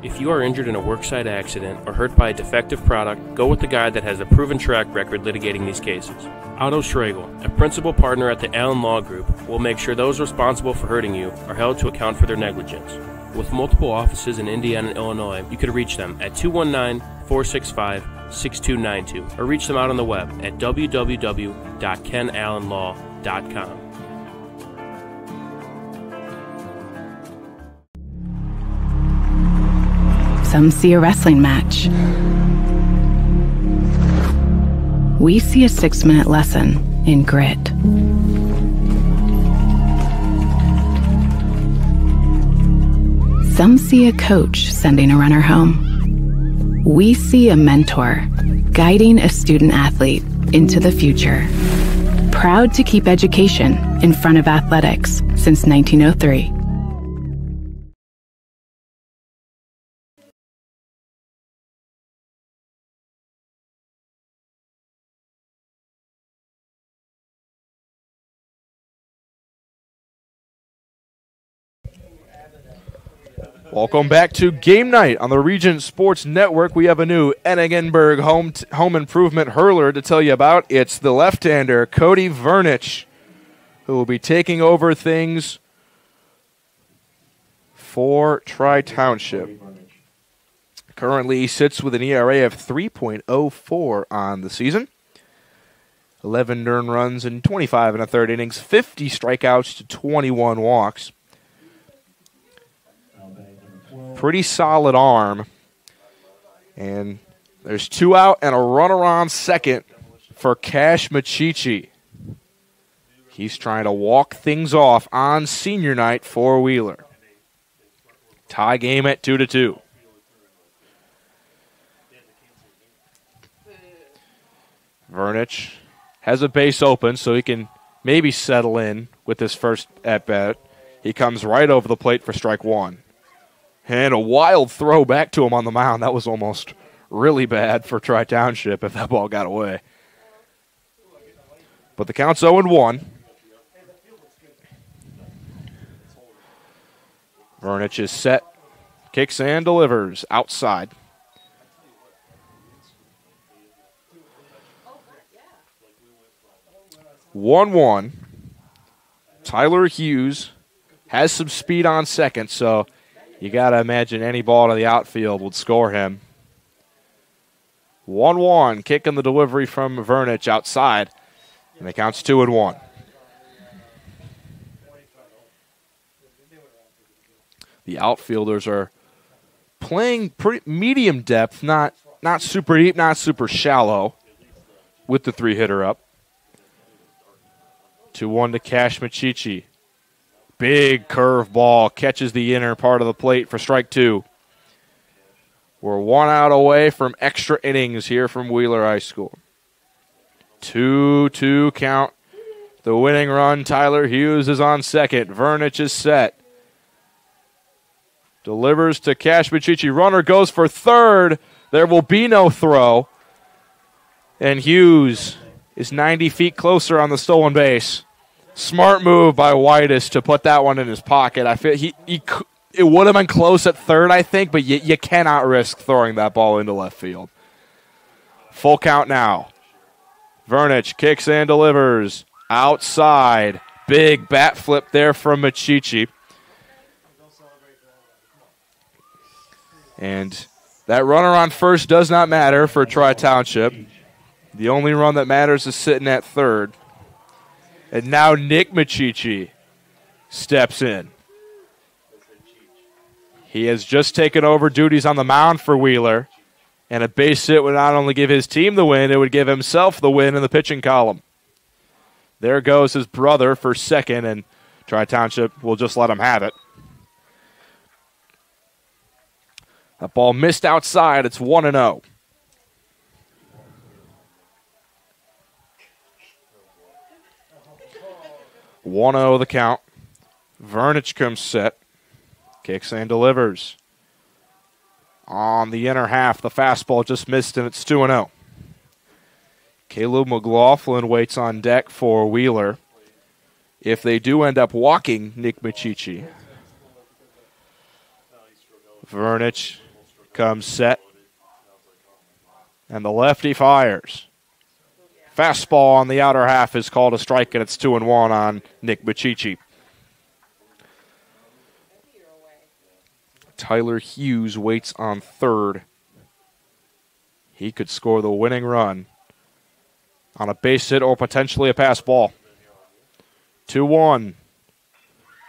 If you are injured in a worksite accident or hurt by a defective product, go with the guy that has a proven track record litigating these cases. Otto Schregel, a principal partner at the Allen Law Group, will make sure those responsible for hurting you are held to account for their negligence. With multiple offices in Indiana and Illinois, you could reach them at 219-465-6292 or reach them out on the web at www.kenallenlaw.com. Some see a wrestling match. We see a 6-minute lesson in grit. Some see a coach sending a runner home. We see a mentor guiding a student athlete into the future. Proud to keep education in front of athletics since 1903. Welcome back to Game Night on the Region Sports Network. We have a new Enigenberg home improvement hurler to tell you about. It's the left-hander, Cody Vernich, who will be taking over things for Tri-Township. Currently, he sits with an ERA of 3.04 on the season. 11 earned runs in 25 1/3 innings, 50 strikeouts to 21 walks. Pretty solid arm. And there's 2 out and a runner on second for Cash Machichi. He's trying to walk things off on senior night for Wheeler. Tie game at 2-2. Vernich has a base open, so he can maybe settle in with this first at-bat. He comes right over the plate for strike 1. And a wild throw back to him on the mound. That was almost really bad for Tri-Township if that ball got away. But the count's 0-1. Vernich is set, kicks and delivers outside. (1-1). Tyler Hughes has some speed on second, so you got to imagine any ball to the outfield would score him. 1-1, kick and the delivery from Vernich outside, and the count's 2-1. The outfielders are playing pretty medium depth, not super deep, not super shallow, with the 3-hitter up. 2-1 to Cash Machichi. Big curve ball catches the inner part of the plate for strike 2. We're 1 out away from extra innings here from Wheeler High School. 2-2 count. The winning run, Tyler Hughes is on second. Vernich is set. Delivers to Cash Machichi. Runner goes for third. There will be no throw. And Hughes is 90 feet closer on the stolen base. Smart move by Whitus to put that one in his pocket. I feel it would have been close at third, I think, but you cannot risk throwing that ball into left field. Full count now. Vernich kicks and delivers outside. Big bat flip there from Machichi. And that runner on first does not matter for Tri-Township. The only run that matters is sitting at third. And now Nick Machichi steps in. He has just taken over duties on the mound for Wheeler. And a base hit would not only give his team the win, it would give himself the win in the pitching column. There goes his brother for second, and Tri-Township will just let him have it. That ball missed outside. It's 1-0. The count. Vernich comes set. Kicks and delivers. On the inner half, the fastball just missed, and it's 2-0. Caleb McLaughlin waits on deck for Wheeler. If they do end up walking Nick Machichi. Vernich comes set. And the lefty fires. Fastball on the outer half is called a strike, and it's 2-1 on Nick Machichi. Tyler Hughes waits on third. He could score the winning run on a base hit or potentially a pass ball. 2-1.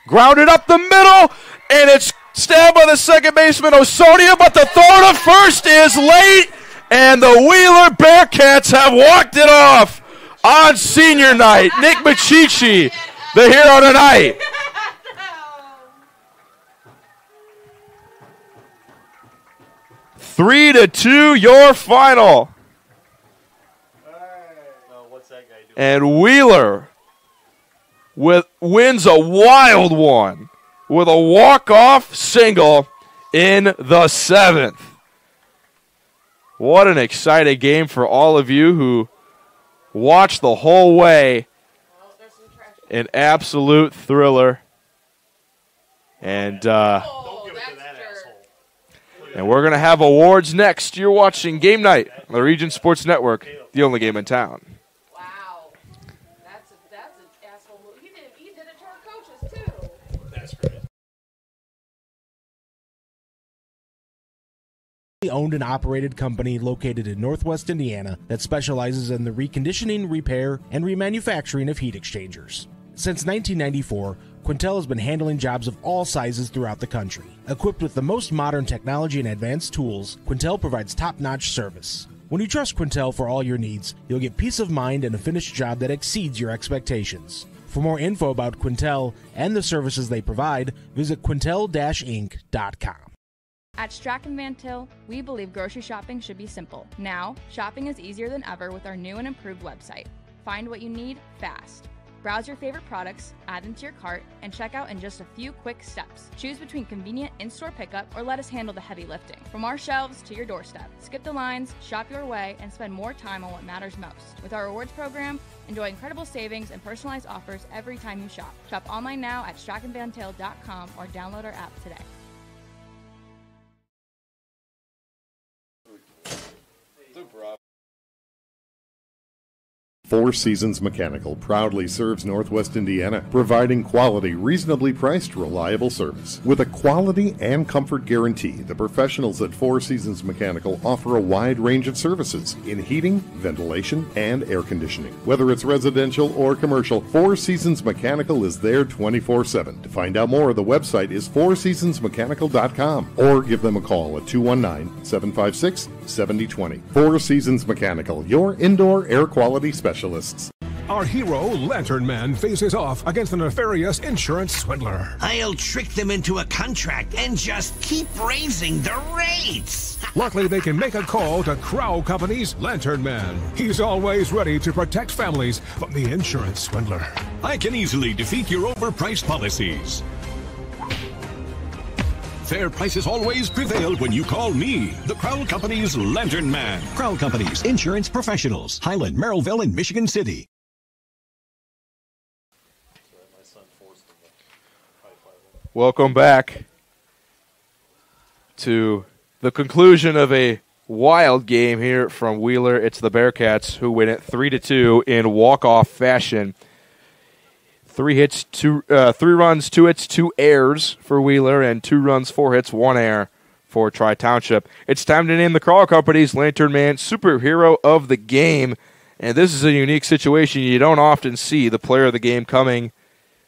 Grounded up the middle, and it's stabbed by the second baseman, Osonia, but the throw to first is late, and the Wheeler Bearcats have walked it off on senior night. Nick Machichi, the hero tonight. Three to 2, your final. And Wheeler wins a wild one with a walk-off single in the 7th. What an exciting game for all of you who watched the whole way. An absolute thriller. And we're going to have awards next. You're watching Game Night on the Region Sports Network, the only game in town. Wow. That's an asshole move. He did it to our coaches, too. That's great. Owned and operated company located in Northwest Indiana that specializes in the reconditioning, repair, and remanufacturing of heat exchangers. Since 1994, Quintel has been handling jobs of all sizes throughout the country. Equipped with the most modern technology and advanced tools, Quintel provides top-notch service. When you trust Quintel for all your needs, you'll get peace of mind and a finished job that exceeds your expectations. For more info about Quintel and the services they provide, visit quintel-inc.com. At Strachan Van Til, we believe grocery shopping should be simple. Now, shopping is easier than ever with our new and improved website. Find what you need fast. Browse your favorite products, add them to your cart, and check out in just a few quick steps. Choose between convenient in-store pickup or let us handle the heavy lifting. From our shelves to your doorstep. Skip the lines, shop your way, and spend more time on what matters most. With our rewards program, enjoy incredible savings and personalized offers every time you shop. Shop online now at strachanvantil.com or download our app today. Four Seasons Mechanical proudly serves Northwest Indiana, providing quality, reasonably priced, reliable service. With a quality and comfort guarantee, the professionals at Four Seasons Mechanical offer a wide range of services in heating, ventilation, and air conditioning. Whether it's residential or commercial, Four Seasons Mechanical is there 24/7. To find out more, the website is fourseasonsmechanical.com or give them a call at 219-756-7020. Four Seasons Mechanical, your indoor air quality specialist. Our hero, Lantern Man, faces off against a nefarious insurance swindler. I'll trick them into a contract and just keep raising the rates. Luckily, they can make a call to Crow Company's Lantern Man. He's always ready to protect families from the insurance swindler. I can easily defeat your overpriced policies. Fair prices always prevail when you call me, the Crow Company's Lantern Man. Crow Company's insurance professionals. Highland, Merrillville, and Michigan City. Welcome back to the conclusion of a wild game here from Wheeler. It's the Bearcats who win it 3-2 in walk-off fashion. 3 runs, 2 hits, 2 errors for Wheeler, and 2 runs, 4 hits, 1 error for Tri-Township. It's time to name the Crawl Company's Lantern Man Superhero of the Game. And this is a unique situation. You don't often see the player of the game coming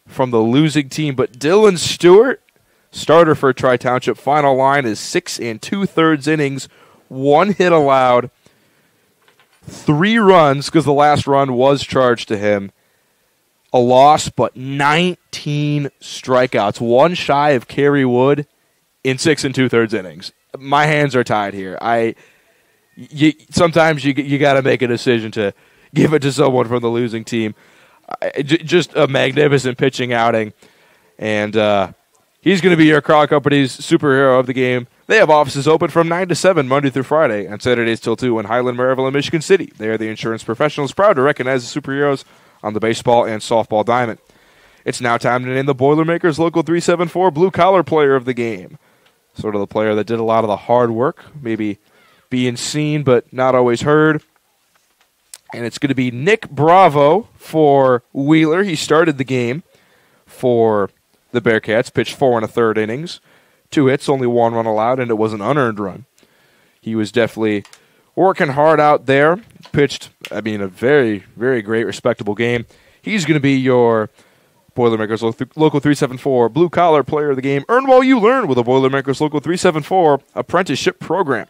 from the losing team. But Dylan Stewart, starter for Tri-Township, final line is 6 2/3 innings, 1 hit allowed, 3 runs, because the last run was charged to him. A loss, but 19 strikeouts, 1 shy of Kerry Wood in 6 2/3 innings. My hands are tied here. Sometimes you got to make a decision to give it to someone from the losing team. Just a magnificent pitching outing, and he's going to be your Crawl Company's Superhero of the Game. They have offices open from 9 to 7 Monday through Friday, and Saturdays till 2 in Highland, Maryville, and Michigan City. They are the insurance professionals proud to recognize the superheroes on the baseball and softball diamond. It's now time to name the Boilermakers Local 374 Blue Collar Player of the Game. Sort of the player that did a lot of the hard work, maybe being seen but not always heard. And it's going to be Nick Bravo for Wheeler. He started the game for the Bearcats, pitched 4 1/3 innings, 2 hits, only 1 run allowed, and it was an unearned run. He was definitely working hard out there. Pitched, a very, very great, respectable game. He's going to be your Boilermakers Local 374 Blue Collar Player of the Game. Earn while you learn with a Boilermakers Local 374 apprenticeship program.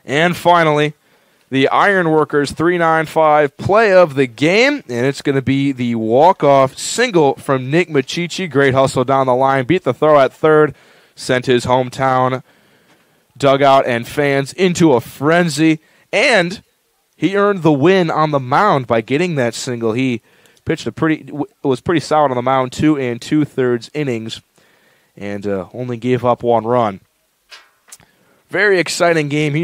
And finally, the Ironworkers 395 Play of the Game, and it's going to be the walk-off single from Nick Machichi. Great hustle down the line, beat the throw at third, sent his hometown dugout and fans into a frenzy, and he earned the win on the mound by getting that single. He pitched was pretty solid on the mound, 2 2/3 innings, and only gave up 1 run. Very exciting game.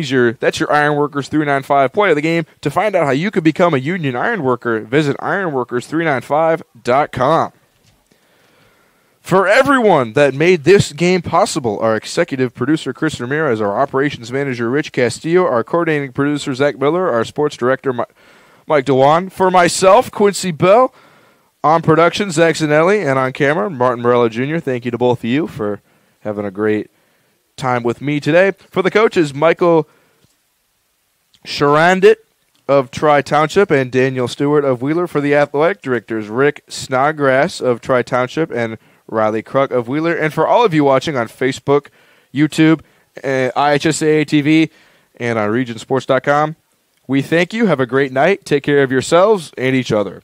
That's your Ironworkers 395 Play of the Game. To find out how you could become a union ironworker, visit ironworkers395.com. For everyone that made this game possible, our executive producer, Chris Ramirez, our operations manager, Rich Castillo, our coordinating producer, Zach Miller, our sports director, Mike Dewan. For myself, Quincy Bell, on production, Zach Zanelli, and on camera, Martin Morello Jr. Thank you to both of you for having a great time with me today. For the coaches, Michael Sharandit of Tri-Township and Daniel Stewart of Wheeler. For the athletic directors, Rick Snodgrass of Tri-Township and Riley Kruk of Wheeler. And for all of you watching on Facebook, YouTube, IHSAA TV, and on regionsports.com, we thank you. Have a great night. Take care of yourselves and each other.